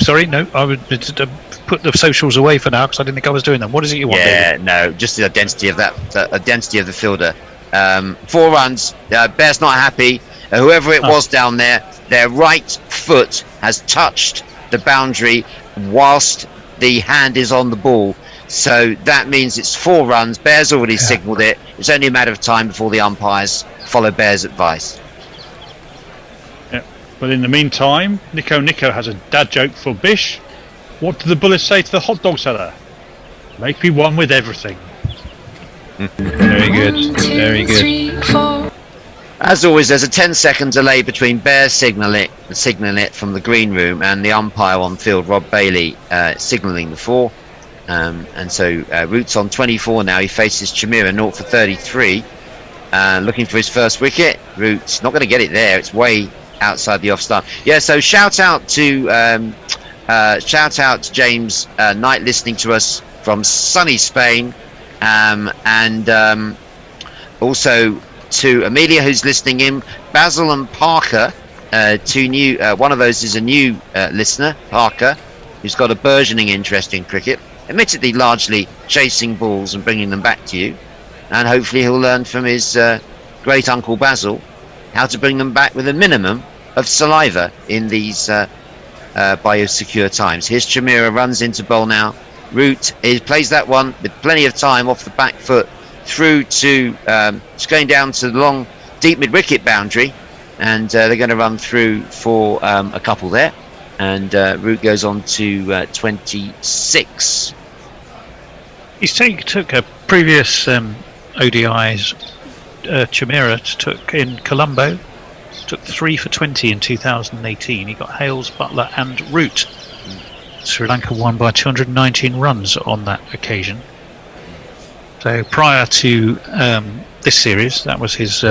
S15: Sorry, no. I would put the socials away for now because I didn't think I was doing them. What is it you want?
S17: Yeah,
S15: David?
S17: No, just the identity of that, the identity of the fielder. 4 runs. Bear's not happy. Whoever it was down there, their right foot has touched the boundary whilst the hand is on the ball. So that means it's 4 runs. Bear's already signalled it. It's only a matter of time before the umpires follow Bear's advice.
S9: Yeah. But in the meantime, Nico has a dad joke for Bish. What did the bullet say to the hot dog seller? Make me one with everything.
S15: Very good. Very good.
S17: As always, there's a 10-second delay between Bear signalling it from the green room and the umpire on field, Rob Bailey, signalling the 4. And so Root's on 24 now. He faces Chimera 0 for 33, looking for his first wicket. Root's not going to get it there. It's way outside the off stump. Yeah. So shout out to James Knight listening to us from sunny Spain, and also to Amelia who's listening in. Basil and Parker, 2 new. One of those is a new listener, Parker, who's got a burgeoning interest in cricket. Admittedly, largely chasing balls and bringing them back to you, and hopefully he'll learn from his great uncle Basil how to bring them back with a minimum of saliva in these biosecure times. Here's Chimera, runs into bowl now. Root plays that one with plenty of time off the back foot through to it's going down to the long deep mid-wicket boundary, and they're going to run through for a couple there. And Root goes on to 26.
S15: He took a previous ODIs. Chimera took in Colombo. Took 3 for 20 in 2018. He got Hales, Butler, and Root. Sri Lanka won by 219 runs on that occasion. So prior to this series, that was his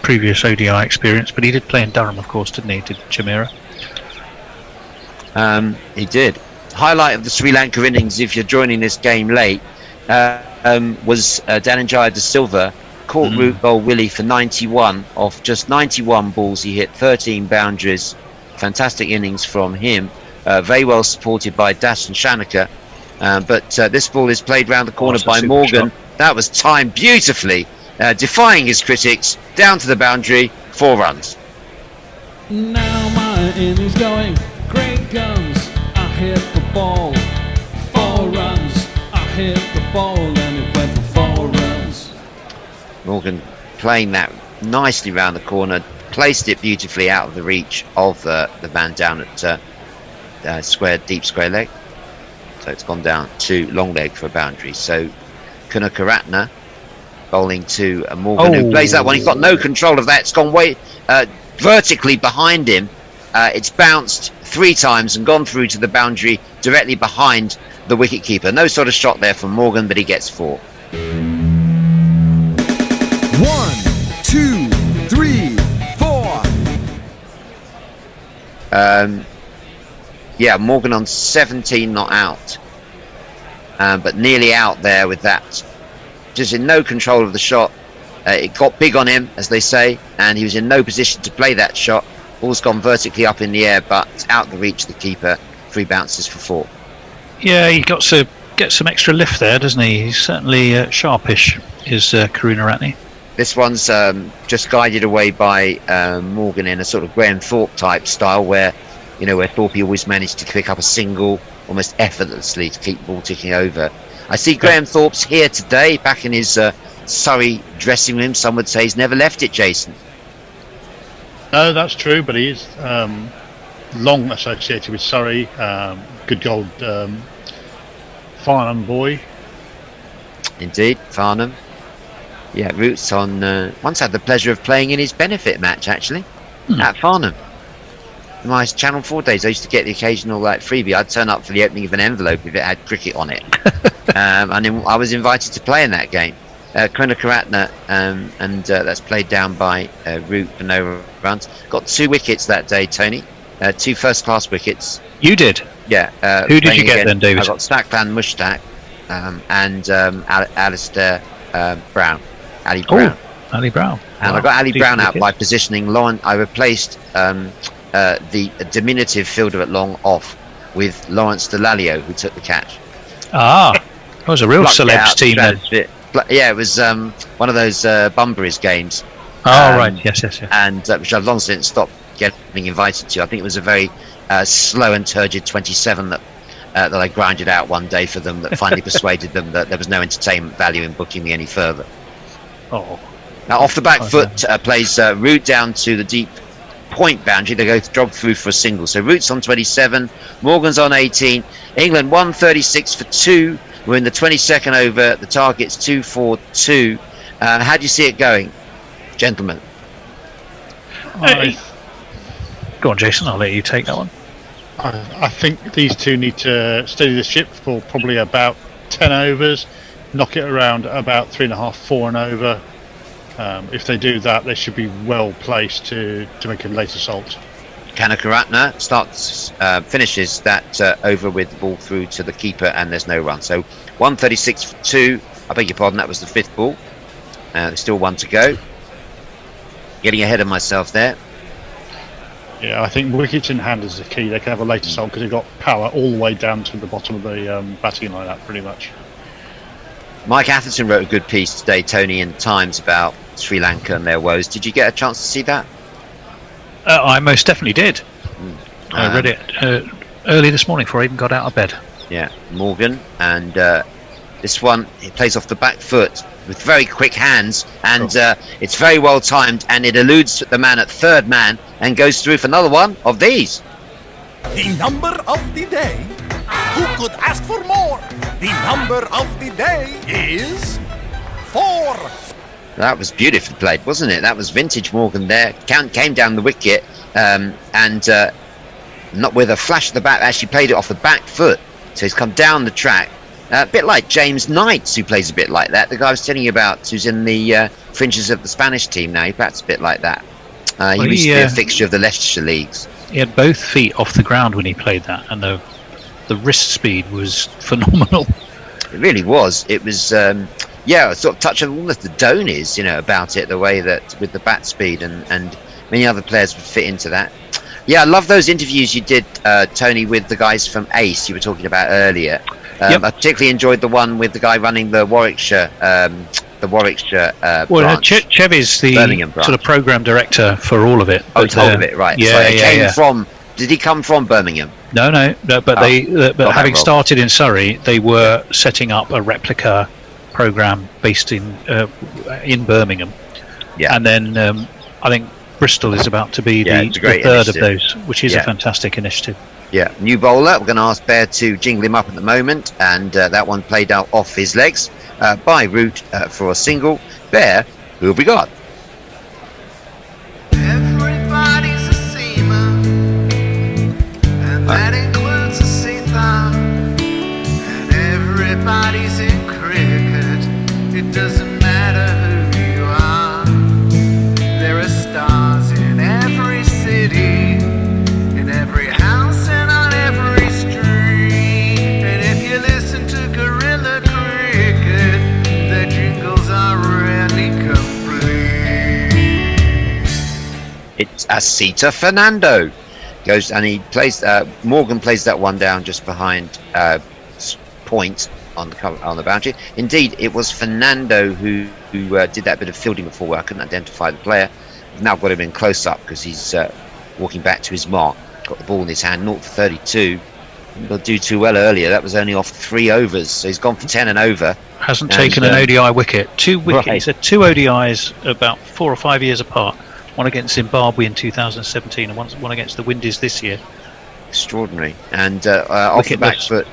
S15: previous ODI experience. But he did play in Durham, of course, didn't he? Did Chimera?
S17: He did. Highlight of the Sri Lanka innings, if you're joining this game late, was Dhananjaya De Silva caught Root bowl Willie for 91 off just 91 balls. He hit 13 boundaries. Fantastic innings from him. Very well supported by Das and Shanaka. But this ball is played round the corner by Morgan. Shot. That was timed beautifully, defying his critics, down to the boundary, 4 runs.
S10: Now my innings going. Great guns, I hit the ball. 4 runs, I hit the ball, and it went for 4 runs.
S17: Morgan playing that nicely round the corner, placed it beautifully out of the reach of the man down at deep square leg. So it's gone down to long leg for a boundary. So Kunakaratne bowling to Morgan, who plays that one. He's got no control of that. It's gone way vertically behind him. It's bounced 3 times and gone through to the boundary directly behind the wicketkeeper. No sort of shot there from Morgan, but he gets 4.
S11: 1, 2, 3, 4.
S17: Yeah, Morgan on 17 not out, but nearly out there with that. Just in no control of the shot. It got big on him, as they say, and he was in no position to play that shot. Ball's gone vertically up in the air, but out the reach of the keeper. 3 bounces for 4.
S15: Yeah, he got to get some extra lift there, doesn't he? He's certainly sharpish, is Karunaratne.
S17: This one's just guided away by Morgan in a sort of Graham Thorpe type style, where Thorpe always managed to pick up a single almost effortlessly to keep the ball ticking over. I see Graham Thorpe's here today, back in his Surrey dressing room. Some would say he's never left it, Jason.
S9: No, that's true, but he is long associated with Surrey. Good old Farnham boy.
S17: Indeed, Farnham. Yeah, Roots on. Once had the pleasure of playing in his benefit match, actually, at Farnham. In my Channel 4 days, I used to get the occasional freebie. I'd turn up for the opening of an envelope if it had cricket on it. And then I was invited to play in that game. Kunakaratne, and that's played down by Root for no runs. Got 2 wickets that day, Tony. 2 first-class wickets.
S15: You did?
S17: Yeah.
S15: Who did you get then, David?
S17: I got Staklan Mushtaq and Alistair Brown. Ali Brown.
S15: Oh, Ali Brown.
S17: And I got Ali Brown out by positioning Lauren. I replaced the diminutive fielder at long off with Lawrence Delalio, who took the catch.
S15: Ah, that was a real celebs team then.
S17: Yeah, it was one of those Bunbury's games.
S15: Oh, right, yes.
S17: And which I've long since stopped getting invited to. I think it was a very slow and turgid 27 that that I grinded out one day for them that finally persuaded them that there was no entertainment value in booking me any further.
S9: Oh.
S17: Now off the back foot plays Root down to the deep point boundary. They go drop through for a single. So Root's on 27, Morgan's on 18. England 136 for 2. We're in the 22nd over. The target's 242. How do you see it going, gentlemen?
S15: Go on, Jason. I'll let you take that one.
S9: I think these two need to steady the ship for probably about 10 overs, knock it around about 3.5, 4 and over. If they do that, they should be well placed to make a late assault.
S17: Kanakaratna finishes that over with the ball through to the keeper, and there's no run. So 136 for 2. I beg your pardon, that was the 5th ball. There's still 1 to go. Getting ahead of myself there.
S9: Yeah, I think wickets in hand is the key. They can have a late assault because they've got power all the way down to the bottom of the batting lineup, pretty much.
S17: Mike Atherton wrote a good piece today, Tony, in Times about Sri Lanka and their woes. Did you get a chance to see that?
S15: I most definitely did. I read it early this morning before I even got out of bed.
S17: Yeah, Morgan, and this one, it plays off the back foot with very quick hands, and it's very well timed, and it eludes the man at third man and goes through for another one of these.
S11: The number of the day. Who could ask for more? The number of the day is 4.
S17: That was beautifully played, wasn't it? That was vintage Morgan there. Came down the wicket and not with a flash of the bat, actually played it off the back foot. So he's come down the track. A bit like James Knights, who plays a bit like that. The guy I was telling you about, who's in the fringes of the Spanish team now. He bats a bit like that. He used to be a fixture of the Leicestershire leagues.
S15: He had both feet off the ground when he played that, and the wrist speed was phenomenal.
S17: It really was. It was, a sort of touch of almost the Dhoni's, about it, the way that with the bat speed and many other players would fit into that. Yeah, I love those interviews you did, Tony, with the guys from Ace you were talking about earlier. I particularly enjoyed the one with the guy running the Warwickshire branch.
S15: Chev is the sort of program director for all of it.
S17: Oh, all of it, right.
S15: Yeah,
S17: did he come from Birmingham?
S15: No, but but having started in Surrey, they were setting up a replica program based in Birmingham.
S17: Yeah.
S15: And then I think Bristol is about to be the third of those, which is a fantastic initiative.
S17: Yeah, new bowler. We're going to ask Bear to jingle him up at the moment, and that one played out off his legs by Root for a single. Bear, who have we got?
S12: Everybody's a seaman, and that includes a seatham, and everybody's in cricket. It doesn't matter who you are. There are stars in every city, in every house and on every street. And if you listen to Gorilla Cricket, their jingles are rarely complete.
S17: It's Asita Fernando. Goes and he plays. Morgan plays that one down just behind point on the boundary. Indeed, it was Fernando who did that bit of fielding before. I couldn't identify the player. I've now got him in close up because he's walking back to his mark. Got the ball in his hand, 0 for 32. Didn't do too well earlier. That was only off 3 overs, so he's gone for 10 and over.
S15: Hasn't taken an ODI wicket. 2 wickets. Right. He's had 2 ODIs about 4 or 5 years apart. One against Zimbabwe in 2017 and one against the Windies this year.
S17: Extraordinary. And off the back foot,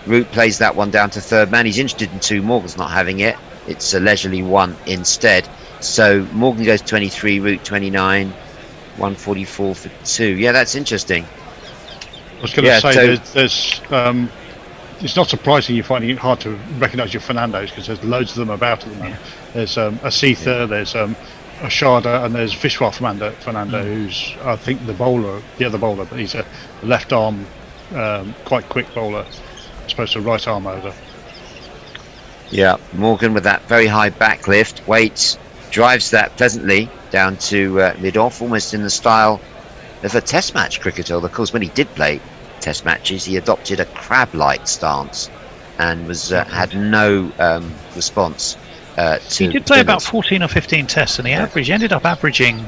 S17: Root plays that one down to third man. He's interested in 2. Morgan's not having it. It's a leisurely 1 instead. So Morgan goes 23, Root 29, 144 for 2. Yeah, that's interesting.
S9: I was going to say there's it's not surprising you're finding it hard to recognise your Fernandos because there's loads of them about at the moment. There's Asitha, there's Ashada, and there's Vishwa Fernando, who's I think the other bowler, but he's a left arm, quite quick bowler, as opposed to right arm over.
S17: Yeah, Morgan with that very high back lift, waits, drives that pleasantly down to mid-off, almost in the style of a test match cricketer. Of course, when he did play test matches, he adopted a crab-like stance and was had no response to...
S15: He did play about 14 or 15 tests, and he ended up averaging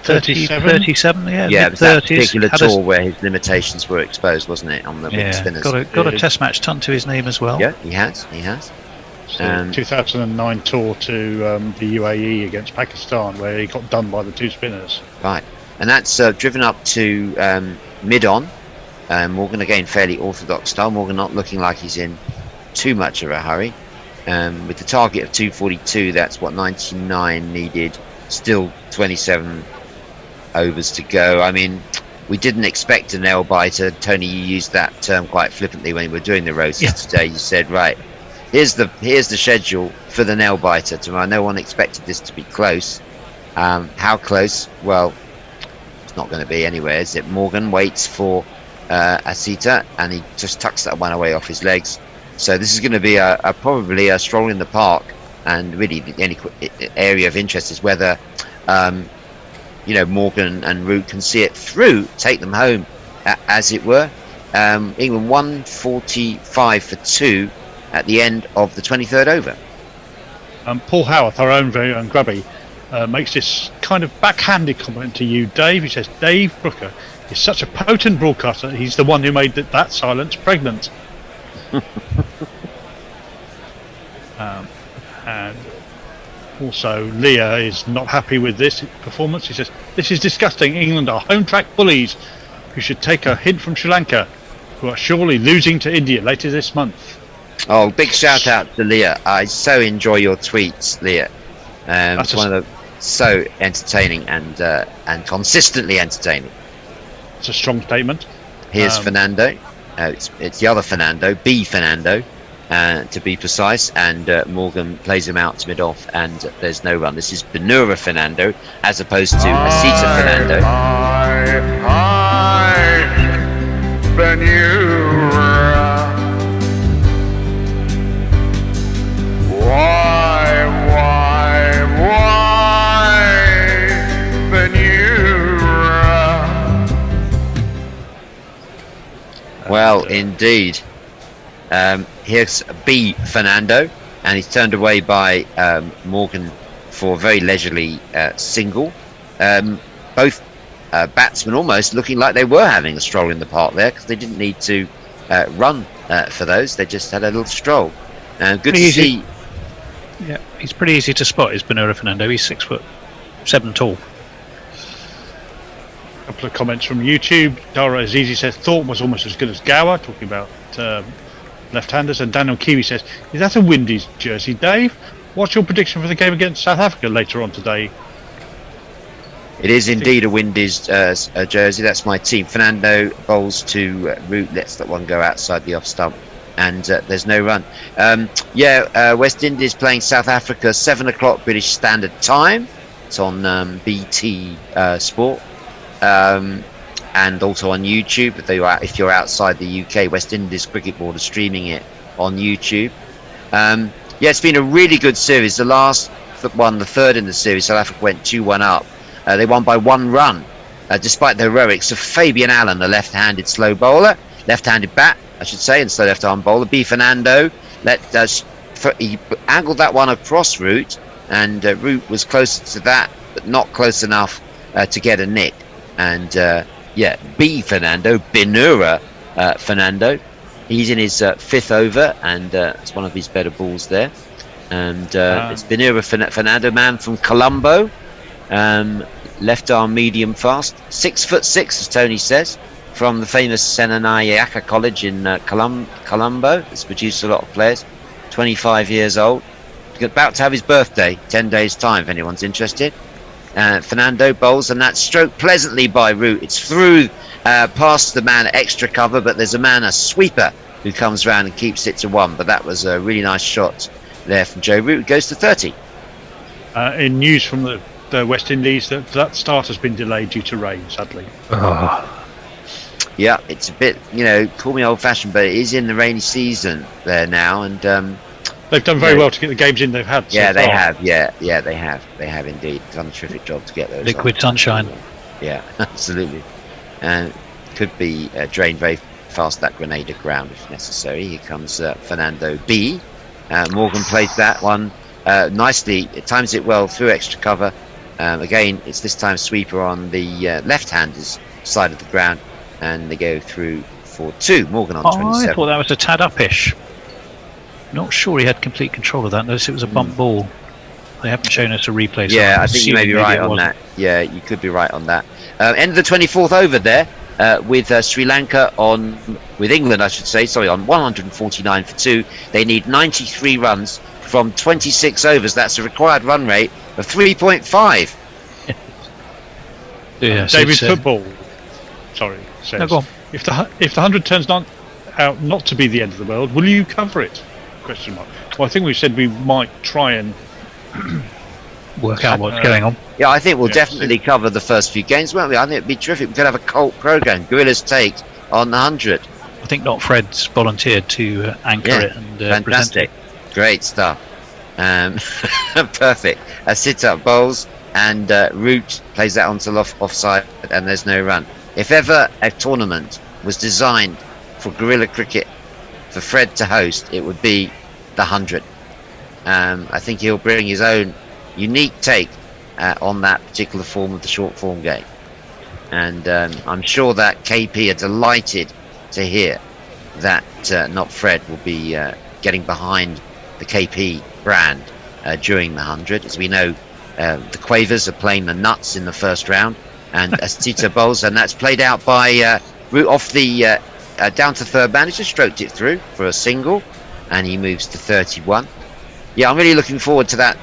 S15: 37, yeah,
S17: Yeah, it was that
S15: mid-30s.
S17: particular
S15: Had a-
S17: tour where his limitations were exposed, wasn't it, on the big
S15: Yeah,
S17: spinners?
S15: got a test match ton to his name as well.
S17: Yeah, he has.
S9: So 2009 tour to the UAE against Pakistan, where he got done by the two spinners.
S17: Right, and that's driven up to mid-on. Morgan again, fairly orthodox style. Morgan not looking like he's in too much of a hurry. With the target of 242, that's what 99 needed. Still 27 overs to go. I mean, we didn't expect a nail biter. Tony, you used that term quite flippantly when we were doing the roses today. You said, right, here's the schedule for the nail biter tomorrow. No one expected this to be close. How close? Well, it's not going to be anywhere, is it? Morgan waits for Asita, and he just tucks that one away off his legs. So this is going to be probably a stroll in the park, and really the only area of interest is whether Morgan and Root can see it through, take them home, as it were. England 145 for 2 at the end of the 23rd over.
S9: Paul Howarth, our own very own Grubby, makes this kind of backhanded comment to you, Dave. He says, Dave Brooker is such a potent broadcaster. He's the one who made that silence pregnant. And also, Leah is not happy with this performance. He says, this is disgusting. England are home track bullies who should take a hint from Sri Lanka, who are surely losing to India later this month.
S17: Oh, big shout out to Leah. I so enjoy your tweets, Leah. It's one of the so entertaining and consistently entertaining.
S9: It's a strong statement.
S17: Here's Fernando. It's the other Fernando, B Fernando, to be precise, and Morgan plays him out to mid-off, and there's no run. This is Benura Fernando as opposed to Asita Fernando.
S8: Benura. Why, Benura?
S17: Well, indeed. Here's B Fernando, and he's turned away by Morgan for a very leisurely single. Both batsmen almost looking like they were having a stroll in the park there, because they didn't need to run for those. They just had a little stroll. Good to see.
S15: Yeah, he's pretty easy to spot, is Benura Fernando. He's 6'7" tall.
S9: A couple of comments from YouTube. Dara Azizi says Thorpe was almost as good as Gower, talking about left-handers, and Daniel Kiwi says, is that a Windies jersey, Dave? What's your prediction for the game against South Africa later on today?
S17: It is indeed a Windies jersey. That's my team. Fernando bowls to Root, lets that one go outside the off stump, and there's no run. West Indies playing South Africa, 7 o'clock British Standard Time. It's on BT Sport. And also on YouTube. If you're outside the UK, West Indies Cricket Board are streaming it on YouTube. It's been a really good series. The last one, the third in the series, South Africa went 2-1 up. They won by 1 run, despite the heroics of Fabian Allen, the left-handed slow bowler, left-handed bat, I should say, and slow left-arm bowler. B Fernando he angled that one across Root, and Root was closer to that, but not close enough to get a nick. And B Fernando, Benura Fernando, he's in his 5th over, and it's one of his better balls there. And it's Benura Fernando, man from Colombo, left arm medium fast, 6'6", as Tony says, from the famous Senanayaka College in Colombo. It's produced a lot of players. 25 years old, about to have his birthday, 10 days time if anyone's interested. Fernando bowls, and that's stroked pleasantly by Root. It's through past the man at extra cover, but there's a sweeper who comes round and keeps it to 1. But that was a really nice shot there from Joe Root. It goes to 30.
S9: In news from the West Indies, that start has been delayed due to rain, sadly.
S17: Yeah, it's a bit, call me old-fashioned, but it is in the rainy season there now, and
S9: they've done very well to get the games in they've had.
S17: Yeah, they have. Yeah, they have. They have indeed done a terrific job to get those.
S15: Liquid sunshine.
S17: Yeah, absolutely. Could be drained very fast that Grenada ground if necessary. Here comes Fernando B. Morgan plays that one nicely. It times it well through extra cover, Again, it's this time sweeper on the left-handers side of the ground, and they go through for 2. Morgan on 27.
S15: I thought that was a tad upish. Not sure he had complete control of that. Notice it was a bump ball. They haven't shown us a replay. So
S17: Yeah,
S15: I'm
S17: I think you may be
S15: assuming
S17: right
S15: maybe it
S17: on
S15: wasn't.
S17: that. Yeah, you could be right on that. End of the 24th over there with Sri Lanka with England, I should say, sorry, on 149 for 2. They need 93 runs from 26 overs. That's a required run rate of 3.5.
S15: Yes,
S9: David
S15: it's,
S9: Football, sorry, says,
S15: No, go on.
S9: if the 100 turns out not to be the end of the world, will you cover it? Question mark. Well, I think we said we might try and
S15: work out what's going on.
S17: Yeah, I think we'll definitely cover the first few games, won't we? I think it'd be terrific. We could have a cult program, Gorilla's take on the 100.
S15: I think Not Fred's volunteered to anchor it and present
S17: fantastic.
S15: it.
S17: Great stuff. Perfect. Sit-up bowls, and Root plays that onto offside, and there's no run. If ever a tournament was designed for guerrilla cricket for Fred to host, it would be the 100. I think he'll bring his own unique take on that particular form of the short form game, and I'm sure that KP are delighted to hear that Not Fred will be getting behind the KP brand during the 100. As we know, the Quavers are playing the nuts in the first round, and Astita bowls, and that's played out by Root off the down to third man. He's just stroked it through for a single, and he moves to 31. Yeah, I'm really looking forward to that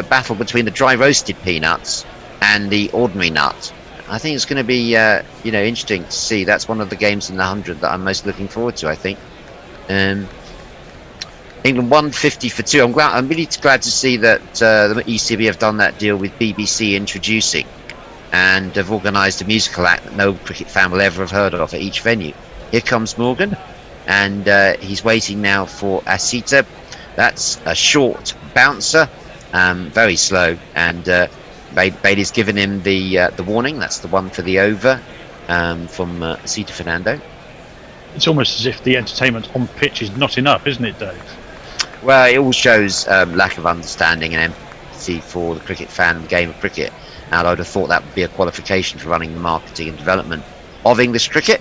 S17: battle between the dry roasted peanuts and the ordinary nut. I think it's going to be interesting to see. That's one of the games in the 100 that I'm most looking forward to, I think. England 150 for 2. I'm really glad to see that the ECB have done that deal with BBC Introducing, and have organised a musical act that no cricket fan will ever have heard of at each venue. Here comes Morgan, and he's waiting now for Asita. That's a short bouncer, very slow, and Bailey's given him the warning. That's the one for the over from Asita Fernando.
S9: It's almost as if the entertainment on pitch is not enough, isn't it, Dave?
S17: Well, it all shows lack of understanding and empathy for the cricket fan and game of cricket. And I'd have thought that would be a qualification for running the marketing and development of English cricket.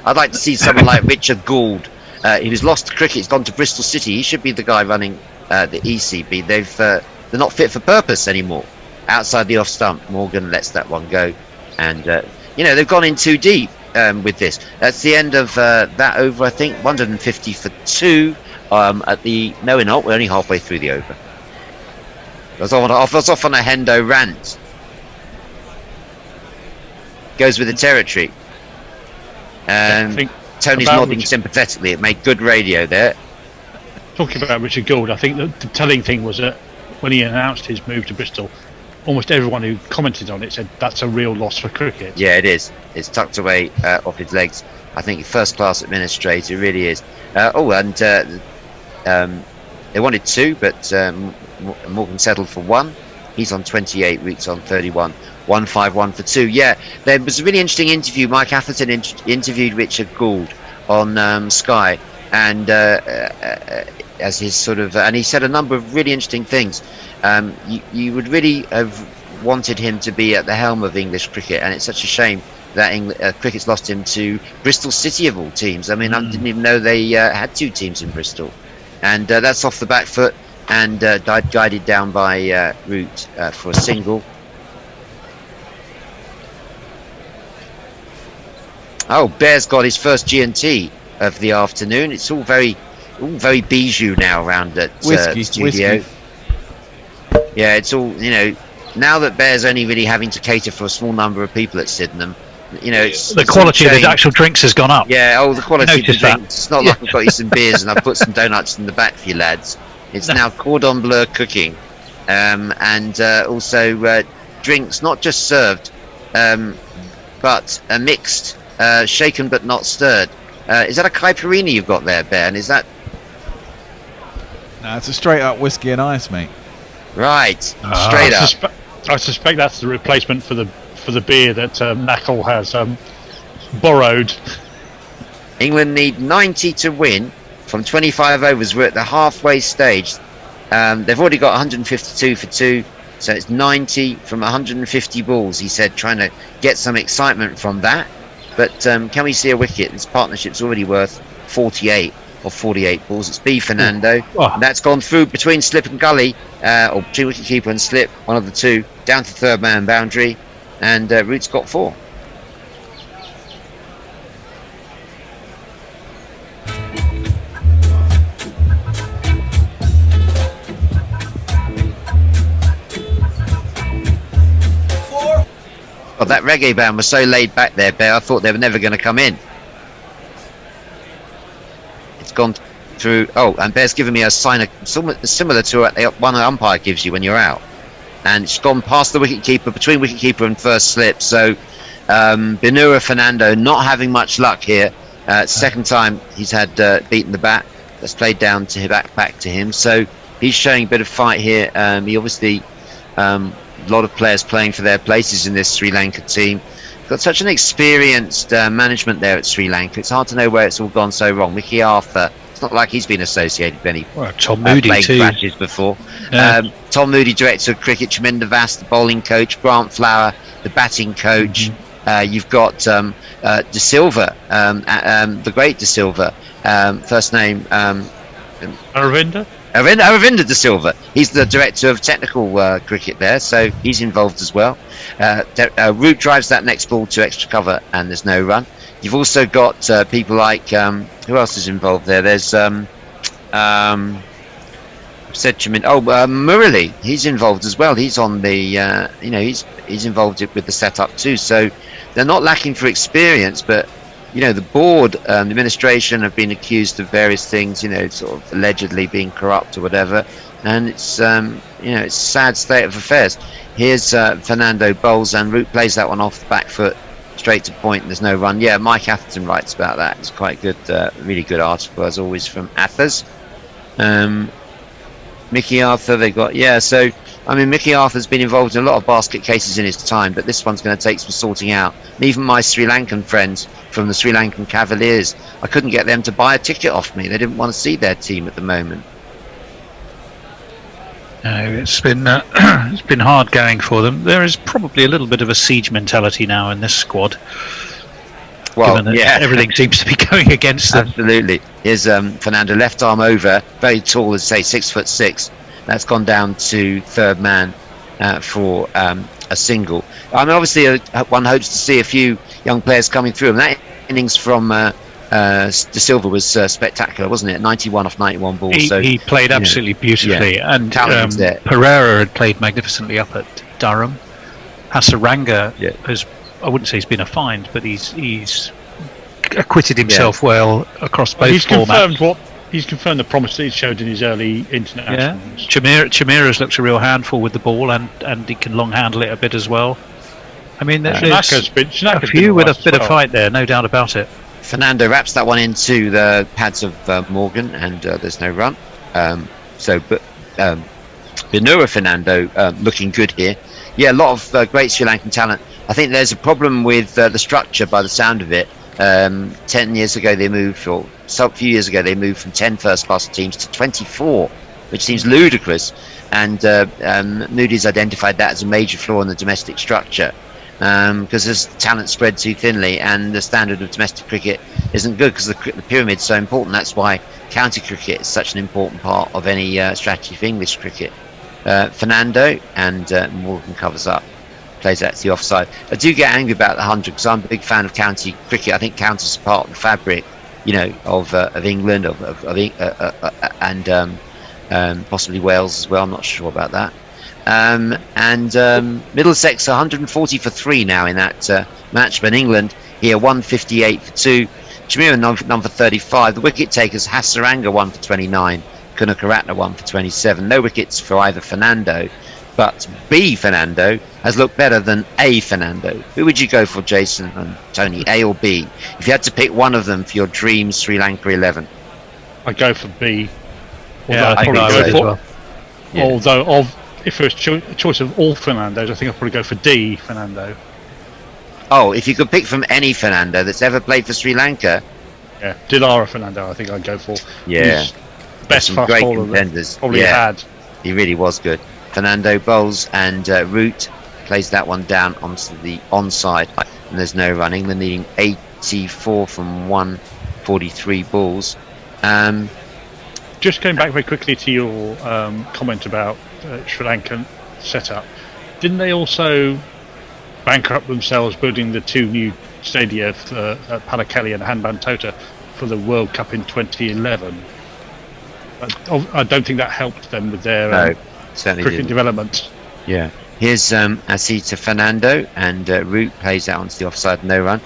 S17: I'd like to see someone like Richard Gould. He's lost to cricket. He's gone to Bristol City. He should be the guy running the ECB. They're not fit for purpose anymore. Outside the off stump, Morgan lets that one go, and they've gone in too deep with this. That's the end of that over. I think 150 for 2. At the no, we're not. We're only halfway through the over. I was off on a Hendo rant. Goes with the territory. Tony's nodding sympathetically. It made good radio there.
S9: Talking about Richard Gould, I think the telling thing was that when he announced his move to Bristol, almost everyone who commented on it said that's a real loss for cricket.
S17: Yeah, it is. It's tucked away off his legs. I think first class administrator, it really is. They wanted 2, but Morgan settled for 1. He's on 28, Root's on 31. 151 for 2. Yeah, there was a really interesting interview. Mike Atherton interviewed Richard Gould on Sky, and as his sort of, and he said a number of really interesting things. You would really have wanted him to be at the helm of English cricket, and it's such a shame that cricket's lost him to Bristol City of all teams. I mean, I didn't even know they had 2 teams in Bristol, and that's off the back foot, and guided down by Root for a single. Oh, Bear's got his first G&T of the afternoon. It's all very bijou now around at the studio.
S4: Whiskey.
S17: Yeah, it's all, now that Bear's only really having to cater for a small number of people at Sydenham, it's
S15: the quality of his actual drinks has gone up.
S17: Yeah, the quality of the
S15: that.
S17: drinks. It's not like I've got you some beers and I've put some donuts in the back for you lads. It's now cordon bleu cooking, and also drinks not just served, but mixed, shaken but not stirred. Is that a caipirinha you've got there, Ben? Is that?
S4: No, it's a straight up whiskey and ice, mate.
S17: Right, straight up.
S9: I suspect that's the replacement for the beer that Knackle has borrowed.
S17: England need 90 to win from 25 overs. We're at the halfway stage. They've already got 152 for 2. So it's 90 from 150 balls, he said, trying to get some excitement from that. But can we see a wicket? This partnership's already worth 48 or 48 balls. It's B Fernando. And that's gone through between slip and gully, or between wicketkeeper and slip, one of the two, down to third man boundary, and Root's got 4. Oh, that reggae band was so laid back there, Bear. I thought they were never going to come in. It's gone through. Oh, and Bear's given me a sign similar to what one umpire gives you when you're out. And it's gone past the wicketkeeper, between wicketkeeper and first slip. So Benura Fernando not having much luck here. Second time he's had beaten the bat. That's played down to back to him. So he's showing a bit of fight here. He obviously. A lot of players playing for their places in this Sri Lanka team. Got such an experienced management there at Sri Lanka. It's hard to know where it's all gone so wrong. Mickey Arthur, it's not like he's been associated with any
S15: Tom Moody too.
S17: Crashes before. Tom Moody, director of cricket, Chaminda Vas, the bowling coach, Grant Flower, the batting coach. You've got De Silva, the great De Silva, first name Aravinda De Silva. He's the director of technical cricket there, so he's involved as well. Root drives that next ball to extra cover, and there's no run. You've also got people like who else is involved there? There's Murali. He's involved as well. He's on the he's involved with the setup too. So they're not lacking for experience, but the board, the administration have been accused of various things, sort of allegedly being corrupt or whatever, and it's it's a sad state of affairs. Here's Fernando bowls, and Root plays that one off the back foot straight to point, and there's no run. Yeah, Mike Atherton writes about that. It's quite good, really good article as always from Athers. Mickey Arthur, they got so Mickey Arthur's been involved in a lot of basket cases in his time, but this one's going to take some sorting out. And even my Sri Lankan friends from the Sri Lankan Cavaliers, I couldn't get them to buy a ticket off me. They didn't want to see their team at the moment.
S15: It's been hard going for them. There is probably a little bit of a siege mentality now in this squad.
S17: Well,
S15: everything seems to be going against them.
S17: Absolutely. Here's Fernando, left arm over, very tall, as say 6'6". That's gone down to third man for a single. Obviously, one hopes to see a few young players coming through. And that innings from De Silva was spectacular, wasn't it? 91 off 91 balls.
S15: He played absolutely beautifully, and Pereira had played magnificently up at Durham. Hasaranga has, I wouldn't say he's been a find, but he's acquitted himself well across both formats.
S9: He's confirmed the promise that he showed in his early internationals.
S15: Chimera's looks a real handful with the ball, and he can long handle it a bit as well. There's a few with a bit of fight there, no doubt about it.
S17: Fernando wraps that one into the pads of Morgan, and there's no run. Benura Fernando looking good here. Yeah, a lot of great Sri Lankan talent. I think there's a problem with the structure by the sound of it. 10 years ago they moved, or a few years ago they moved from 10 first-class teams to 24, which seems ludicrous. And Moody's identified that as a major flaw in the domestic structure, because there's talent spread too thinly, and the standard of domestic cricket isn't good because the pyramid's so important. That's why county cricket is such an important part of any strategy for English cricket. Fernando, and Morgan covers up, plays that to the offside. I do get angry about the 100 because I'm a big fan of county cricket. I think counties are part of the fabric, of England, and possibly Wales as well. I'm not sure about that. Middlesex 140 for 3 now in that match, but England here 158 for 2. Chimera number 35. The wicket takers, Hasaranga 1 for 29. Kunakaratna 1 for 27. No wickets for either Fernando, but B Fernando has looked better than A Fernando. Who would you go for, Jason and Tony, A or B? If you had to pick one of them for your dream Sri Lanka 11.
S9: I'd go for B.
S17: Although
S9: if it was a choice of all Fernandos, I think I'd probably go for D Fernando.
S17: Oh, if you could pick from any Fernando that's ever played for Sri Lanka.
S9: Yeah, Dilara Fernando I think I'd go for.
S17: Yeah.
S9: Best fast
S17: great
S9: bowler
S17: contenders.
S9: Probably had.
S17: He really was good. Fernando bowls, and Root plays that one down onto the onside, and there's no running. They're needing 84 from 143 balls.
S9: Just going back very quickly to your comment about Sri Lankan setup, didn't they also bankrupt themselves building the 2 new stadia at Pallekele and Hambantota for the World Cup in 2011? I don't think that helped them with their cricket development.
S17: Yeah. Here's Asita Fernando, and Root plays that onto the offside, no run.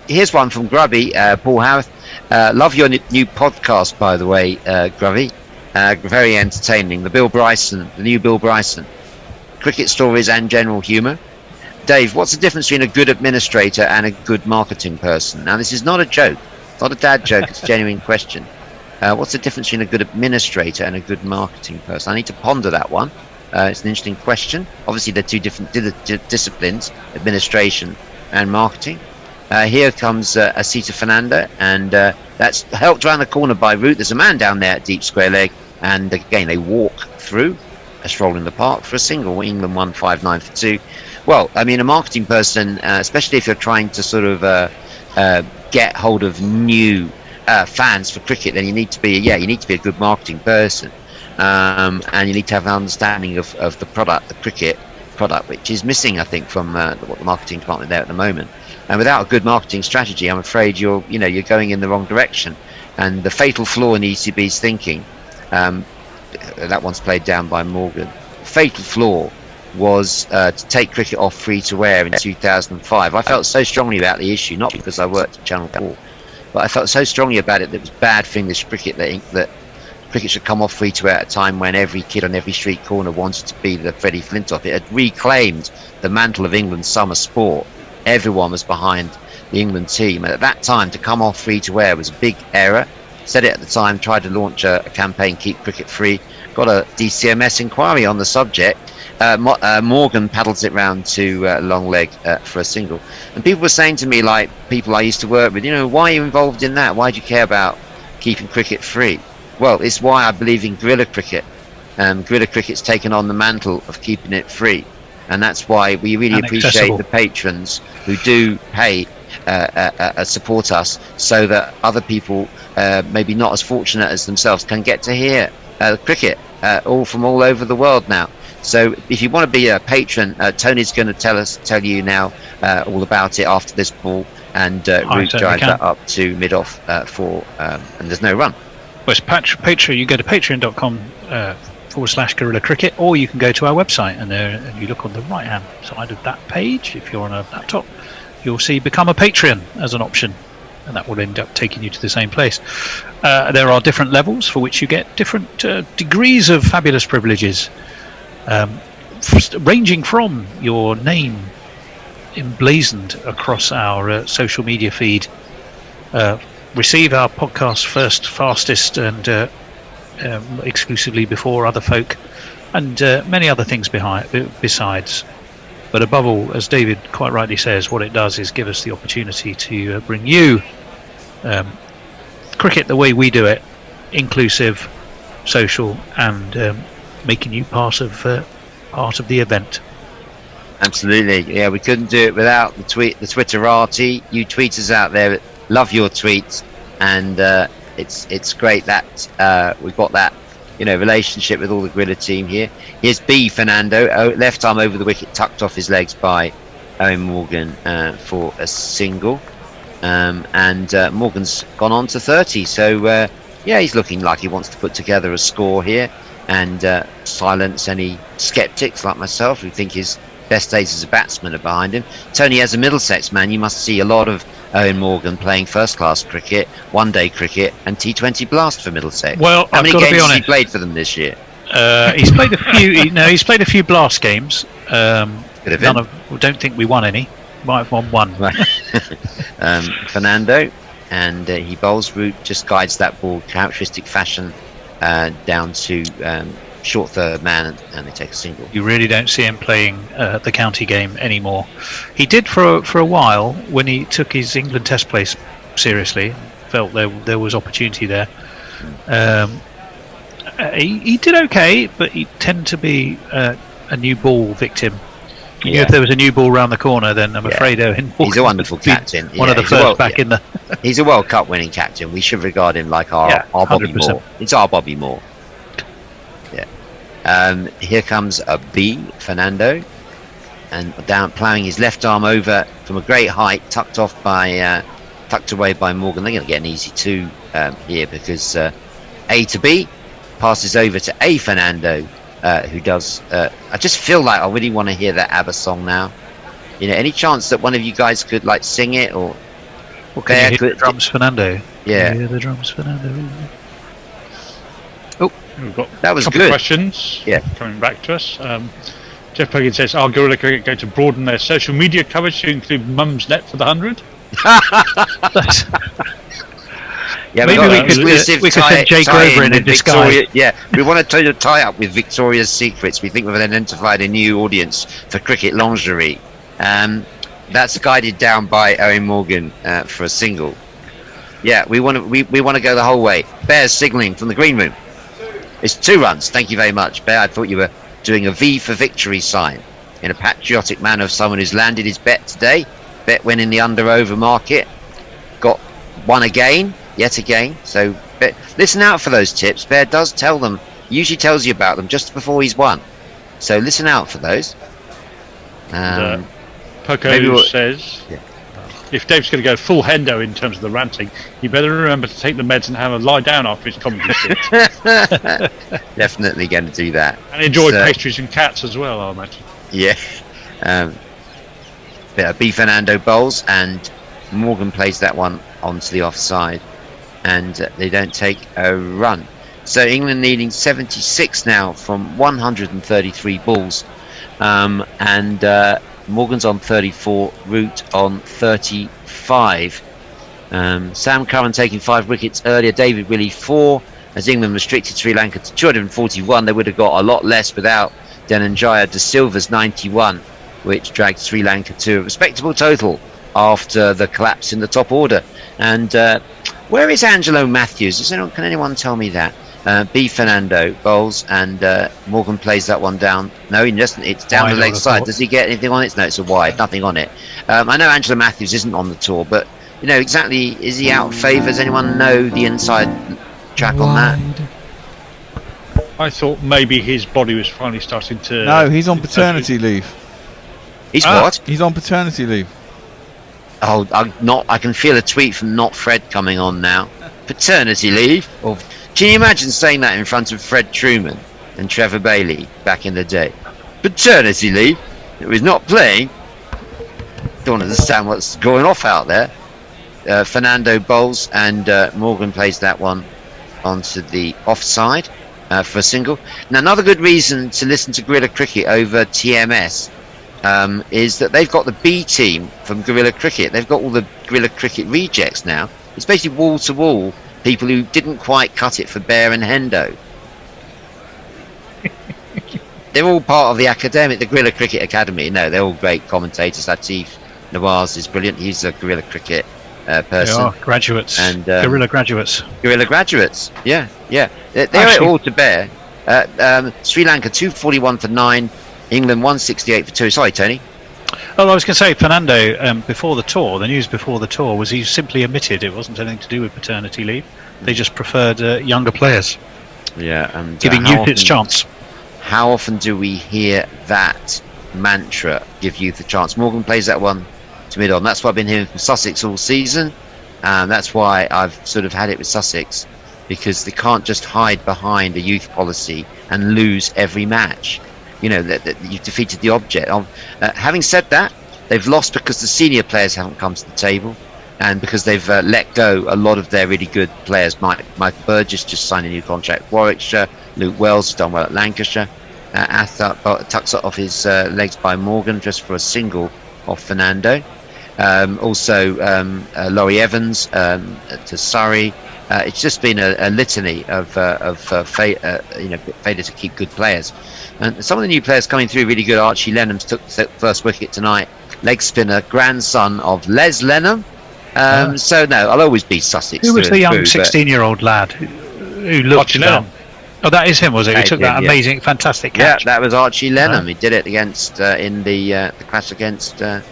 S17: Here's one from Grubby, Paul Howarth. Love your new podcast, by the way, Grubby. Very entertaining. The new Bill Bryson. Cricket stories and general humour. Dave, what's the difference between a good administrator and a good marketing person? Now, this is not a joke. It's not a dad joke. It's a genuine question. What's the difference between a good administrator and a good marketing person? I need to ponder that one. It's an interesting question. Obviously, they're 2 different disciplines, administration and marketing. Here comes Asita Fernando, and that's helped round the corner by Root. There's a man down there at deep square leg, and again, they walk through a stroll in the park for a single. England won 5-9 for 2. Well, I mean, a marketing person, especially if you're trying to sort of get hold of new fans for cricket, then you need to be a good marketing person. And you need to have an understanding of the product, the cricket product, which is missing, I think, from what the marketing department there at the moment. And without a good marketing strategy, I'm afraid you're going in the wrong direction. And the fatal flaw in the ECB's thinking, that one's played down by Morgan. The fatal flaw was to take cricket off free to air in 2005. I felt so strongly about the issue, not because I worked at Channel 4, but I felt so strongly about it that it was bad for English cricket that cricket should come off free to air at a time when every kid on every street corner wanted to be the Freddie Flintoff. It had reclaimed the mantle of England's summer sport. Everyone was behind the England team, and at that time to come off free to air was a big error. Said it at the time, tried to launch a campaign, Keep Cricket Free, got a DCMS inquiry on the subject. Morgan paddles it round to long leg for a single, and people were saying to me, like people I used to work with, why are you involved in that? Why do you care about keeping cricket free? Well, it's why I believe in guerrilla cricket. Guerrilla cricket's taken on the mantle of keeping it free, and that's why we really appreciate the patrons who do pay support us, so that other people maybe not as fortunate as themselves can get to hear cricket all from all over the world now. So if you want to be a patron, Tony's going to tell you now all about it after this ball, and Root drives that up to mid-off and there's no run.
S15: Well, it's Patreon. You go to patreon.com/Guerrilla Cricket, or you can go to our website, and you look on the right-hand side of that page. If you're on a laptop, you'll see Become a Patreon as an option, and that will end up taking you to the same place. There are different levels for which you get different degrees of fabulous privileges, ranging from your name emblazoned across our social media feed, receive our podcast first, fastest, and exclusively before other folk, and many other things besides. But above all, as David quite rightly says, what it does is give us the opportunity to bring you cricket the way we do it, inclusive, social, and making you part of the event.
S17: Absolutely, yeah. We couldn't do it without the Twitterati. You tweeters out there, love your tweets, and it's great that we've got that relationship with all the Guerrilla team here. Here's B Fernando, left arm over the wicket, tucked off his legs by Owen Morgan for a single, and Morgan's gone on to 30. So he's looking like he wants to put together a score here and silence any skeptics like myself who think his best days as a batsman are behind him. Tony, as a Middlesex man, you must see a lot of Owen Morgan playing first-class cricket, one-day cricket, and T20 Blast for Middlesex.
S15: Well,
S17: how many
S15: I've got to
S17: games
S15: be honest.
S17: has he played for them this year?
S15: He's played a few. He's played a few Blast games. Don't think we won any. Might have won one.
S17: Fernando, and he bowls. Root just guides that ball characteristic fashion down to short third man, and they take a single.
S15: You really don't see him playing the county game anymore. He did for a while when he took his England Test place seriously. Felt there was opportunity there, He did okay, but he tended to be a new ball victim. You knew
S17: Yeah.
S15: if there was a new ball round the corner, then I'm afraid Owen Morgan
S17: He's a wonderful
S15: would be
S17: captain.
S15: One of the
S17: he's a
S15: first back in the.
S17: He's a World Cup winning captain. We should regard him like our Bobby
S15: 100%.
S17: Moore. It's our Bobby Moore. Yeah. Here comes a B, Fernando, and down ploughing his left arm over from a great height, tucked away by Morgan. They're going to get an easy 2 here because A to B passes over to A Fernando. Who does? I just feel like I really want to hear that ABBA song now. Any chance that one of you guys could like sing it or?
S15: Can you hear the drums, Fernando?
S17: Yeah.
S15: Can you hear the drums, Fernando.
S9: Oh, we've got
S17: that was
S9: a couple
S17: good.
S9: Of questions. Coming back to us. Jeff Perkins says, "Are Guerrilla Cricket going to broaden their social media coverage to include Mum's Net for the 100?"
S17: Yeah,
S15: maybe we could send Jake Grover in disguise.
S17: Yeah, we want to tie up with Victoria's Secrets. We think we've identified a new audience for cricket lingerie. That's guided down by Owen Morgan for a single. Yeah, we want to go the whole way. Bear's signalling from the green room. It's 2 runs. Thank you very much, Bear. I thought you were doing a V for victory sign in a patriotic manner of someone who's landed his bet today. Bet went in the under-over market. Got one again. Yet again, so listen out for those tips. Bear does tell them, usually tells you about them just before he's won. So listen out for those.
S9: Poco says, if Dave's going to go full Hendo in terms of the ranting, you better remember to take the meds and have a lie down after his commentary shift.
S17: Definitely going to do that.
S9: And enjoy pastries and cats as well, I imagine.
S17: Yeah. B Fernando bowls and Morgan plays that one onto the offside. And they don't take a run. So England needing 76 now from 133 balls. And Morgan's on 34, Root on 35. Sam Curran taking 5 wickets earlier, David Willey 4. As England restricted Sri Lanka to 241, they would have got a lot less without Dhananjaya De Silva's 91, which dragged Sri Lanka to a respectable total after the collapse in the top order. And where is Angelo Matthews? Can anyone tell me that? B Fernando bowls and Morgan plays that one down. No, he doesn't. It's down the leg side. Does he get anything on it? No, it's a wide. Nothing on it. I know Angelo Matthews isn't on the tour, but exactly, is he out of favour? Does anyone know the inside track on that?
S9: I thought maybe his body was finally starting to.
S4: No, he's on paternity leave.
S17: He's what?
S4: He's on paternity leave.
S17: Oh, I can feel a tweet from Not Fred coming on now. Paternity leave? Can you imagine saying that in front of Fred Truman and Trevor Bailey back in the day? Paternity leave? It was not playing. Don't understand what's going off out there. Fernando bowls and Morgan plays that one onto the offside for a single. Now, another good reason to listen to Guerrilla Cricket over TMS is that they've got the B team from Guerrilla Cricket. They've got all the Guerrilla Cricket rejects now. It's basically wall-to-wall people who didn't quite cut it for Bear and Hendo. They're all part of the Guerrilla Cricket Academy. No, they're all great commentators. Latif Nawaz is brilliant. He's a Guerrilla Cricket person.
S15: They are graduates. And Guerrilla graduates.
S17: Guerrilla graduates. Yeah. They're all to Bear. Sri Lanka 241 for 9. England 168 for 2. Sorry, Tony.
S15: Oh, I was going to say, Fernando, before the tour, the news before the tour was he simply omitted. It wasn't anything to do with paternity leave. They just preferred younger players.
S17: Yeah, and
S15: giving youth its chance.
S17: How often do we hear that mantra, give youth a chance? Morgan plays that one to mid-on. That's what I've been hearing from Sussex all season. That's why I've sort of had it with Sussex, because they can't just hide behind a youth policy and lose every match. That you've defeated the object. Having said that, they've lost because the senior players haven't come to the table, and because they've let go a lot of their really good players. Michael Burgess just signed a new contract. Warwickshire. Luke Wells has done well at Lancashire. Athar tucks it off his legs by Morgan just for a single off Fernando. Also, Laurie Evans to Surrey. It's just been a litany of failure to keep good players. And some of the new players coming through really good. Archie Lenham took the first wicket tonight. Leg spinner, grandson of Les Lenham. So no, I'll always be Sussex.
S15: Who was the young 16-year-old lad who looked
S9: Archie Lenham?
S15: Oh, that is him, was it? He took that amazing, fantastic catch.
S17: Yeah, that was Archie Lenham. He did it against in the clash against I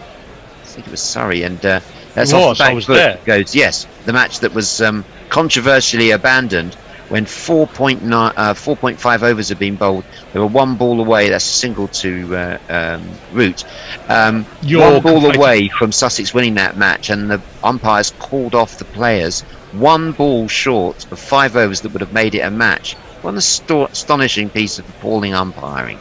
S17: think it was Surrey, and that's off the back foot goes. Yes, the match that was controversially abandoned when 4.5 overs had been bowled. They were one ball away. That's a single to Root. One ball away from Sussex winning that match, and the umpires called off the players. One ball short of 5 overs that would have made it a match. What an astonishing piece of appalling umpiring.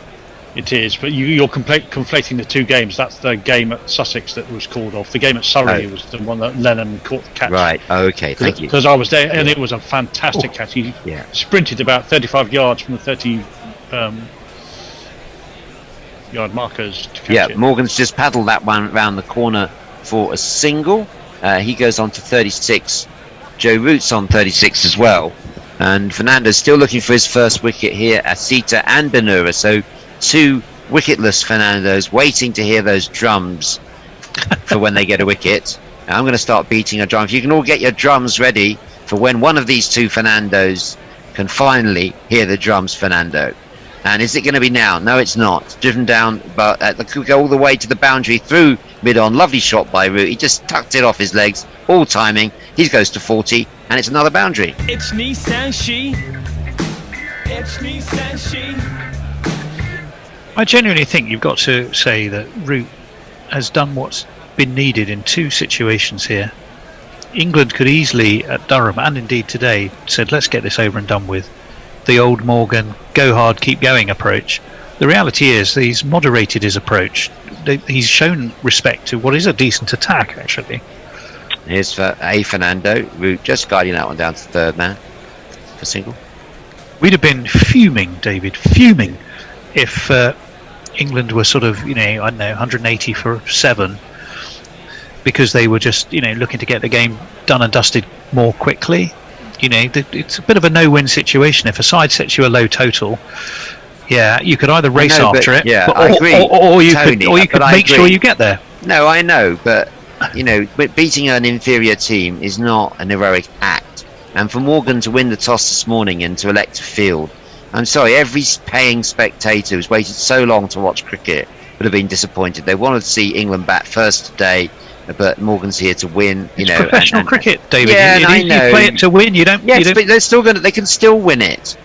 S9: It is, but you're conflating the two games. That's the game at Sussex that was called off. The game at Surrey was the one that Lenham caught the catch.
S17: Right, okay, thank you.
S9: Because I was there, and it was a fantastic catch. He sprinted about 35 yards from the 30-yard markers to catch it.
S17: Morgan's just paddled that one round the corner for a single. He goes on to 36. Joe Root's on 36 as well. And Fernando's still looking for his first wicket here, Asita and Benura. So 2 wicketless Fernandos waiting to hear those drums for when they get a wicket. Now I'm going to start beating a drum. If you can all get your drums ready for when one of these 2 Fernandos can finally hear the drums, Fernando. And is it going to be now? No, it's not. Driven down, but could go all the way to the boundary through mid-on. Lovely shot by Root. He just tucked it off his legs, all timing. He goes to 40, and it's another boundary.
S10: It's Nissan She. It's Nissan She.
S15: I genuinely think you've got to say that Root has done what's been needed in 2 situations here. England could easily, at Durham, and indeed today, said, let's get this over and done with. The old Morgan, go hard, keep going approach. The reality is he's moderated his approach. He's shown respect to what is a decent attack, actually.
S17: Here's for Fernando. Root just guiding that one down to third man for single.
S15: We'd have been fuming, David, fuming, if England were sort of, 180 for 7, because they were just, looking to get the game done and dusted more quickly. It's a bit of a no-win situation. If a side sets you a low total, you could either race after it,
S17: I agree.
S15: or you could make sure you get there.
S17: No, I know, but beating an inferior team is not an heroic act. And for Morgan to win the toss this morning and to elect to field, I'm sorry, every paying spectator who's waited so long to watch cricket would have been disappointed. They wanted to see England bat first today, but Morgan's here to win.
S15: It's professional cricket, David.
S17: Yeah,
S15: you play it to win. You don't.
S17: Yes,
S15: you don't...
S17: but they're still going. They can still win it.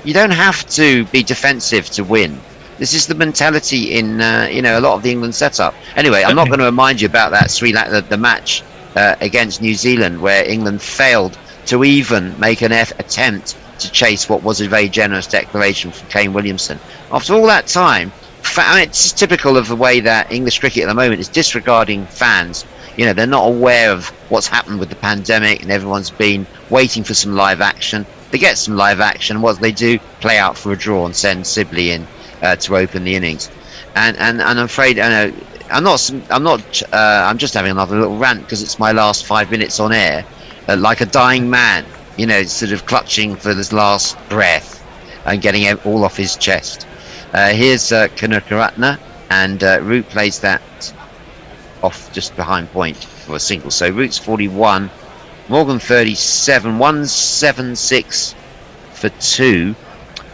S17: You don't have to be defensive to win. This is the mentality in a lot of the England setup. Anyway, I'm not going to remind you about that the match against New Zealand, where England failed to even make an attempt to chase what was a very generous declaration from Kane Williamson. After all that time, it's typical of the way that English cricket at the moment is disregarding fans. They're not aware of what's happened with the pandemic, and everyone's been waiting for some live action. They get some live action. What they do? Play out for a draw and send Sibley in to open the innings. And I'm afraid I'm just having another little rant because it's my last 5 minutes on air, like a dying man. Sort of clutching for his last breath and getting it all off his chest. Here's Kanukaratna, and Root plays that off just behind point for a single. So Root's 41, Morgan 37, 176 for 2.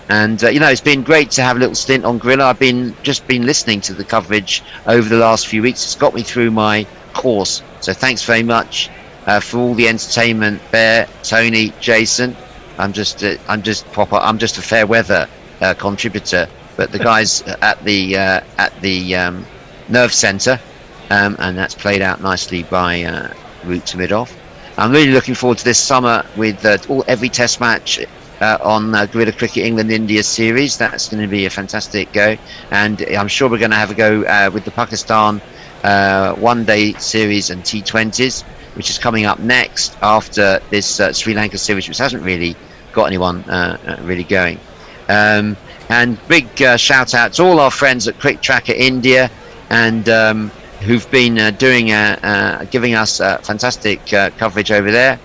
S17: And it's been great to have a little stint on Gorilla. I've been listening to the coverage over the last few weeks. It's got me through my course. So thanks very much for all the entertainment, Bear, Tony, Jason. I'm just a fair weather contributor, but the guys at the nerve centre, and that's played out nicely by Root to mid off. I'm really looking forward to this summer with every Test match on Gorilla Cricket England India series. That's going to be a fantastic go, and I'm sure we're going to have a go with the Pakistan one-day series and T20s, which is coming up next after this Sri Lanka series, which hasn't really got anyone really going. And big shout out to all our friends at Cricket Tracker India, and who've been giving us fantastic coverage over there.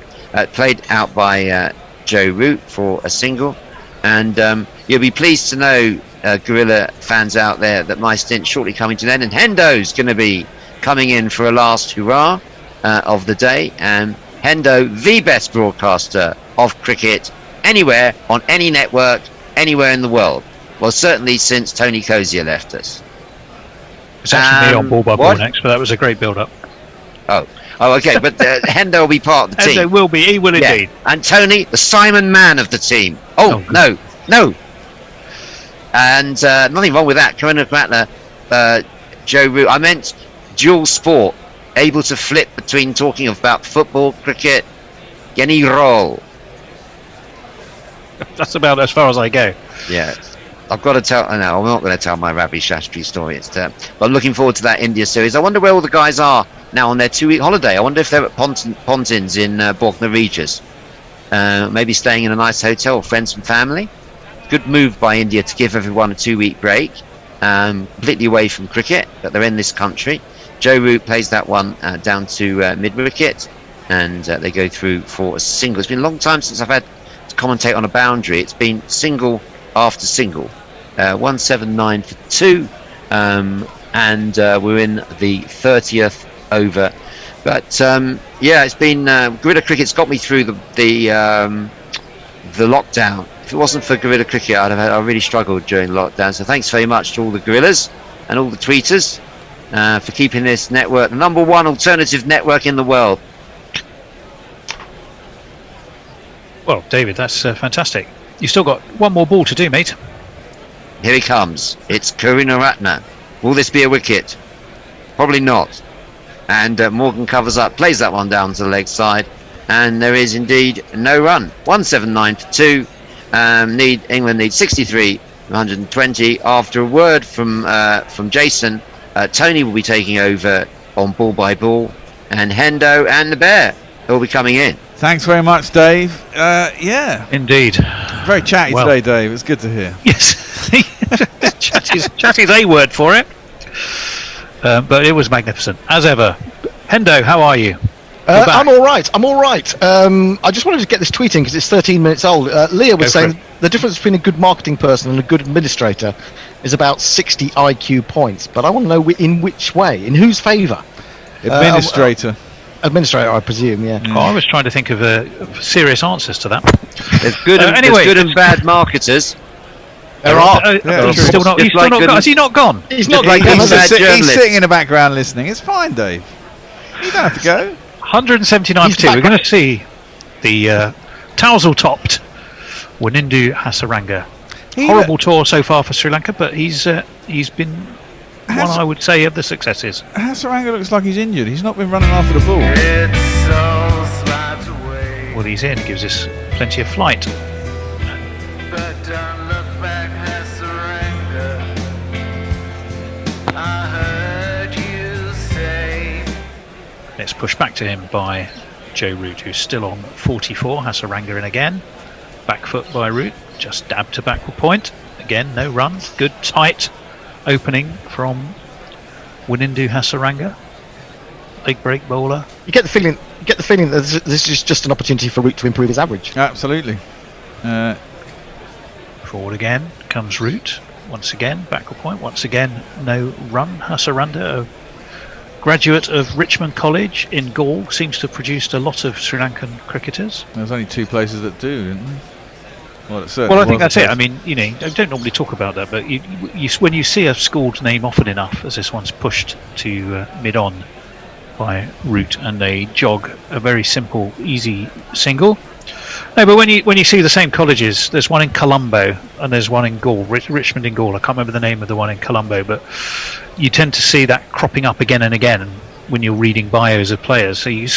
S17: Played out by Joe Root for a single, and you'll be pleased to know, Gorilla fans out there, that my stint's shortly coming to an end, and Hendo's going to be coming in for a last hurrah of the day. And Hendo, the best broadcaster of cricket anywhere on any network, anywhere in the world. Well, certainly since Tony Cozier left us.
S15: It's actually me on ball by ball
S17: what?
S15: next, but that was a great build-up.
S17: Oh, okay, but Hendo will be part of the team.
S15: Hendo will be, he will indeed.
S17: And Tony, the Simon Man of the team. Oh, no. And nothing wrong with that. Corinna Gratler, Joe Root. I meant dual sport, able to flip between talking about football, cricket, any role.
S15: That's about as far as I go.
S17: Yeah. I've got to tell. No, I'm not going to tell my Ravi Shastri story. But I'm looking forward to that India series. I wonder where all the guys are now on their 2-week holiday. I wonder if they're at Pontins in Bognor Regis. Maybe staying in a nice hotel, friends and family. Good move by India to give everyone a 2-week break, completely away from cricket, but they're in this country. Joe Root plays that one down to mid-wicket, and they go through for a single. It's been a long time since I've had to commentate on a boundary. It's been single after single. 179 for 2, and we're in the 30th over. But yeah, it's been Guerrilla Cricket's got me through the lockdown. If it wasn't for Guerrilla Cricket, I really struggled during lockdown. So thanks very much to all the Guerrillas and all the tweeters for keeping this network the #1 alternative network in the world.
S15: Well, David, that's fantastic. You've still got one more ball to do, mate.
S17: Here he comes. It's Karunaratne. Will this be a wicket? Probably not. And Morgan covers up, plays that one down to the leg side, and there is indeed no run. 179 for 2. England needs 63, 120. After a word from Jason, Tony will be taking over on ball by ball, and Hendo and the Bear will be coming in.
S4: Thanks very much, Dave. Yeah,
S15: indeed.
S4: Very chatty today, Dave. It's good to hear.
S15: Yes, chatty's a word for it. But it was magnificent as ever. Hendo, how are you?
S5: I'm all right. I just wanted to get this tweeting because it's 13 minutes old. Leah was saying the difference between a good marketing person and a good administrator is about 60 IQ points. But I want to know in which way, in whose favour?
S4: Administrator.
S5: Administrator, I presume. Yeah.
S15: Oh, I was trying to think of serious answers to that.
S17: There's good and bad marketers.
S5: There are.
S15: He's still not gone. Has he not gone?
S5: He's not
S4: like
S5: gone.
S4: He's sitting in the background listening. It's fine, Dave. You don't have to go.
S15: 179 for 2. We're going to see the Tousle-topped Wanindu Hasaranga. Horrible tour so far for Sri Lanka, but he's been one, I would say, of the successes.
S4: Hasaranga looks like he's injured. He's not been running after the ball.
S15: Well, he's in. Gives us plenty of flight. Let's push back to him by Joe Root, who's still on 44. Hasaranga in again. Back foot by Root, just dab to backward point. Again, no run. Good tight opening from Wanindu Hasaranga. Leg break bowler.
S5: You get the feeling that this is just an opportunity for Root to improve his average.
S4: Absolutely.
S15: Forward again comes Root. Once again, backward point. Once again, no run. Hasaranga, a graduate of Richmond College in Gaul, seems to have produced a lot of Sri Lankan cricketers.
S4: There's only 2 places that do, isn't there?
S15: Well, I think that's it. I mean, I don't normally talk about that, but when you see a school's name often enough, as this one's pushed to mid-on by Root, and they jog a very simple, easy single. No, but when you see the same colleges, there's one in Colombo and there's one in Gaul, Richmond in Gaul. I can't remember the name of the one in Colombo, but you tend to see that cropping up again and again when you're reading bios of players. So you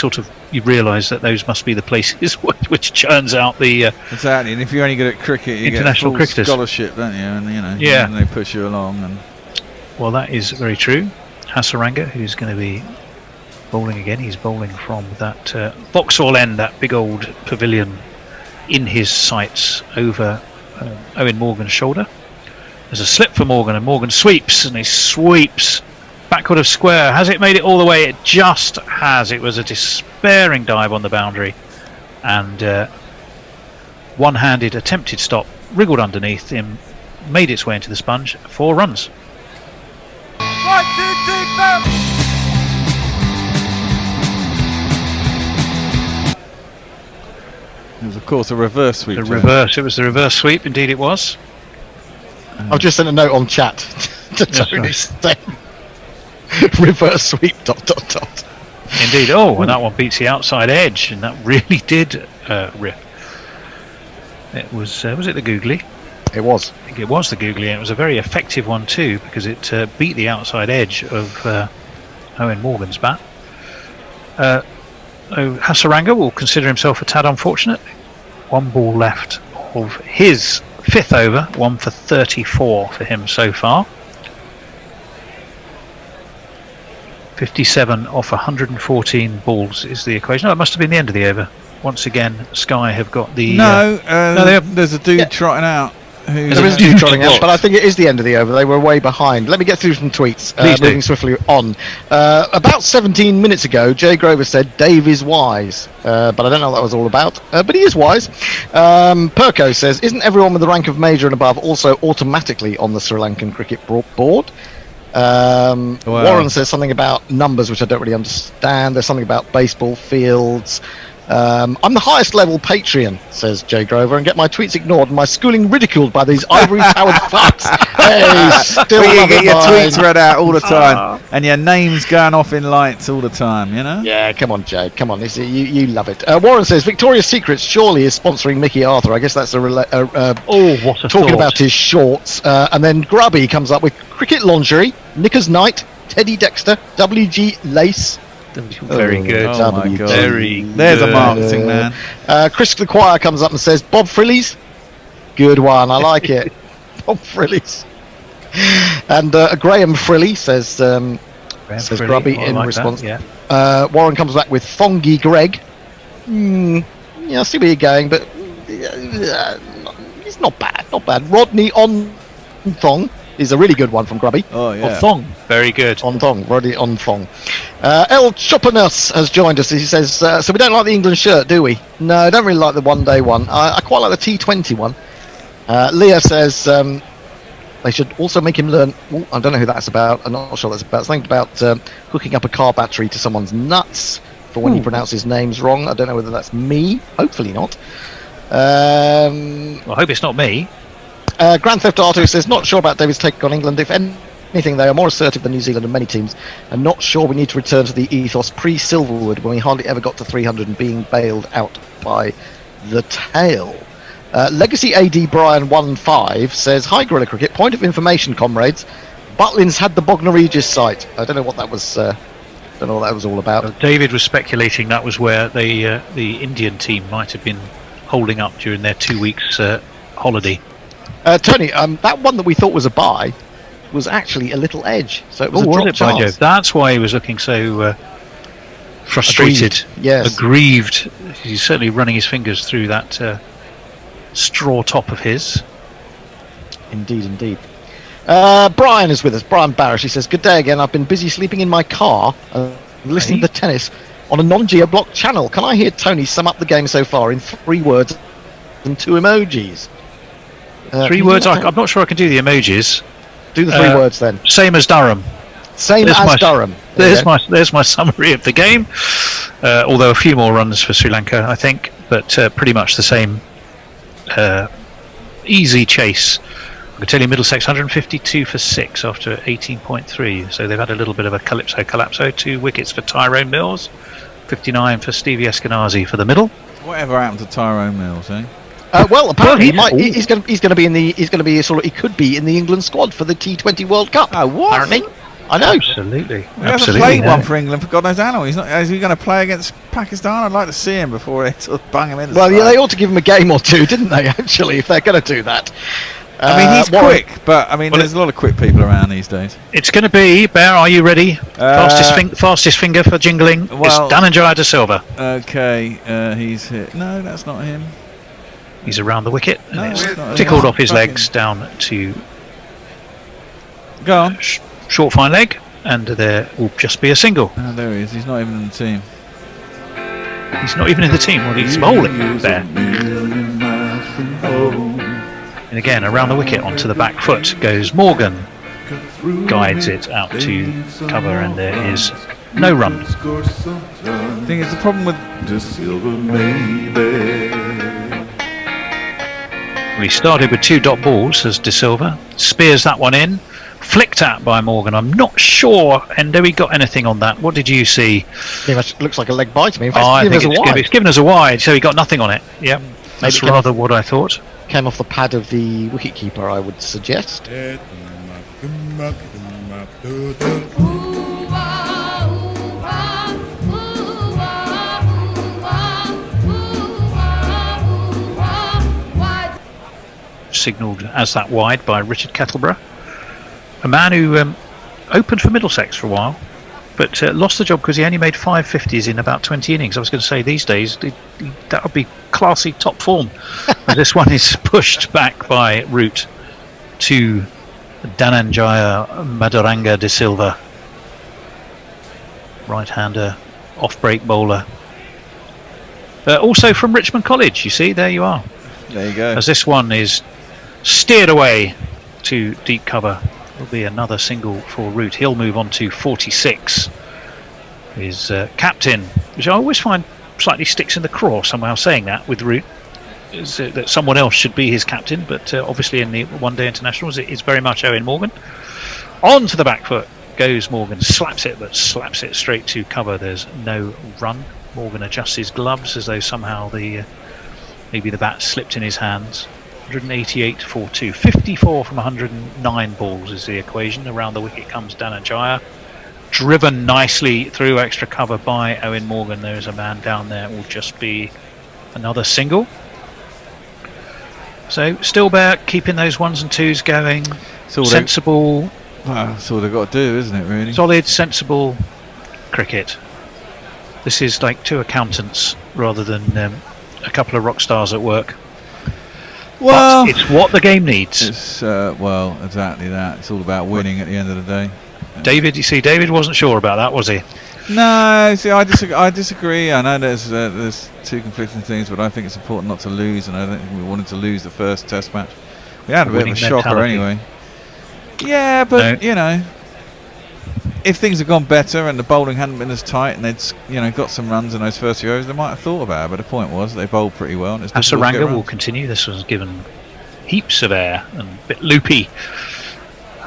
S15: realise that those must be the places which churns out the
S4: exactly. And if you're only good at cricket, you
S15: international
S4: get a full
S15: cricketers.
S4: Scholarship, don't you? And
S15: yeah,
S4: and they push you along. And
S15: well, that is very true. Hasaranga, who's going to be bowling again. He's bowling from that Vauxhall end, that big old pavilion in his sights over Owen Morgan's shoulder. There's a slip for Morgan, and Morgan sweeps, and he sweeps backward of square. Has it made it all the way? It just has. It was a despairing dive on the boundary, and one-handed attempted stop, wriggled underneath him, made its way into the sponge. 4 runs.
S11: 1, 2, 3, 4.
S4: It was, of course, a reverse sweep.
S15: It was the reverse sweep, indeed it was.
S5: I've just sent a note on chat to Tony saying reverse sweep ...
S15: Indeed. Oh, and that one beats the outside edge, and that really did rip. It was it the googly?
S5: It was.
S15: I think it was the googly, and it was a very effective one too, because it beat the outside edge of Owen Morgan's bat. Hasaranga will consider himself a tad unfortunate. One ball left of his 5th over, 1 for 34 for him so far. 57 off 114 balls is the equation. No, it must have been the end of the over. Once again, Sky have got the...
S4: there's a dude trotting out.
S5: There is a dude trotting out, but I think it is the end of the over. They were way behind. Let me get through some tweets. Moving swiftly on. About 17 minutes ago, Jay Grover said Dave is wise, but I don't know what that was all about. But he is wise. Perko says, isn't everyone with the rank of major and above also automatically on the Sri Lankan cricket board? Warren says something about numbers, which I don't really understand. There's something about baseball fields. I'm the highest level Patreon, says Jay Grover, and get my tweets ignored and my schooling ridiculed by these ivory-towered fucks. Hey, still
S4: you get your tweets read out all the time, and your name's going off in lights all the time, you know?
S5: Yeah, come on, Jay, come on. You love it. Warren says Victoria's Secret surely is sponsoring Mickey Arthur. I guess that's
S15: what a
S5: talking
S15: thought.
S5: about his shorts. And then Grubby comes up with cricket lingerie, Knickers Knight, Teddy Dexter, WG Lace.
S15: Very good.
S4: Oh my God.
S15: Very
S4: There's a marketing man.
S5: Chris the Choir comes up and says Bob Frillies. Good one, I like it. Bob Frillies. And Graham Frilly says Grubby in response.
S15: That, yeah.
S5: Warren comes back with Thongy Greg. Yeah, I see where you're going, but it's not bad. Not bad. Rodney on Thong is a really good one from Grubby.
S4: Oh yeah.
S15: On Thong. Very good.
S5: On Thong. Rodney on Thong. El Chopinus has joined us. He says, so we don't like the England shirt, do we? No, I don't really like the one-day one. I quite like the T20 one. Leah says they should also make him learn... Ooh, I don't know who that's about. I'm not sure what that's about. Something about hooking up a car battery to someone's nuts for when he pronounces names wrong. I don't know whether that's me. Hopefully not.
S15: Well, I hope it's not me.
S5: Grand Theft Auto says, not sure about David's take on England. If anything, they are more assertive than New Zealand and many teams. And not sure we need to return to the ethos pre-Silverwood when we hardly ever got to 300 and being bailed out by the tail. Legacy AD Brian 15 says, hi Guerrilla Cricket, point of information, comrades. Butlins had the Bognor Regis site. I don't know what that was. Don't know what that was all about.
S15: David was speculating that was where the Indian team might have been holding up during their 2 weeks holiday.
S5: Tony, that one that we thought was a bye was actually a little edge. So it was a drop chance.
S15: That's why he was looking so frustrated, aggrieved. He's certainly running his fingers through that straw top of his.
S5: Indeed. Brian is with us. Brian Barish. He says, good day again. I've been busy sleeping in my car listening to the tennis on a non-geo block channel. Can I hear Tony sum up the game so far in 3 words and 2 emojis?
S15: 3 words. I'm not sure I can do the emojis.
S5: Do the 3 words then.
S15: Same as Durham.
S5: Durham.
S15: There's my summary of the game. Although a few more runs for Sri Lanka, I think, but pretty much the same. Easy chase. I can tell you Middlesex 152 for 6 after 18.3. So they've had a little bit of a calypso. 2 wickets for Tyrone Mills. 59 for Stevie Eskenazi for the middle.
S4: Whatever happened to Tyrone Mills, eh?
S5: Well, apparently he's going to be in the he could be in the England squad for the T20 World Cup.
S4: Oh, what?
S5: Apparently, I know.
S15: Absolutely.
S4: He hasn't played one for England for God knows how long. Is he going to play against Pakistan? I'd like to see him before they sort of bang him in.
S5: Well, yeah, they ought to give him a game or two, didn't they? Actually, if they're going to do that.
S4: I mean, he's quick, but I mean, there's a lot of quick people around these days.
S15: It's going to be Bear. Are you ready? Fastest finger for jingling.
S4: Well,
S15: it's Dhananjaya De Silva.
S4: Okay, he's hit. No, that's not him.
S15: He's around the wicket, and
S4: No,
S15: it's
S4: it's not
S15: tickled
S4: him.
S15: off his legs down to
S4: Go on.
S15: short fine leg, and there will just be a single.
S4: Oh, there he is. He's not even in the team.
S15: He's not even in the team. Well, he's bowling there. And again, around the wicket onto the back foot goes Morgan. Guides it out to cover, and there is no run.
S4: I think it's the problem with
S15: We started with 2 dot balls as De Silva spears that one in, flicked at by Morgan. I'm not sure, Endo, he got anything on that. What did you see?
S5: Looks like a leg bite to me. In fact,
S15: I think
S5: it's
S15: given us a wide, so he got nothing on it. Yep, that's rather what I thought.
S5: Came off the pad of the wicketkeeper, I would suggest.
S15: Signalled as that wide by Richard Kettleborough, a man who opened for Middlesex for a while, but lost the job because he only made 5 50s in about 20 innings. I was going to say these days that would be classy top form. This one is pushed back by Root to Dhananjaya Maduranga De Silva, right-hander, off-break bowler. Also from Richmond College, you see, there you are.
S4: There you go.
S15: As this one is steered away to deep cover, will be another single for Root. He'll move on to 46. His captain, which I always find slightly sticks in the craw somehow saying that with Root, is that someone else should be his captain, but obviously in the one-day internationals it is very much Owen Morgan. On to the back foot goes Morgan, slaps it straight to cover. There's no run. Morgan adjusts his gloves as though somehow maybe the bat slipped in his hands. 188 for 2. 54 from 109 balls is the equation. Around the wicket comes Dhananjaya. Driven nicely through extra cover by Owen Morgan. There is a man down there. It will just be another single. So still Bear keeping those 1s and 2s going. Sensible.
S4: That's all they've got to do, isn't it, really?
S15: Solid, sensible cricket. This is like 2 accountants rather than a couple of rock stars at work.
S4: Well,
S15: but it's what the game needs.
S4: It's well, exactly that. It's all about winning at the end of the day.
S15: David, you see, David wasn't sure about that, was he?
S4: No, see, I disagree. I know there's 2 conflicting things, but I think it's important not to lose, and I don't think we wanted to lose the first Test match. We had a bit of a shocker anyway. Yeah, but you know, if things had gone better and the bowling hadn't been as tight and they'd got some runs in those first few overs, they might have thought about it. But the point was they bowled pretty well. And
S15: Hasaranga will continue. This was given heaps of air and a bit loopy.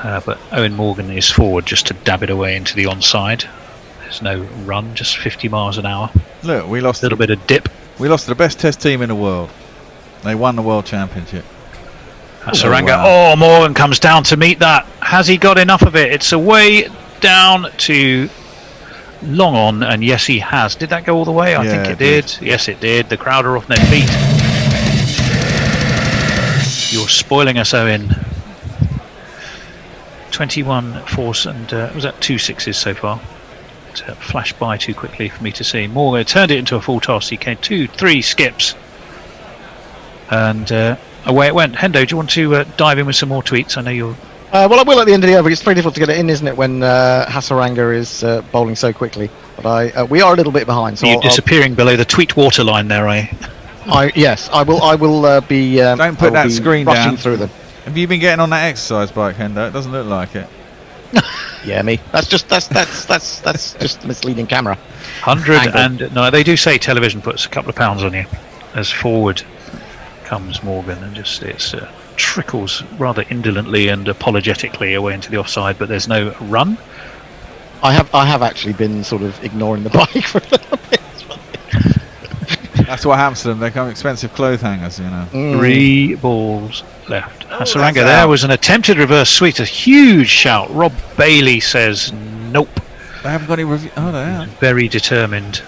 S15: But Owen Morgan is forward just to dab it away into the onside. There's no run, just 50 miles an hour.
S4: Look, we lost
S15: a little bit of dip.
S4: We lost to the best Test team in the world. They won the World Championship.
S15: Hasaranga. Oh, Morgan comes down to meet that. Has he got enough of it? It's away down to long on, and yes, he has. Did that go all the way? I think it did. Yes, it did. The crowd are off their feet. You're spoiling us, Owen. 21 fours and was that 2 6s so far? It flashed by too quickly for me to see. Morgan turned it into a full toss. He came 2-3 skips, and away it went. Hendo, do you want to dive in with some more tweets? I know you're.
S5: Well, I will at the end of the over. It's very difficult to get it in, isn't it, when Hasaranga is bowling so quickly? But we are a little bit behind. So
S15: you're disappearing below the tweet water line there,
S5: yes, I will be.
S4: Don't put that screen down.
S5: Through them.
S4: Have you been getting on that exercise bike, Hendo? It doesn't look like it.
S5: Yeah, me. That's just a misleading camera.
S15: 100 and no, they do say television puts a couple of pounds on you. As forward comes Morgan, and just trickles rather indolently and apologetically away into the offside, but there's no run.
S5: I have actually been sort of ignoring the bike for a little bit.
S4: That's what happens to them. They become expensive clothes hangers, you know.
S15: 3 balls left. Hasaranga there was an attempted reverse sweep. A huge shout. Rob Bailey says nope.
S4: They haven't got any review. Oh, they are.
S15: Very determined.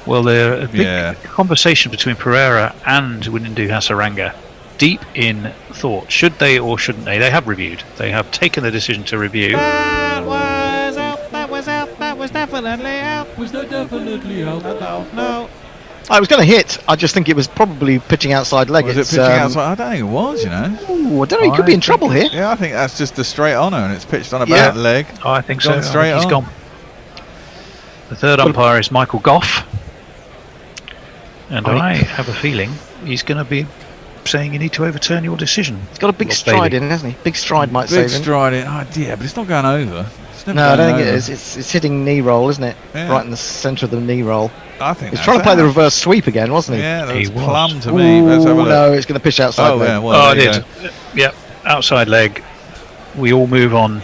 S15: Well, there's a big conversation between Pereira and Winindu Hasaranga. Deep in thought. Should they or shouldn't they? They have reviewed. They have taken the decision to review.
S10: That was out. That was out. That was definitely out. Was that definitely out? No.
S5: I was going to hit. I just think it was probably pitching outside leg.
S4: Was it pitching outside? I don't think it was, you know.
S5: Ooh, I don't know. He could be in trouble here.
S4: Yeah, I think that's just a straight honour, and it's pitched on a bad leg.
S15: Oh, I think so.
S4: Straight on.
S15: He's gone. The third umpire is Michael Goff, and I have a feeling he's going to be saying you need to overturn your decision.
S5: He's got a big stride in, hasn't he? Big stride might save him.
S4: Big stride in. Oh, yeah, but it's not going over.
S5: No, I don't think it is. It's hitting knee roll, isn't it?
S4: Yeah.
S5: Right in the centre of the knee roll.
S4: I think
S5: he's trying to play the
S4: out.
S5: reverse sweep again, wasn't he?
S4: Yeah, that was
S5: He
S4: plum
S5: was.
S4: to me. Let's have a look.
S5: No, it's going to pitch outside.
S4: Oh,
S5: leg.
S4: yeah, well,
S15: I did. Yep, outside leg. We all move on.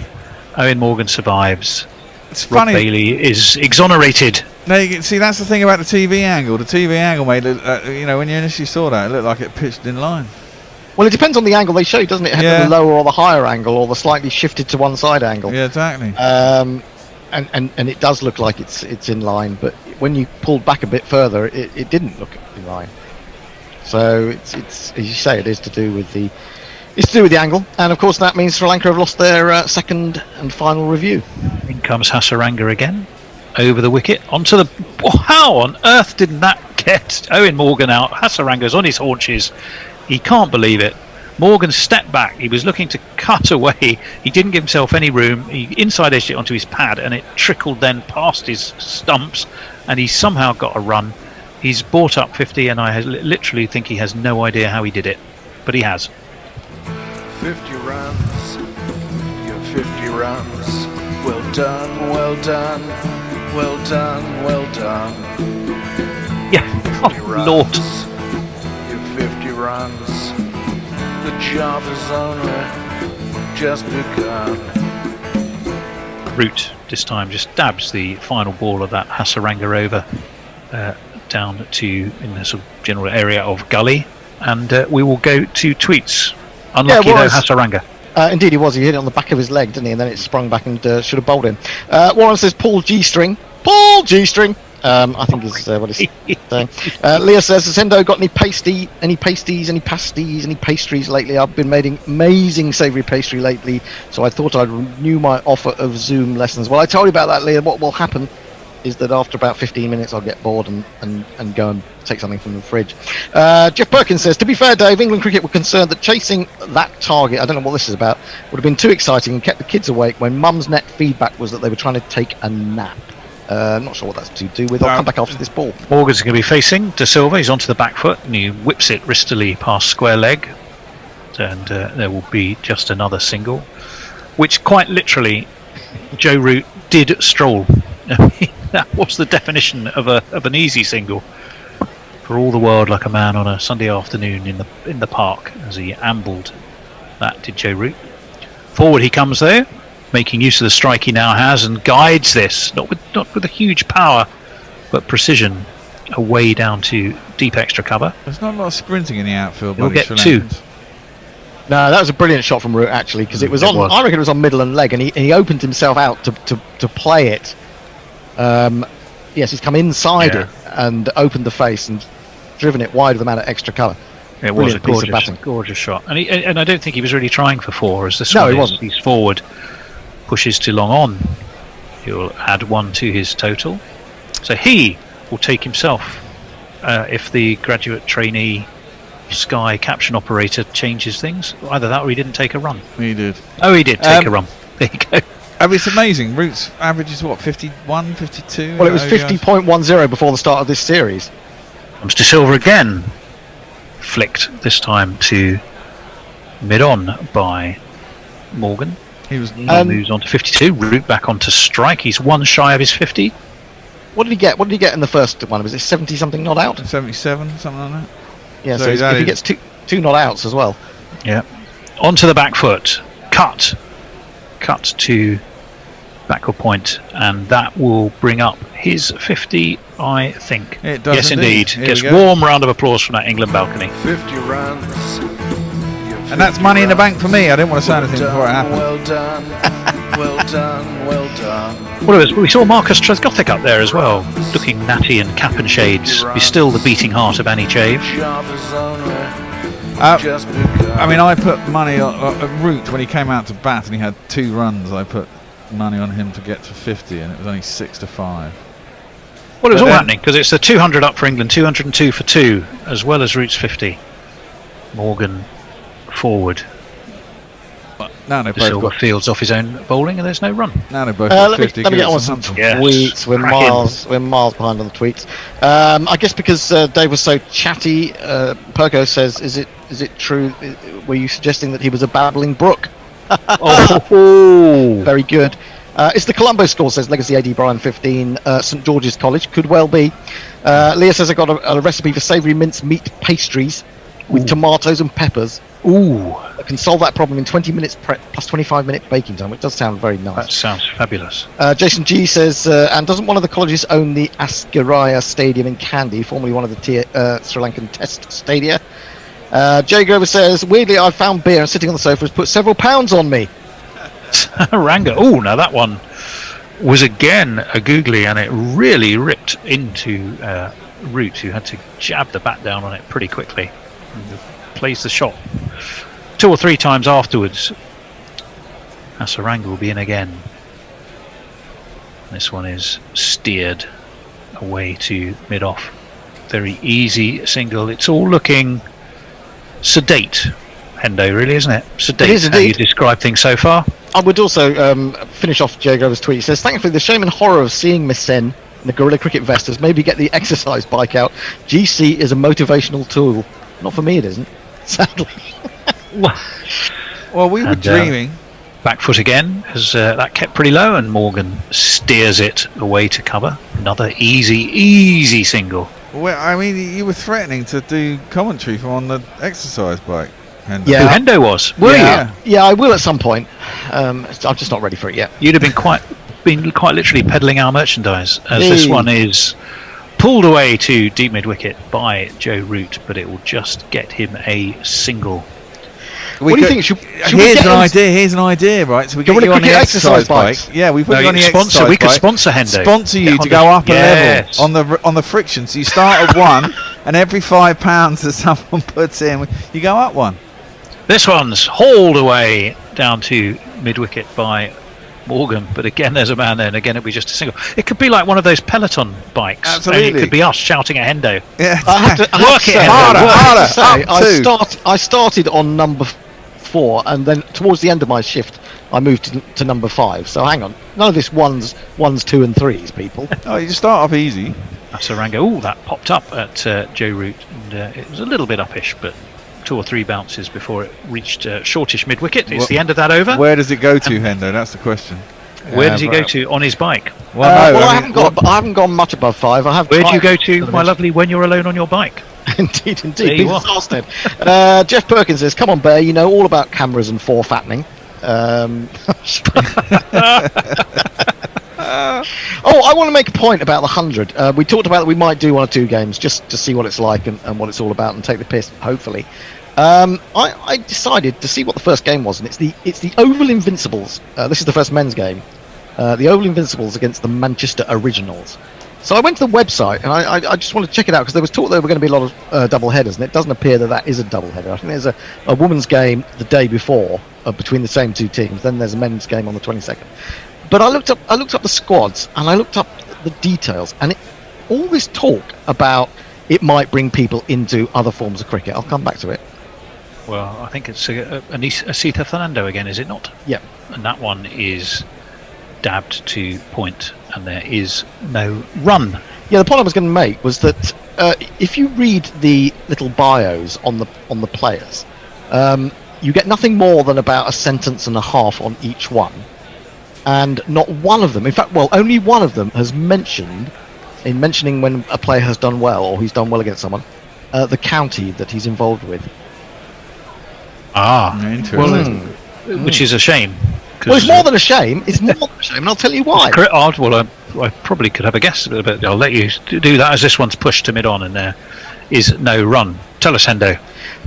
S15: Owen Morgan survives.
S4: It's
S15: Rob
S4: funny.
S15: Bailey is exonerated.
S4: No, you can see that's the thing about the TV angle. The TV angle made it. When you initially saw that, it looked like it pitched in line.
S5: Well, it depends on the angle they show, doesn't it?
S4: Yeah.
S5: The lower or the higher angle, or the slightly shifted to one side angle.
S4: Yeah, exactly.
S5: And it does look like it's in line, but when you pulled back a bit further, it didn't look in line. So it's as you say, it is to do with the angle, and of course that means Sri Lanka have lost their second and final review.
S15: In comes Hasaranga again, over the wicket onto the. How on earth didn't that get Owen Morgan out? Hasaranga's on his haunches. He can't believe it. Morgan stepped back. He was looking to cut away. He didn't give himself any room. He inside edged it onto his pad, and it trickled then past his stumps, and he somehow got a run. He's brought up 50, and I literally think he has no idea how he did it, but he has.
S7: 50 runs, your 50 runs. Well done, well done, well done, well done.
S15: Yeah, oh Lord.
S7: Your 50 runs. The job is only just begun.
S15: Root this time just stabs the final ball of that Hasaranga over down to in the sort of general area of gully, and we will go to tweets. Unlucky though, Hasaranga.
S5: Indeed, he was. He hit it on the back of his leg, didn't he? And then it sprung back and should have bowled him. Warren says Paul G-string. Paul G-string. I think is what he's saying. Leah says, has Hendo got any pasties, any pasties, any pastries lately? I've been making amazing savoury pastry lately, so I thought I'd renew my offer of Zoom lessons. Well, I told you about that, Leah. What will happen is that after about 15 minutes I'll get bored and go and take something from the fridge. Jeff Perkins says, to be fair, Dave, England cricket were concerned that chasing that target, I don't know what this is about, would have been too exciting and kept the kids awake when mum's net feedback was that they were trying to take a nap. I'm not sure what that's to do with. I'll come back after this ball.
S15: Morgan's going to be facing De Silva. He's onto the back foot and he whips it wristily past square leg, and there will be just another single, which quite literally Joe Root did stroll. That was the definition of an easy single. For all the world like a man on a Sunday afternoon in the park as he ambled. That did Joe Root. Forward he comes though, making use of the strike he now has, and guides this not with a huge power, but precision, away down to deep extra cover.
S4: There's not a lot of sprinting in the outfield.
S15: He'll
S4: by
S15: get
S4: the
S15: two.
S5: No, that was a brilliant shot from Root actually, because it was on. I reckon it was on middle and leg, and he opened himself out to play it. Yes, he's come inside it and opened the face and driven it wide with the man at extra cover.
S15: It was a gorgeous shot, and I don't think he was really trying for four. As this one
S5: he wasn't.
S15: He's forward, pushes to long on. He'll add one to his total, so he will take himself. If the graduate trainee Sky caption operator changes things, either that or he didn't take a run.
S4: He did.
S15: Oh, he did take a run. There you go.
S4: It's amazing. Root's average is what, 51, 52?
S5: Well, it was 50.10 before the start of this series.
S15: Comes to Silver again. Flicked this time to mid-on by Morgan.
S4: He
S15: moves on to 52. Root back onto strike. He's one shy of his 50.
S5: What did he get? What did he get in the first one? Was it 70 something not out?
S4: 77, something like that.
S5: Yeah, so if he gets two not outs as well.
S15: Yeah. Onto the back foot. Cut to backward point, and that will bring up his 50, I think.
S4: It does.
S15: Yes, indeed.
S4: Here
S15: Gets warm round of applause from that England balcony.
S7: 50 runs.
S4: And that's money in the bank for me. I didn't want to say anything before it happened.
S7: Well done, well done, well done.
S15: Well, we saw Marcus Tresgothic up there as well, looking natty in cap and shades. He's still the beating heart of Annie Chave.
S4: I mean, I put money on Root when he came out to bat and he had 2 runs. I put money on him to get to 50, and it was only 6-5.
S15: Well, it was all happening because it's the 200 up for England, 202 for 2, as well as Root's 50. Morgan forward.
S4: Now they both
S5: Silver
S15: fields off his own bowling, and there's no run.
S4: Now they both got 50.
S5: Let me get on some tweets. We're miles behind on the tweets. I guess because Dave was so chatty. Perko says, "Is it true? Were you suggesting that he was a babbling brook?"
S15: Oh,
S5: very good. It's the Colombo score, says Legacy AD Brian 15. St George's College could well be. Leah says I got a recipe for savoury mince meat pastries with tomatoes and peppers.
S15: Ooh.
S5: I can solve that problem in 20 minutes prep plus 25-minute baking time, which does sound very nice.
S15: That sounds fabulous.
S5: Jason G says, and doesn't one of the colleges own the Askaraya Stadium in Kandy, formerly one of the Sri Lankan Test stadia? Jay Grover says, weirdly, I found beer and sitting on the sofa has put several pounds on me.
S15: Ranga. Oh, now that one was again a googly, and it really ripped into Root, who had to jab the bat down on it pretty quickly. And plays the shot 2 or 3 times afterwards. Hasaranga will be in again. This one is steered away to mid-off. Very easy single. It's all looking sedate, Hendo, really, isn't it? Sedate,
S5: It is
S15: how you
S5: indeed.
S15: describe things so far.
S5: I would also finish off Jay Grover's tweet. He says, thankfully, the shame and horror of seeing Miss Sen in the Gorilla Cricket vest has maybe get the exercise bike out. GC is a motivational tool. Not for me, it isn't, sadly.
S4: Well, we were dreaming.
S15: Back foot again, as that kept pretty low, and Morgan steers it away to cover. Another easy single.
S4: Well, I mean, you were threatening to do commentary from on the exercise bike. Hendo.
S5: Yeah.
S15: Who Hendo was?
S5: Were
S4: Yeah.
S5: you? Yeah, I will at some point. I'm just not ready for it yet.
S15: You'd have been quite literally peddling our merchandise, as this
S5: Hey.
S15: one is pulled away to deep mid wicket by Joe Root, but it will just get him a single.
S5: What do you think? Should we
S4: Here's
S5: get
S4: an
S5: him-
S4: idea. Here's an idea, right? So we get
S5: Gorilla
S4: you on the
S5: Cricket
S4: exercise bike.
S5: bikes.
S4: Yeah, we put
S15: No,
S4: you on the
S15: sponsor.
S4: exercise
S15: We could
S4: bike.
S15: sponsor Hendo.
S4: Sponsor you
S15: Get
S4: to
S15: on
S4: go
S15: the-
S4: up a
S15: Yes.
S4: level on the friction. So you start at 1, and every £5 that someone puts in, you go up 1.
S15: This one's hauled away down to mid wicket by Morgan, but again there's a man there, and again it'll be just a single. It could be like one of those Peloton bikes.
S4: Absolutely.
S15: Only it could be us shouting at Hendo.
S4: Yeah.
S5: I have to
S15: Work
S5: say,
S15: it,
S4: harder,
S5: I have to
S4: harder,
S5: say,
S4: up 2.
S5: I started on number 4, and then towards the end of my shift, I moved to number 5. So hang on, none of this ones, 2 and 3s, people.
S4: Oh, you just start off easy.
S15: Hasaranga. Oh, that popped up at Joe Root, and it was a little bit uppish, but 2 or 3 bounces before it reached shortish mid wicket. It's the end of that over.
S4: Where does it go to, Hendo? That's the question.
S15: Where does he go to on his bike?
S4: Well, no,
S5: I
S4: I mean,
S5: haven't gone much above 5. I have.
S15: Where do you
S5: 5
S15: go
S5: for
S15: to,
S5: the
S15: my
S5: minute.
S15: lovely, when you're alone on your bike?
S5: Indeed.
S15: There you
S5: Peter
S15: are.
S5: Sarsted. Jeff Perkins says, "Come on, Bear. You know all about cameras and fattening." I want to make a point about the 100. We talked about that we might do 1 or 2 games just to see what it's like and what it's all about and take the piss, hopefully. I decided to see what the first game was, and it's the Oval Invincibles. This is the first men's game. The Oval Invincibles against the Manchester Originals. So I went to the website, and I just wanted to check it out, because there was talk there were going to be a lot of double headers, and it doesn't appear that is a double header. I think there's a women's game the day before between the same 2 teams. Then there's a men's game on the 22nd. But I looked up the squads, and I looked up the details, and all this talk about it might bring people into other forms of cricket. I'll come back to it.
S15: Well, I think it's Asita Fernando again, is it not?
S5: Yeah.
S15: And that one is dabbed to point, and there is no run.
S5: Yeah, the point I was going to make was that if you read the little bios on the players, you get nothing more than about a sentence and a half on each one, and not one of them, in fact, only one of them has mentioned, in mentioning when a player has done well or he's done well against someone, the county that he's involved with.
S4: Interesting.
S15: Which is a shame.
S5: Well, it's more than a shame. It's more than a shame, and I'll tell you why.
S15: I probably could have a guess, but I'll let you do that, as this one's pushed to mid-on and there is no run. Tell us, Hendo.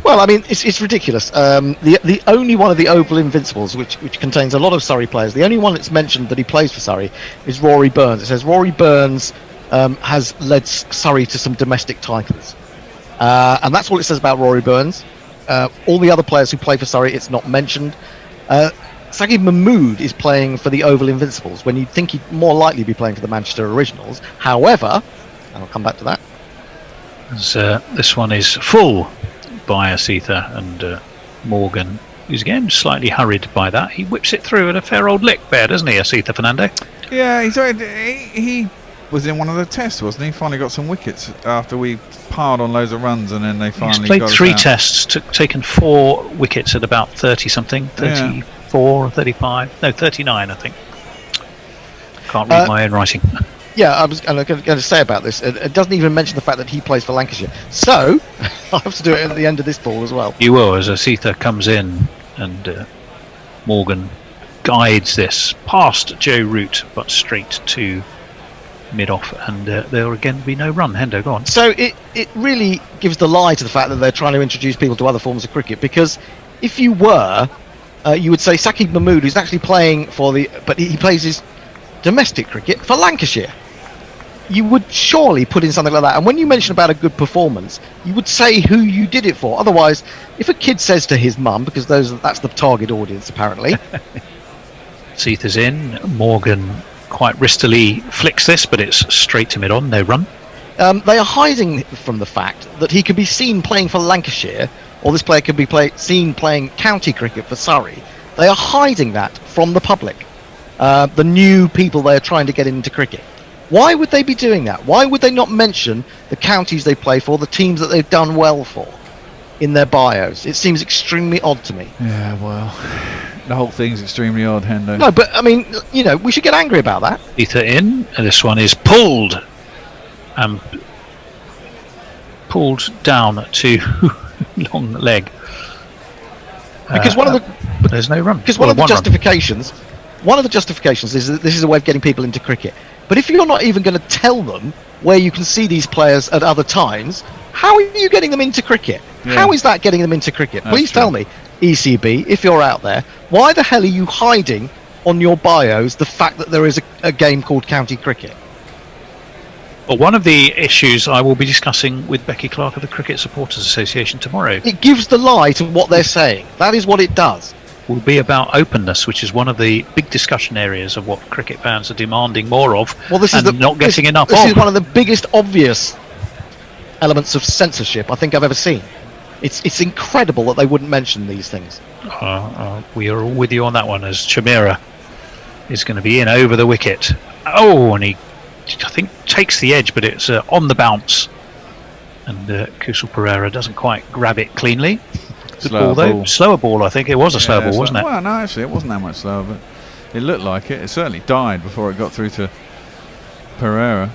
S5: Well, I mean, it's ridiculous. The only one of the Oval Invincibles, which contains a lot of Surrey players, the only one that's mentioned that he plays for Surrey is Rory Burns. It says Rory Burns has led Surrey to some domestic titles. And that's all it says about Rory Burns. All the other players who play for Surrey, it's not mentioned. Sagib Mahmood is playing for the Oval Invincibles, when you'd think he'd more likely be playing for the Manchester Originals. However, and I'll come back to that.
S15: This one is full by Asita, and Morgan is again slightly hurried by that. He whips it through at a fair old lick there, doesn't he, Asita Fernando?
S4: Yeah, he was in one of the tests, wasn't he? Finally got some wickets after we piled on loads of runs, and then they finally
S15: He's played
S4: got us
S15: 3
S4: out.
S15: tests, taken 4 wickets at about 30 something, 34, 35, no, 39 I think. Can't read my own writing.
S5: Yeah, I was going to say about this. It doesn't even mention the fact that he plays for Lancashire. So I have to do it at the end of this ball as well.
S15: You will, as Asitha comes in and Morgan guides this past Joe Root, but straight to mid-off, and there will again be no run. Hendo, go on.
S5: So it really gives the lie to the fact that they're trying to introduce people to other forms of cricket, because if you were, you would say Saqib Mahmood, who's actually playing but he plays his domestic cricket for Lancashire. You would surely put in something like that, and when you mention about a good performance, you would say who you did it for. Otherwise, if a kid says to his mum, because that's the target audience apparently.
S15: Seetha's in. Morgan quite wristily flicks this, but it's straight to mid-on, no run.
S5: They are hiding from the fact that he could be seen playing for Lancashire, or this player could be seen playing county cricket for Surrey. They are hiding that from the public. The new people they are trying to get into cricket. Why would they be doing that? Why would they not mention the counties they play for, the teams that they've done well for, in their bios? It seems extremely odd to me.
S4: Yeah, well, the whole thing's extremely odd, Hendo.
S5: No, but I mean, we should get angry about that.
S15: Seetha in, and this one is pulled down to long leg.
S5: Because
S15: there's no run.
S5: Because one of the justifications is that this is a way of getting people into cricket. But if you're not even going to tell them where you can see these players at other times, how are you getting them into cricket? Yeah. How is that getting them into cricket? Please tell me, ECB, if you're out there, why the hell are you hiding on your bios the fact that there is a game called county cricket?
S15: Well, one of the issues I will be discussing with Becky Clark of the Cricket Supporters Association tomorrow.
S5: It gives the lie to what they're saying. That is what it does.
S15: Will be about openness, which is one of the big discussion areas of what cricket fans are demanding more of, not getting enough of.
S5: This is one of the biggest obvious elements of censorship I think I've ever seen. It's incredible that they wouldn't mention these things.
S15: We are all with you on that one, as Chamira is going to be in over the wicket. Oh, and he, I think, takes the edge, but it's on the bounce. And Kusal Pereira doesn't quite grab it cleanly. Slower ball, I think. It was a slower ball, wasn't it?
S4: Well, no, actually, it wasn't that much slower, but it looked like it. It certainly died before it got through to Pereira.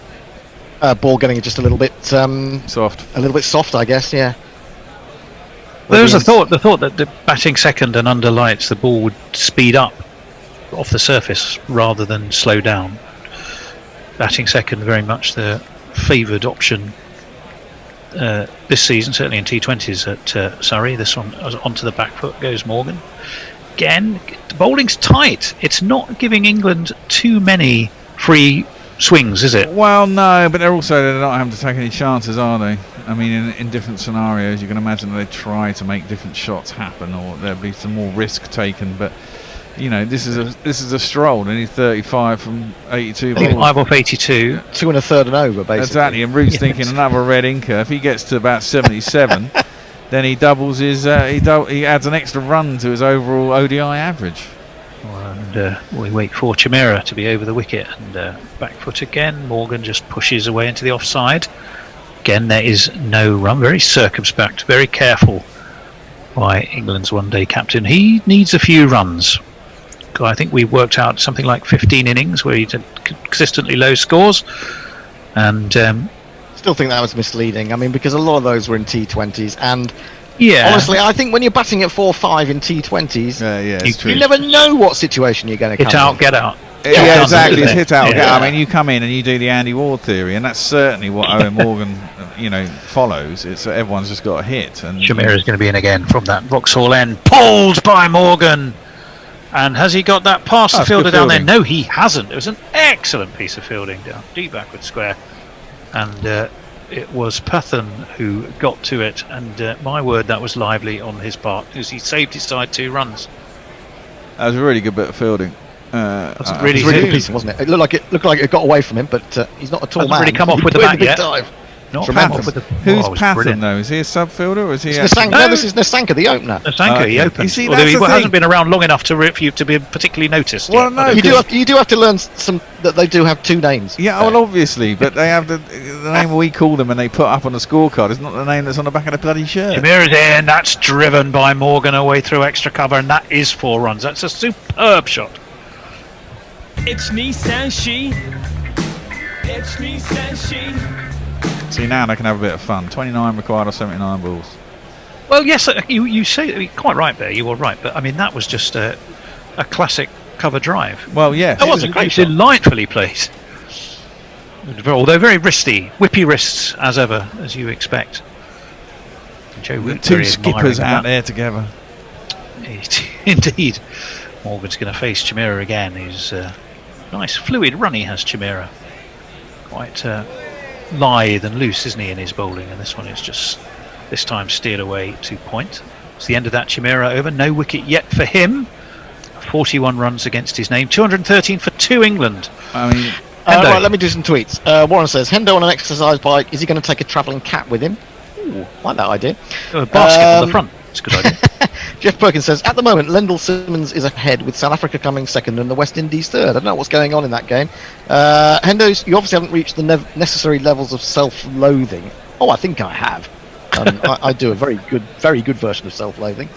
S5: Ball getting just a little bit
S4: soft.
S5: A little bit soft, I guess, yeah.
S15: There was the thought that the batting second and under lights, the ball would speed up off the surface rather than slow down. Batting second, very much the favoured option this season, certainly in T20s at Surrey. This one onto the back foot goes Morgan. Again, the bowling's tight. It's not giving England too many free swings, is it?
S4: Well, no, but they're not having to take any chances, are they? I mean, in different scenarios, you can imagine that they try to make different shots happen, or there'll be some more risk taken. But this is a stroll. They need 35 from 82 balls.
S15: 5 off 82.
S5: 2 1/3 and over, basically.
S4: Exactly, and Root's thinking another red inker. If he gets to about 77, then he doubles his. He adds an extra run to his overall ODI average.
S15: And we wait for Chamira to be over the wicket, and back foot again. Morgan just pushes away into the offside. Again, there is no run. Very circumspect, very careful by England's one-day captain. He needs a few runs. I think we worked out something like 15 innings where he did consistently low scores, and
S5: still think that was misleading. I mean, because a lot of those were in T20s, and
S15: yeah,
S5: honestly, I think when you're batting at 4-5 in T20s,
S4: you
S5: never know what situation you're going to
S15: hit out, get out.
S4: Yeah, exactly. It's hit out, get out. I mean, you come in and you do the Andy Ward theory, and that's certainly what Owen Morgan, follows. It's everyone's just got a hit, and
S15: Chamira's going to be in again from that Vauxhall end, pulled by Morgan. And has he got that past the fielder down there? No, he hasn't. It was an excellent piece of fielding down deep backward square, and it was Pathan who got to it. And my word, that was lively on his part, because he saved his side 2 runs.
S4: That was a really good bit of fielding.
S5: That's a really good piece, wasn't it? It looked like it got away from him, but he's not a tall man.
S15: Hasn't really come off with the bat yet.
S5: Dive.
S15: Not
S4: Pathan. Who's Pathan though? Is he a sub-fielder or is he?
S5: No, this is Nasanka, the opener.
S15: Nasanka, he opens. Although he hasn't been around long enough for you to be particularly noticed.
S4: Well, no,
S5: you do have to learn that they do have 2 names.
S4: Yeah, well, obviously, but they have the name we call them and they put up on the scorecard. It's not the name that's on the back of the bloody shirt.
S15: Chamira's in. That's driven by Morgan away through extra cover, and that is 4 runs. That's a superb shot.
S10: It's me, says she. It's me, says she.
S4: See, now they can have a bit of fun. 29 required or 79 balls.
S15: Well, yes, you say quite right there. You were right, but I mean that was just a classic cover drive.
S4: Well, yes.
S15: That was a great, delightfully played. Although very wristy, whippy wrists as ever, as you expect. Joe Root,
S4: Two skippers out there together.
S15: Indeed. Morgan's going to face Chimera again. He's nice fluid run he has, Chimera. Quite lithe and loose, isn't he, in his bowling? And this one is just, this time, steered away to point. It's the end of that Chimera over. No wicket yet for him. 41 runs against his name. 213 for 2 England.
S4: I mean...
S5: right, let me do some tweets. Warren says, Hendo on an exercise bike. Is he going to take a travelling cat with him? Ooh, like that idea.
S15: A basket on the front. It's a good idea.
S5: Jeff Perkins says, at the moment, Lendl Simmons is ahead with South Africa coming second and the West Indies third. I don't know what's going on in that game. Hendo, you obviously haven't reached the necessary levels of self-loathing. Oh, I think I have. I do a very good version of self-loathing.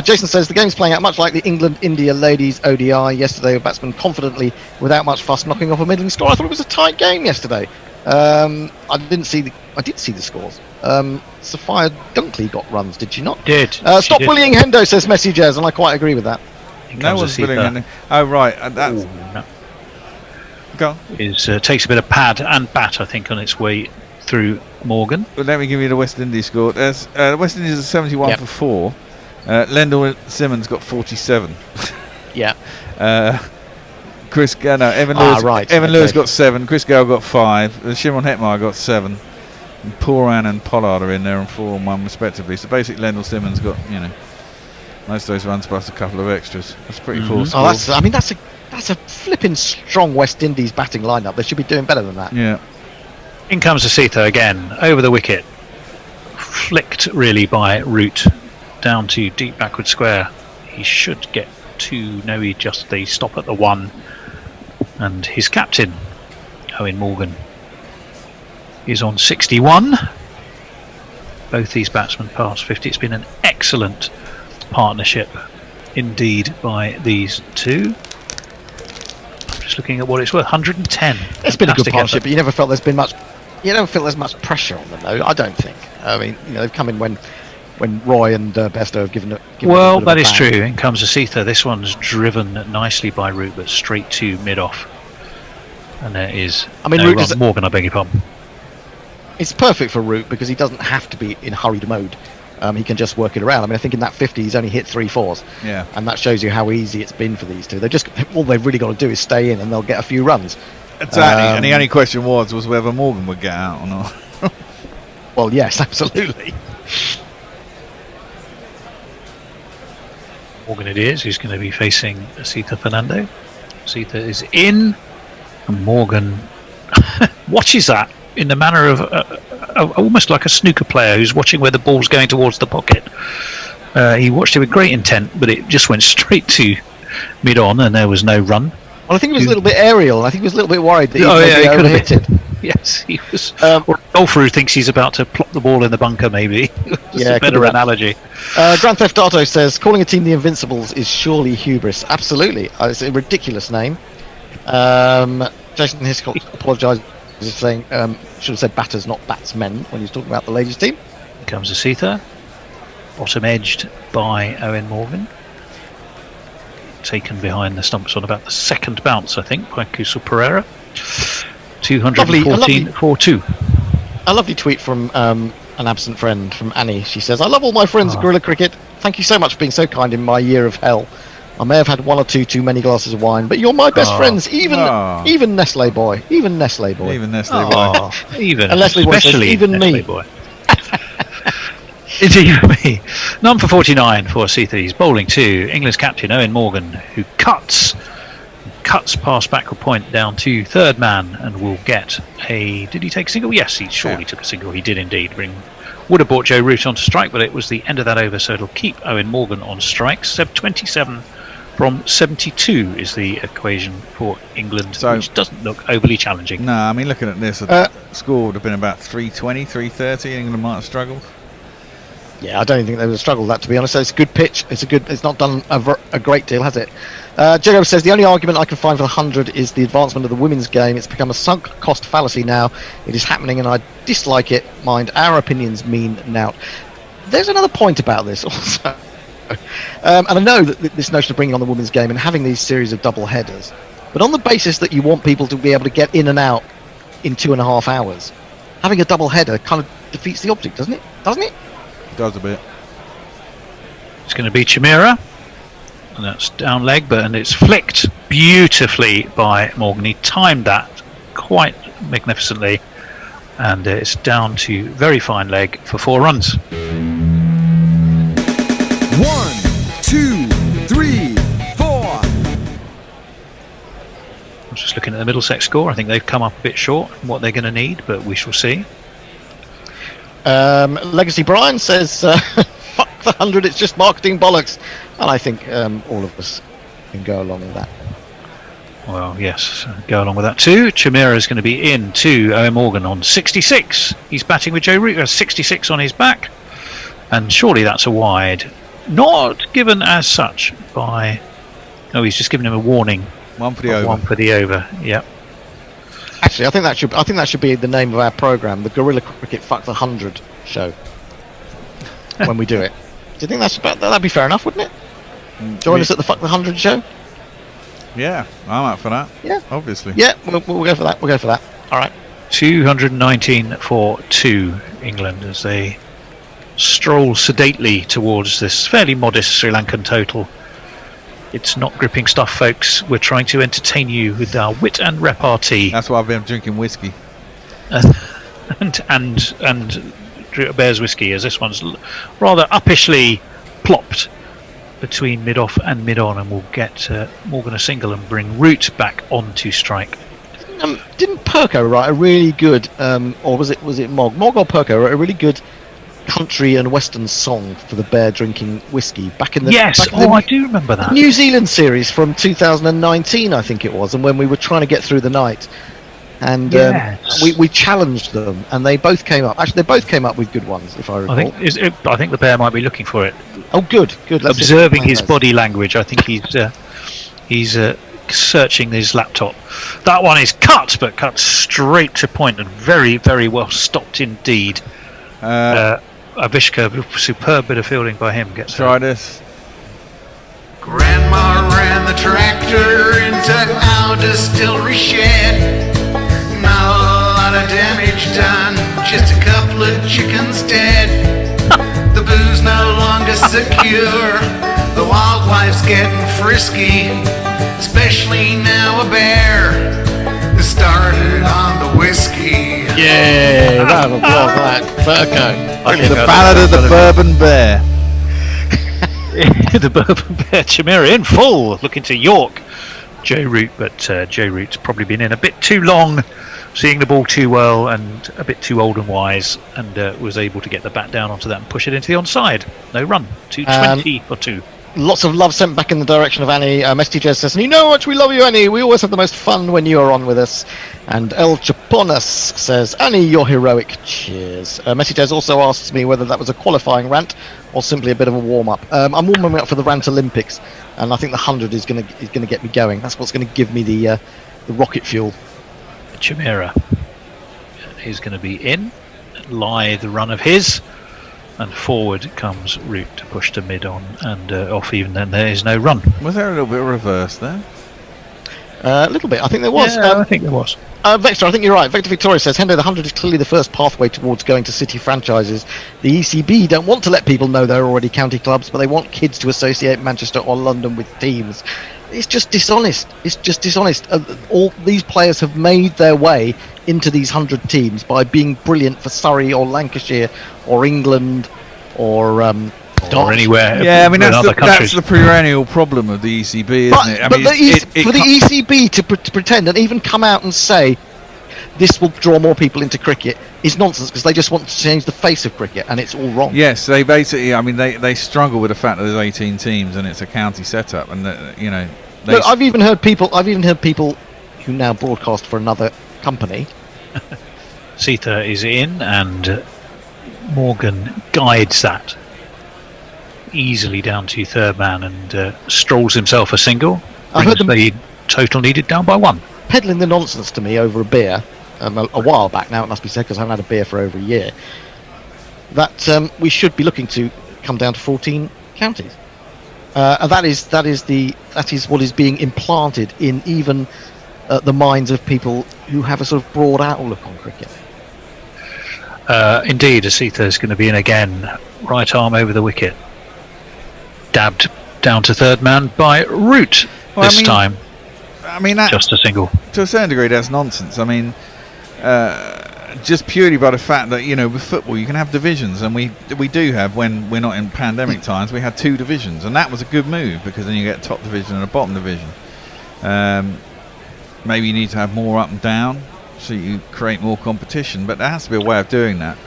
S5: Jason says, the game's playing out much like the England-India ladies ODI yesterday, with batsmen confidently, without much fuss, knocking off a middling score. I thought it was a tight game yesterday. I did see the scores. Sophia Dunkley got runs, did she not? Stop bullying Hendo, says Messengers, and I quite agree with that.
S4: No one's bullying Hendo. Oh, right. That's...
S15: no.
S4: Go on.
S15: Takes a bit of pad and bat, I think, on its way through Morgan.
S4: Well, let me give you the West Indies score. There's West Indies is 71 for 4. Lendl Simmons got 47.
S5: Yeah.
S4: Evan Lewis got 7. Chris Gale got 5. Shimon Hetmar got 7. And Poran and Pollard are in there on 4 and 1 respectively. So basically, Lendl Simmons got most of those runs plus a couple of extras. That's a pretty poor score.
S5: That's a flipping strong West Indies batting lineup. They should be doing better than that.
S4: Yeah.
S15: In comes Asitha again, over the wicket. Flicked really by Root down to deep backward square. He should get 2. No, he just they stop at the 1. And his captain, Owen Morgan, is on 61. Both these batsmen past 50. It's been an excellent partnership indeed by these two. I'm just looking at what it's worth. 110.
S5: It's been a good partnership, but you never felt there's been much. You never feel there's much pressure on them, though. I don't think. I mean, they've come in when Roy and Besto have given
S15: well, that is true. In comes Asitha. This one's driven nicely by Root, but straight to mid-off. And there is Root Morgan, I beg your pardon.
S5: It's perfect for Root because he doesn't have to be in hurried mode. He can just work it around. I mean, I think in that 50 he's only hit 3 4s.
S4: Yeah.
S5: And that shows you how easy it's been for these two. All they've really got to do is stay in and they'll get a few runs.
S4: Exactly. And the only question was whether Morgan would get out or not.
S5: Well, yes, absolutely.
S15: Morgan it is, who's going to be facing Asitha Fernando. Asitha is in, and Morgan watches that in the manner of almost like a snooker player who's watching where the ball's going towards the pocket. He watched it with great intent, but it just went straight to mid-on, and there was no run.
S5: Well, I think it was a little bit aerial, and I think he was a little bit worried that he could have hit it.
S15: Yes, he was. Or a golfer who thinks he's about to plop the ball in the bunker, maybe. That's a better analogy.
S5: Grand Theft Auto says, calling a team the Invincibles is surely hubris. Absolutely. It's a ridiculous name. Jason Hiscock apologises, saying, should have said batters, not batsmen, when he was talking about the ladies' team.
S15: Here comes Asitha. Bottom edged by Owen Morgan. Taken behind the stumps on about the second bounce, I think, by Kusal Pereira. 214 for 2.
S5: A lovely tweet from an absent friend, from Annie. She says, I love all my friends at Guerrilla Cricket. Thank you so much for being so kind in my year of hell. I may have had 1 or 2 too many glasses of wine, but you're my best friends, even Nestle Boy. Even Nestle Boy.
S4: Even Nestle Boy.
S15: Even.
S5: And Leslie Boy says, even
S15: Nestle
S5: me.
S15: Boy. It's even me. None for 49 for Asitha. He's bowling to England's captain, Owen Morgan, who cuts past backward point down to third man and will get a... Did he take a single? Yes, he surely took a single. He did indeed. Would have brought Joe Root on to strike, but it was the end of that over, so it'll keep Owen Morgan on strikes. 27 from 72 is the equation for England, which doesn't look overly challenging.
S4: No, I mean, looking at this, the score would have been about 320, 330. England might have struggled.
S5: Yeah, I don't even think they would have struggled with that, to be honest. It's a good pitch. It's not done a great deal, has it? Jacob says the only argument I can find for the 100 is the advancement of the women's game. It's become a sunk cost fallacy now. It is happening, and I dislike it. Mind, our opinions mean nout. There's another point about this also. And I know that this notion of bringing on the women's game and having these series of double headers, but on the basis that you want people to be able to get in and out in 2.5 hours, having a double header kind of defeats the object, doesn't it?
S4: It does a bit.
S15: It's going to be Chimera, and that's down leg, and it's flicked beautifully by Morgan. He timed that quite magnificently, and it's down to very fine leg for 4 runs.
S18: 1, 2, 3, 4.
S15: I'm just looking at the Middlesex score. I think they've come up a bit short from what they're going to need, but we shall see.
S5: Legacy Brian says, fuck the 100, it's just marketing bollocks. And I think all of us can go along with that.
S15: Well, yes, go along with that too. Chimera is going to be in to Owen Morgan on 66. He's batting with Joe Root, 66 on his back. And surely that's a wide. Not given as such by... No, he's just given him a warning.
S4: One for the over.
S15: One for the over, yep.
S5: Actually, I think that should be the name of our programme, the Gorilla Cricket Fuck the 100 show. When we do it. Do you think that'd be fair enough, wouldn't it? Join us at the Fuck the 100 show?
S4: Yeah, I'm up for that.
S5: Yeah.
S4: Obviously.
S5: Yeah, we'll go for that. We'll go for that. All right.
S15: 219 for 2, England, as they stroll sedately towards this fairly modest Sri Lankan total. It's not gripping stuff, folks. We're trying to entertain you with our wit and repartee.
S4: That's why I've been drinking whiskey.
S15: and Bear's whiskey, as this one's rather uppishly plopped between mid-off and mid-on, and we'll get Morgan a single and bring Root back onto strike.
S5: Didn't Perko write a really good, or was it Mog or Perko wrote a really good country and western song for the Bear drinking whiskey back in the
S15: I do remember that
S5: New Zealand series from 2019, I think it was, and when we were trying to get through the night, and we challenged them, and they both came up. Actually, they both came up with good ones, if I recall.
S15: I think the Bear might be looking for it.
S5: Oh, good. Let's
S15: observing his body language. I think he's searching his laptop. That one is cut straight to point and very, very well stopped indeed. Avishka, superb bit of fielding by him. Gets
S4: try this.
S12: Grandma ran the tractor into our distillery shed. Not a lot of damage done, just a couple of chickens dead. The booze no longer secure, the wildlife's getting frisky, especially now a bear has started on the whiskey.
S5: Yeah, round of applause for that. Perko.
S4: The Ballad of the Bourbon Bear.
S15: The Bourbon Bear, Chimera in full, looking to York. Joe Root, but Joe Root's probably been in a bit too long, seeing the ball too well, and a bit too old and wise, and was able to get the bat down onto that and push it into the onside. No run. 220 for 2.
S5: Lots of love sent back in the direction of Annie. STJ says, and you know how much we love you, Annie. We always have the most fun when you are on with us. And El Chaponas says, Annie, you're heroic. Cheers. STJ also asks me whether that was a qualifying rant or simply a bit of a warm-up. I'm warming up for the Rant Olympics, and I think the 100 is going to get me going. That's what's going to give me the rocket fuel.
S15: Chimera is going to be in. Lithe run of his. And forward comes Root to push to mid-on, and off even then there is no run.
S4: Was there a little bit of reverse there?
S5: A little bit, I think there was.
S15: Yeah, I think there was.
S5: Vector, I think you're right. Vector Victoria says, Hendo, the 100 is clearly the first pathway towards going to city franchises. The ECB don't want to let people know they're already county clubs, but they want kids to associate Manchester or London with teams. It's just dishonest. All these players have made their way into these 100 teams by being brilliant for Surrey or Lancashire or England or
S15: anywhere.
S4: Yeah, I mean that's the perennial problem of the ECB, isn't it? I mean,
S5: for the ECB to pretend and even come out and say this will draw more people into cricket is nonsense, because they just want to change the face of cricket, and it's all wrong.
S4: Yes, they basically. I mean, they struggle with the fact that there's 18 teams and it's a county setup, and
S5: Look, I've even heard people who now broadcast for another company.
S15: Sita is in, and Morgan guides that easily down to third man and strolls himself a single.
S5: I heard them
S15: the total needed down by 1.
S5: peddling the nonsense to me over a beer a while back now, it must be said, because I haven't had a beer for over a year, that we should be looking to come down to 14 counties. And that is what is being implanted in even the minds of people who have a sort of broad outlook on cricket.
S15: Indeed, Asitha is going to be in again. Right arm over the wicket. Dabbed down to third man by Root this time.
S4: I mean,
S15: just a single.
S4: To a certain degree, that's nonsense. I mean, just purely by the fact that, you know, with football you can have divisions, and we do have, when we're not in pandemic times, we had 2 divisions, and that was a good move, because then you get a top division and a bottom division. Maybe you need to have more up and down so you create more competition, but there has to be a way of doing that.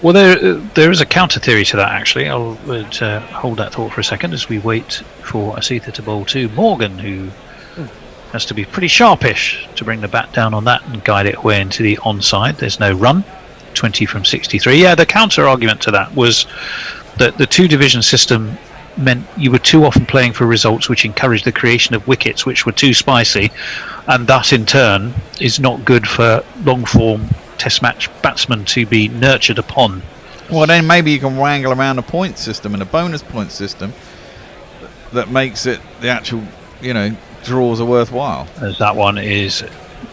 S15: Well, there is a counter theory to that, actually. I'll hold that thought for a second as we wait for Asitha to bowl to Morgan, who has to be pretty sharpish to bring the bat down on that and guide it away into the onside. There's no run. 20 from 63. Yeah, the counter argument to that was that the 2 division system meant you were too often playing for results which encouraged the creation of wickets which were too spicy, and that in turn is not good for long form test match batsmen to be nurtured upon.
S4: Well, then maybe you can wrangle around a point system and a bonus point system that makes it the actual, you know, draws are worthwhile.
S15: As that one is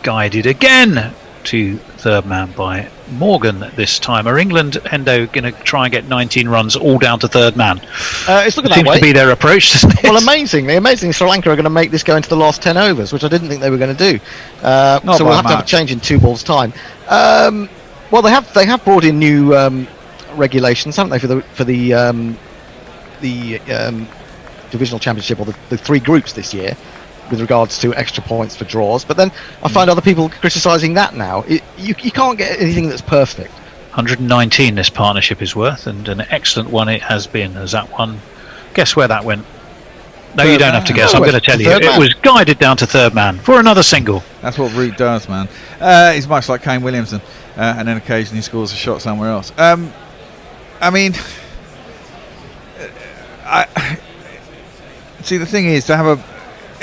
S15: guided again to third man by Morgan this time. Are England, Hendo, going to try and get 19 runs all down to third man?
S5: It's looking that
S15: Seems
S5: way.
S15: to be their approach, doesn't it?
S5: Well, amazingly, Sri Lanka are going to make this go into the last 10 overs, which I didn't think they were going to do. So we'll have to have a change in 2 balls time. Well, they have brought in new regulations, haven't they, for the divisional championship, or the 3 groups this year, with regards to extra points for draws. But then I find other people criticising that now. You can't get anything that's perfect.
S15: 119 this partnership is worth, and an excellent one it has been. As that one, guess where that went? No, you don't have to guess. I'm going to tell you. It was guided down to third man for another single.
S4: That's what Root does, man. He's much like Kane Williamson, and then occasionally he scores a shot somewhere else. I mean, see, the thing is, to have a,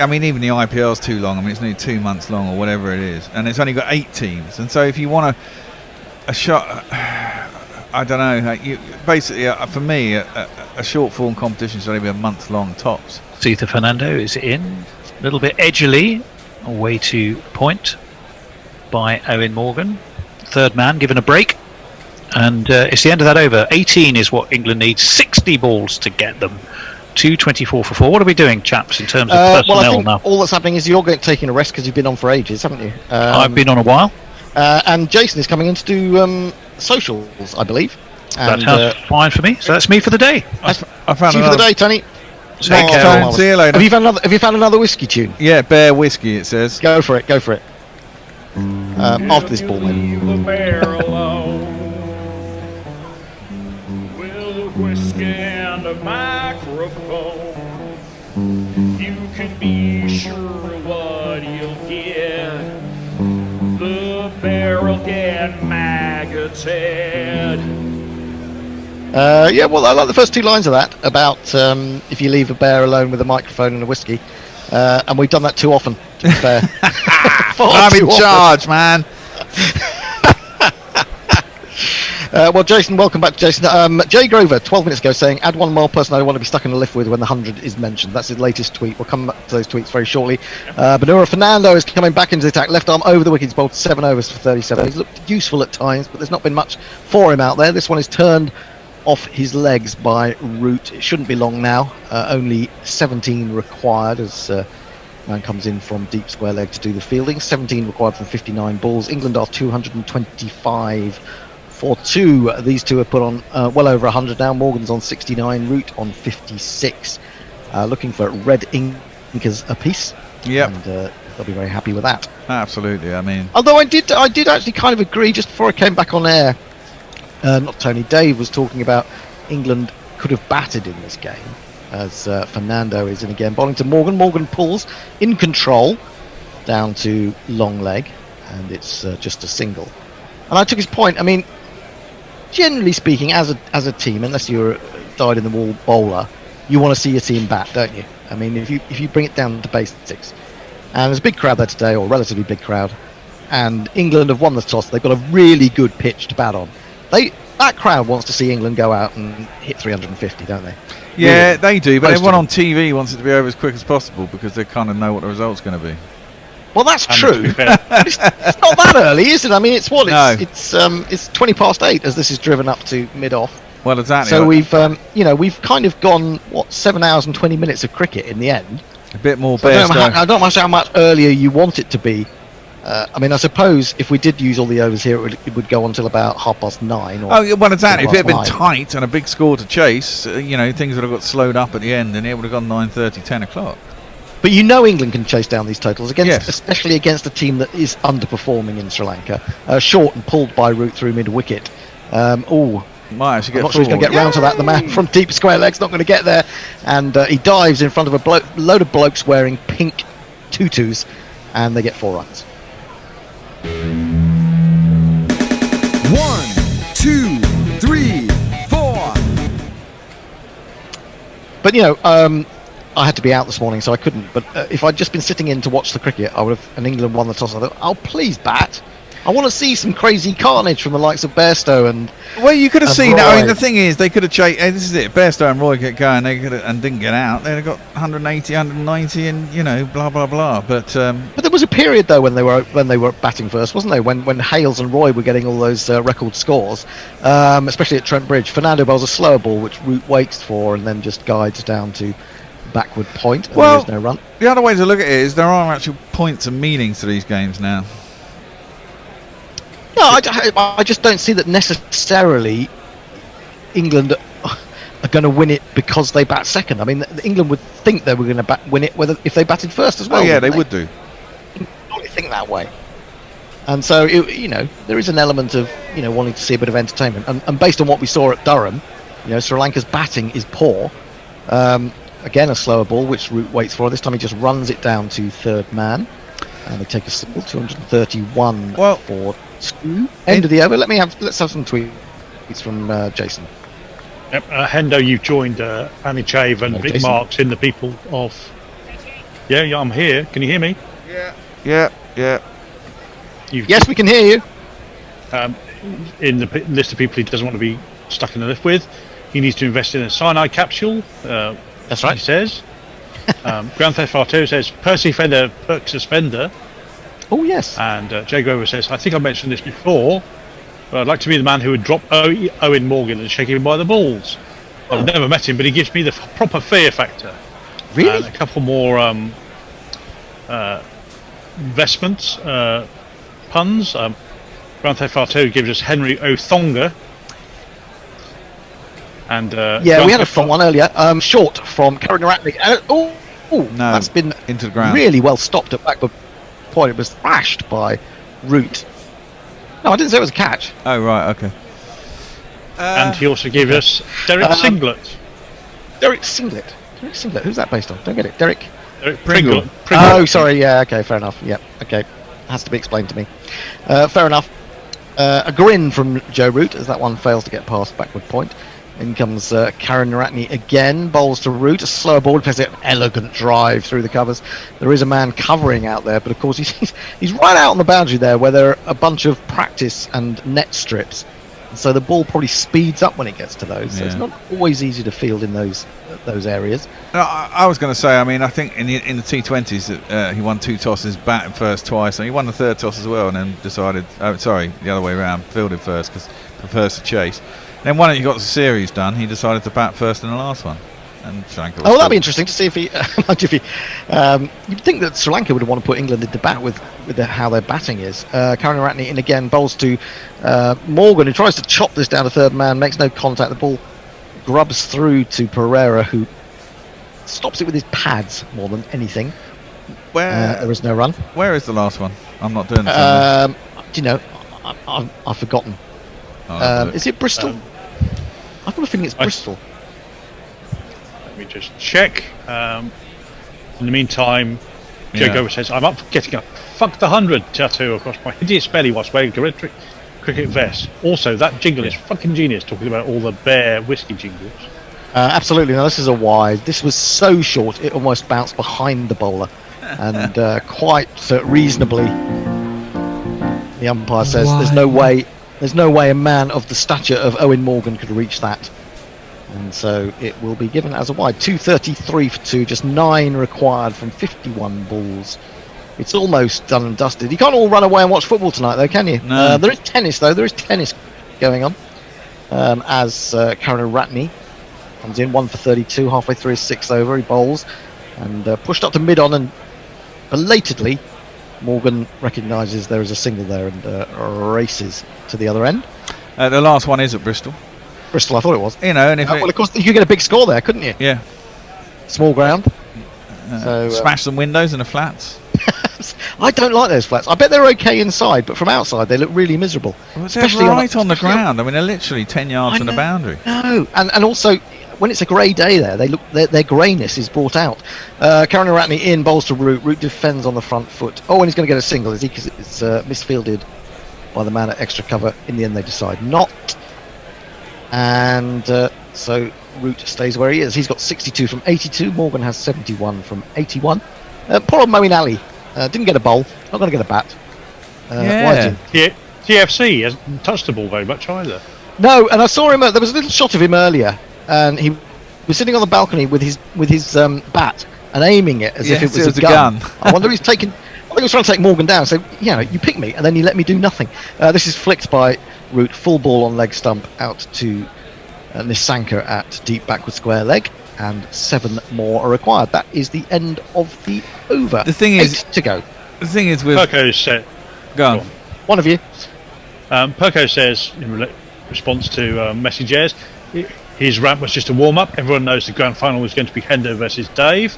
S4: I mean, even the IPL is too long. I mean, it's only 2 months long or whatever it is, and it's only got 8 teams. And so, if you want a shot, I don't know. Basically, for me, a short form competition should only be a month long tops.
S15: Asitha Fernando is in, a little bit edgily, away to point by Owen Morgan. Third man given a break, and it's the end of that over. 18 is what England needs. 60 balls to get them. 224 for 4. What are we doing, chaps, in terms of personnel
S5: well, I think
S15: now?
S5: all that's happening is you're taking a rest because you've been on for ages, haven't you?
S15: I've been on a while.
S5: And Jason is coming in to do socials, I believe.
S15: That sounds fine for me. So that's me for the day.
S4: I found
S5: see you for the day, Tony.
S4: Take care. See you later.
S5: Have you found another whiskey tune?
S4: Yeah, Bear Whiskey, it says.
S5: Go for it. After this ball, maybe.
S10: Whiskey and a microphone. You can be sure what you'll get. The barrel get maggots head.
S5: Yeah, well, I like the first 2 lines of that about if you leave a bear alone with a microphone and a whiskey, and we've done that too often, to be fair.
S4: I'm in charge, man.
S5: Well, Jason, welcome back to Jason. Jay Grover, 12 minutes ago, saying, add 1 more person I want to be stuck in a lift with when the 100 is mentioned. That's his latest tweet. We'll come back to those tweets very shortly. Benura Fernando is coming back into the attack. Left arm over the wicket. He's bowled 7 overs for 37. He's looked useful at times, but there's not been much for him out there. This one is turned off his legs by Root. It shouldn't be long now. Only 17 required as man comes in from deep square leg to do the fielding. 17 required from 59 balls. England are 225 for 2. These 2 have put on well over 100 now. Morgan's on 69, Root on 56. Looking for red inkers apiece.
S4: Yep.
S5: And they'll be very happy with that.
S4: Absolutely. I mean,
S5: although I did actually kind of agree just before I came back on air. Not Tony, Dave was talking about England could have batted in this game, as Fernando is in again, bowling to Morgan. Morgan pulls in control down to long leg, and it's just a single. And I took his point. I mean, generally speaking, as a team, unless you're dyed-in-the-wall bowler, you want to see your team bat, don't you? I mean, if you bring it down to basics, and there's a big crowd there today, or relatively big crowd, and England have won the toss. They've got a really good pitch to bat on. That crowd wants to see England go out and hit 350, don't they?
S4: Yeah,
S5: really.
S4: they do, but
S5: Most
S4: everyone
S5: of
S4: on TV wants it to be over as quick as possible because they kind of know what the result's going to be.
S5: Well, that's true. But it's not that early, is it? I mean, it's what?
S4: No.
S5: It's 20 past 8 as this is driven up to mid-off.
S4: Well, exactly.
S5: So we've kind of gone 7 hours and 20 minutes of cricket in the end.
S4: A bit more
S5: So I don't know how much earlier you want it to be. I mean, I suppose if we did use all the overs here, it would go until about 9:30. Or
S4: well, exactly. If it had been
S5: 9.
S4: tight and a big score to chase, things would have got slowed up at the end, and it would have gone 9:30, 10 o'clock.
S5: But England can chase down these totals, especially against a team that is underperforming in Sri Lanka. Short and pulled by Root through mid-wicket.
S4: Might actually get
S5: I'm not sure he's going to get round to that. The man from deep square leg's not going to get there. And he dives in front of a load of blokes wearing pink tutus, and they get 4 runs.
S18: 1, 2, 3, 4.
S5: But I had to be out this morning, so I couldn't. But if I'd just been sitting in to watch the cricket, I would have. And England won the toss. I thought, oh, please bat. I want to see some crazy carnage from the likes of Bairstow and.
S4: Well, you could have seen.
S5: Roy.
S4: I mean, the thing is, they could have chased. This is it. Bairstow and Roy get going. They could have, and didn't get out. They'd have got 180, 190, and blah blah blah. But
S5: there was a period though when they were batting first, wasn't there? When Hales and Roy were getting all those record scores, especially at Trent Bridge. Fernando bowls a slower ball, which Root waits for, and then just guides down to backward point. And
S4: well,
S5: there is no run.
S4: The other way to look at it is there are actual points and meanings to these games now.
S5: No, I just don't see that necessarily England are going to win it because they bat second. I mean, England would think they were going to win it if they batted first as well.
S4: Oh yeah, they would do.
S5: Probably think that way. And so, there is an element of wanting to see a bit of entertainment. And based on what we saw at Durham, Sri Lanka's batting is poor. Again, a slower ball, which Root waits for. This time he just runs it down to third man. And they take a simple 231 for 2. End of the over. Let's have some tweets from Jason.
S9: Yep, Hendo, you've joined Annie Chave and Vic
S5: Jason.
S9: Marks in the people of. Yeah, I'm here. Can you hear me?
S4: Yeah.
S5: Yes, we can hear you.
S9: In the list of people he doesn't want to be stuck in the lift with, he needs to invest in a cyanide capsule.
S5: That's right.
S9: He says. Grand Theft Auto says Percy Fender perks suspender.
S5: Oh yes.
S9: And Jay Grover says, I think I mentioned this before, but I'd like to be the man who would drop Owen Morgan and shake him by the balls. I've never met him, but he gives me the proper fear factor.
S5: Really?
S9: And a couple more investments puns. Grand Theft Auto gives us Henry Othonga. And
S5: we had a front one earlier. Short from Karen Ratney. That's been
S4: into the ground.
S5: Really well stopped at backward point. It was thrashed by Root. No, I didn't say it was a catch.
S4: Oh right, okay.
S9: And he also gave us Derek Singlet.
S5: Derek Singlet. Who's that based on? Don't get it. Derek
S9: Pringle.
S5: Oh, sorry. Yeah. Okay. Fair enough. Yeah. Okay. Has to be explained to me. Fair enough. A grin from Joe Root as that one fails to get past backward point. In comes Karen Ratney again, bowls to Root, a slower ball, plays an elegant drive through the covers. There is a man covering out there, but of course he's right out on the boundary there where there are a bunch of practice and net strips. So the ball probably speeds up when it gets to those. So it's not always easy to field in those areas.
S4: No, I was going to say, I mean, I think in the T20s that he won 2 tosses, batted first twice, and he won the 3rd toss as well, and then decided, the other way around, fielded first because prefers to chase. Then when he got the series done, he decided to bat first in the last one. And Sri Lanka was
S5: that'd be interesting to see if he. You'd think that Sri Lanka would want to put England into bat with how their batting is. Karen Ratney in again, bowls to Morgan, who tries to chop this down to third man, makes no contact. The ball grubs through to Pereira, who stops it with his pads more than anything. There is no run.
S4: Where is the last one? I'm not doing this.
S5: I've forgotten. Is it Bristol? I've got a feeling it's Bristol.
S9: Let me just check. In the meantime, Joe Gover says, I'm up for getting a fuck the 100 tattoo across my hideous belly whilst wearing a cricket vest. Also, that jingle is fucking genius, talking about all the bear whiskey jingles.
S5: Absolutely. Now, this is a wide. This was so short, it almost bounced behind the bowler. And quite reasonably, the umpire says there's no way a man of the stature of Owen Morgan could reach that. And so it will be given as a wide. 233 for 2, just 9 required from 51 balls. It's almost done and dusted. You can't all run away and watch football tonight, though, can you?
S4: No.
S5: There is tennis, though. There is tennis going on. As Karen Ratney comes in, 1 for 32, halfway through his 6th over. He bowls and pushed up to mid-on, and belatedly, Morgan recognises there is a single there and races to the other end.
S4: The last one is at Bristol.
S5: Bristol, I thought it was.
S4: You know, and if
S5: well, of course, you could get a big score there, couldn't you?
S4: Yeah.
S5: Small ground.
S4: Smash some windows in the flats.
S5: I don't like those flats. I bet they're okay inside, but from outside they look really miserable.
S4: Well,
S5: especially
S4: they're right on the ground. I mean, they're literally 10 yards from the boundary.
S5: No, and also when it's a grey day there, they look their greyness is brought out. Karen Ratney in, bowls to Root. Root defends on the front foot. Oh, and he's going to get a single, is he? Because it's misfielded by the man at extra cover. In the end, they decide not. And so Root stays where he is. He's got 62 from 82. Morgan has 71 from 81. Poor old Moeen Ali didn't get a bowl. Not going to get a bat.
S9: TFC hasn't touched the ball very much either.
S5: No, and I saw him. There was a little shot of him earlier, and he was sitting on the balcony with his bat and aiming it as if it was a gun. I wonder if he's taking. I think he was trying to take Morgan down. So you pick me, and then you let me do nothing. This is flicked by Root, full ball on leg stump out to Nissanka at deep backward square leg, and 7 more are required. That is the end of the over.
S4: The thing is
S5: 8 to go.
S4: The thing is with
S9: Perko said,
S4: go on.
S5: One of you.
S9: Perko says in response to messages, his rant was just a warm up. Everyone knows the grand final was going to be Hendo versus Dave.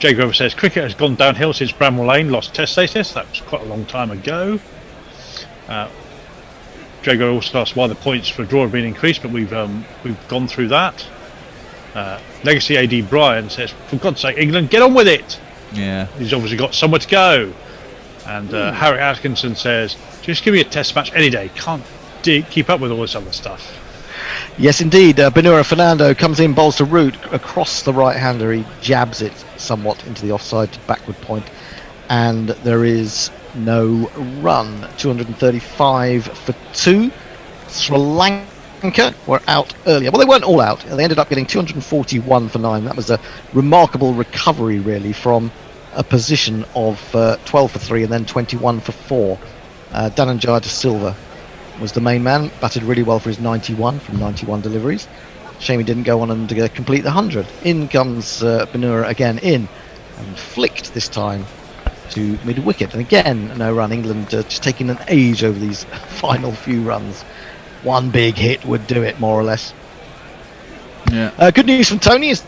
S9: Jay Grover says cricket has gone downhill since Bramwell Lane lost Test status. That was quite a long time ago. Jago also asked why the points for draw have been increased, but we've gone through that. Legacy AD Brian says, for God's sake, England, get on with it.
S4: Yeah.
S9: He's obviously got somewhere to go. And Harry Atkinson says, just give me a test match any day. Can't keep up with all this other stuff.
S5: Yes, indeed. Benura Fernando comes in, bowls to Root across the right-hander. He jabs it somewhat into the offside to backward point, and there is no run. 235 for 2. Sri Lanka were out earlier. Well, they weren't all out. They ended up getting 241 for 9. That was a remarkable recovery, really, from a position of 12 for 3 and then 21 for 4. Dhananjaya de Silva was the main man, batted really well for his 91 from 91 deliveries. Shame he didn't go on and complete the 100. In comes Benura again in, and flicked this time to mid wicket, and again no run. England just taking an age over these final few runs. One big hit would do it, more or less.
S4: Yeah.
S5: Good news from Tony is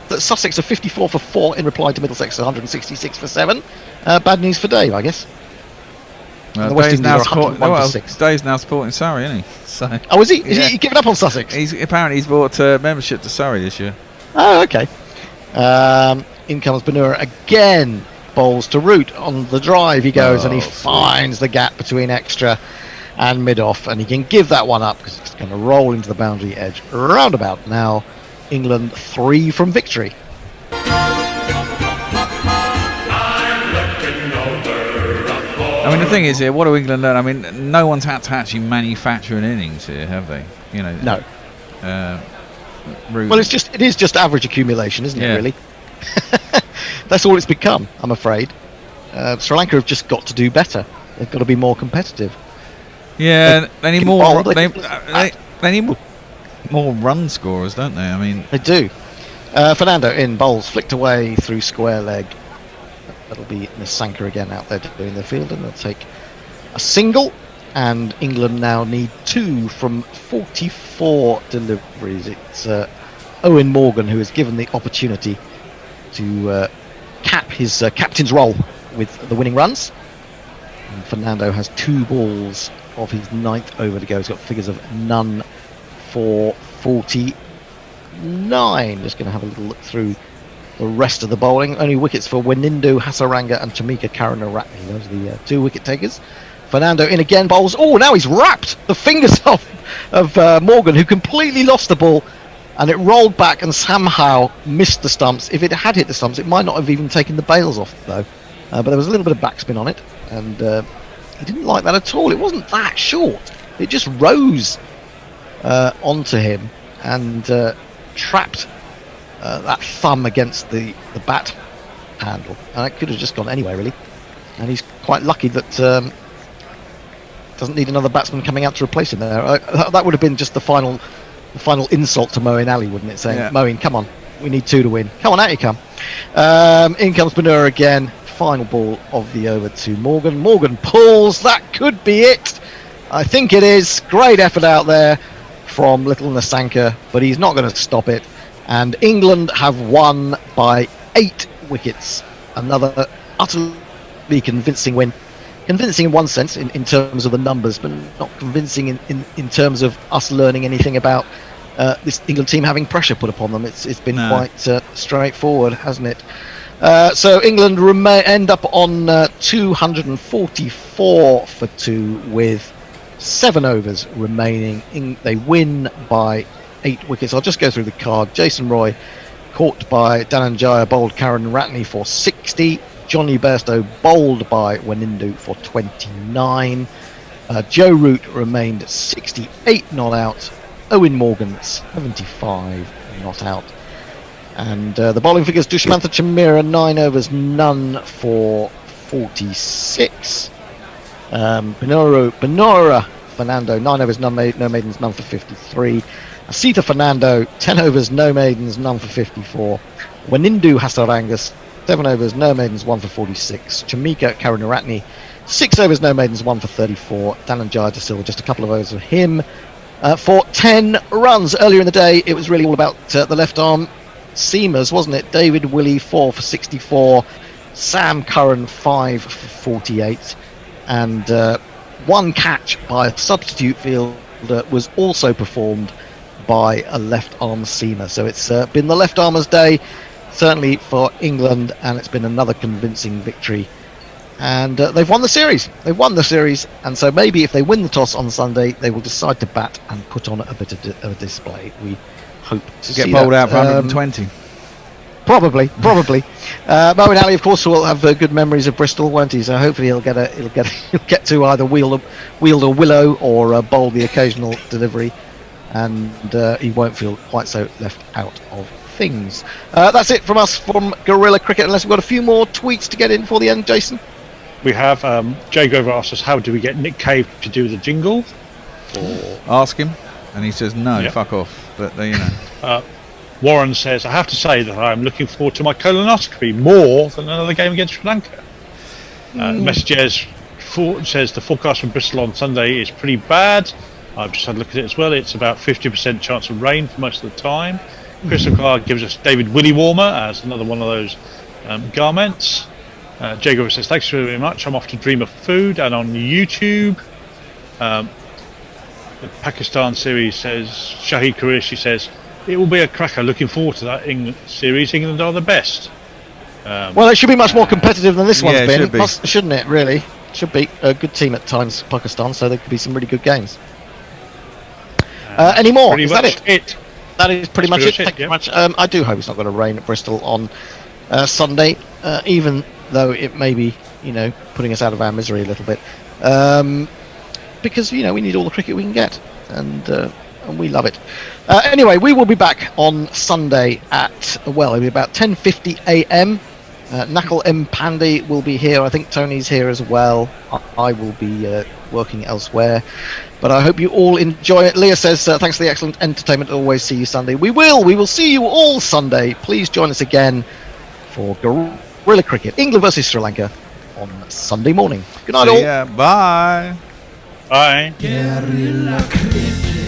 S5: that Sussex are 54 for 4 in reply to Middlesex 166 for 7. Bad news for Dave, I guess.
S4: Dave's now supporting Surrey, isn't he? So,
S5: oh, is he? Is he giving up on Sussex?
S4: He's bought membership to Surrey this year.
S5: Oh, okay. In comes Benura again. Bowls to Root on the drive. He goes and he finds the gap between extra and mid off, and he can give that one up because it's going to roll into the boundary edge roundabout. Now, England 3 from victory.
S4: I mean, the thing is here, what do England learn? I mean, no one's had to actually manufacture an innings here, have they? You know.
S5: No.
S4: Well,
S5: it is just average accumulation, isn't it? Really. That's all it's become, I'm afraid. Sri Lanka have just got to do better. They've got to be more competitive.
S4: Yeah, they need more. They need more run scorers, don't they? I mean,
S5: they do. Fernando in, bowls flicked away through square leg. That'll be Nissanka again out there doing the field, and they'll take a single. And England now need 2 from 44 deliveries. It's Owen Morgan who is given the opportunity to cap his captain's role with the winning runs. And Fernando has 2 balls of his 9th over to go. He's got figures of none for 49. Just going to have a little look through the rest of the bowling. Only wickets for Wanindu Hasaranga and Chamika Karunaratne. Those are the 2 wicket takers. Fernando in again, bowls. Oh, now he's wrapped the fingers off of Morgan, who completely lost the ball and it rolled back and somehow missed the stumps. If it had hit the stumps, it might not have even taken the bails off, though. But there was a little bit of backspin on it, and he didn't like that at all. It wasn't that short. It just rose onto him and trapped that thumb against the bat handle, and it could have just gone anyway, really. And he's quite lucky that doesn't need another batsman coming out to replace him there. That would have been just the final insult to Moeen Ali, wouldn't it? Saying, Moeen, come on, we need 2 to win. Come on, out you come. In comes Banura again. Final ball of the over to Morgan. Morgan pulls. That could be it. I think it is. Great effort out there from little Nasanka, but he's not going to stop it. And England have won by 8 wickets. Another utterly convincing win. Convincing in one sense, in terms of the numbers, but not convincing in terms of us learning anything about this England team having pressure put upon them. It's been quite straightforward, hasn't it? So England end up on 244 for 2 with 7 overs remaining. They win by 8 wickets. I'll just go through the card. Jason Roy caught by Dhananjaya, bowled Karen Ratney for 60. Johnny Bairstow bowled by Wanindu for 29. Joe Root remained 68 not out. Owen Morgan 75 not out. And the bowling figures: Dushmantha Chamira 9 overs, none for 46. Benora Fernando 9 overs, no maidens, none for 53. Asita Fernando 10 overs, no maidens, none for 54. Wanindu Hasarangas 7 overs, no maidens, 1 for 46. Chamika Karunaratne 6 overs, no maidens, 1 for 34. Dhananjaya De Silva just a couple of overs of him for 10 runs. Earlier in the day, it was really all about the left arm seamers, wasn't it? David Willey 4 for 64, Sam Curran 5 for 48, and 1 catch by a substitute fielder was also performed by a left arm seamer. So it's been the left armer's day, certainly for England, and it's been another convincing victory. And they've won the series. And so maybe if they win the toss on Sunday, they will decide to bat and put on a bit of a display. We hope to
S4: get
S5: see
S4: bowled
S5: that.
S4: out for 120.
S5: Probably. Moeen Ali, of course, will have good memories of Bristol, won't he? So hopefully he'll get to either wield a willow or bowl the occasional delivery, and he won't feel quite so left out of things. That's it from us from Guerrilla Cricket, unless we've got a few more tweets to get in for the end, Jason.
S9: We have Jay Grover asked us, how do we get Nick Cave to do the jingle?
S4: Ask him, and he says no, fuck off. But you know.
S9: Warren says, I have to say that I'm looking forward to my colonoscopy more than another game against Sri Lanka. Messages says the forecast from Bristol on Sunday is pretty bad. I've just had a look at it as well. It's about 50% chance of rain for most of the time. Crystal Clark gives us David Willie Warmer as another one of those garments. Jago says, thanks very much. I'm off to dream of food. And on YouTube, the Pakistan series says, Shahid Qureshi says, it will be a cracker. Looking forward to that England series. England are the best.
S5: Well, it should be much more competitive than this one's been. Shouldn't it, really? Should be a good team at times, Pakistan, so there could be some really good games. Any more? Is that it? That is pretty much it. Thank you very much. I do hope it's not going to rain at Bristol on Sunday, even though it may be, putting us out of our misery a little bit. Because, we need all the cricket we can get, and we love it. Anyway, we will be back on Sunday at, it'll be about 10:50 a.m. Nakul M. Pandey will be here. I think Tony's here as well. I will be working elsewhere. But I hope you all enjoy it. Leah says, thanks for the excellent entertainment. Always see you Sunday. We will see you all Sunday. Please join us again for Guerrilla Cricket, England versus Sri Lanka on Sunday morning. Good night, all.
S4: Yeah, bye.
S9: Bye.
S10: Guerrilla Cricket.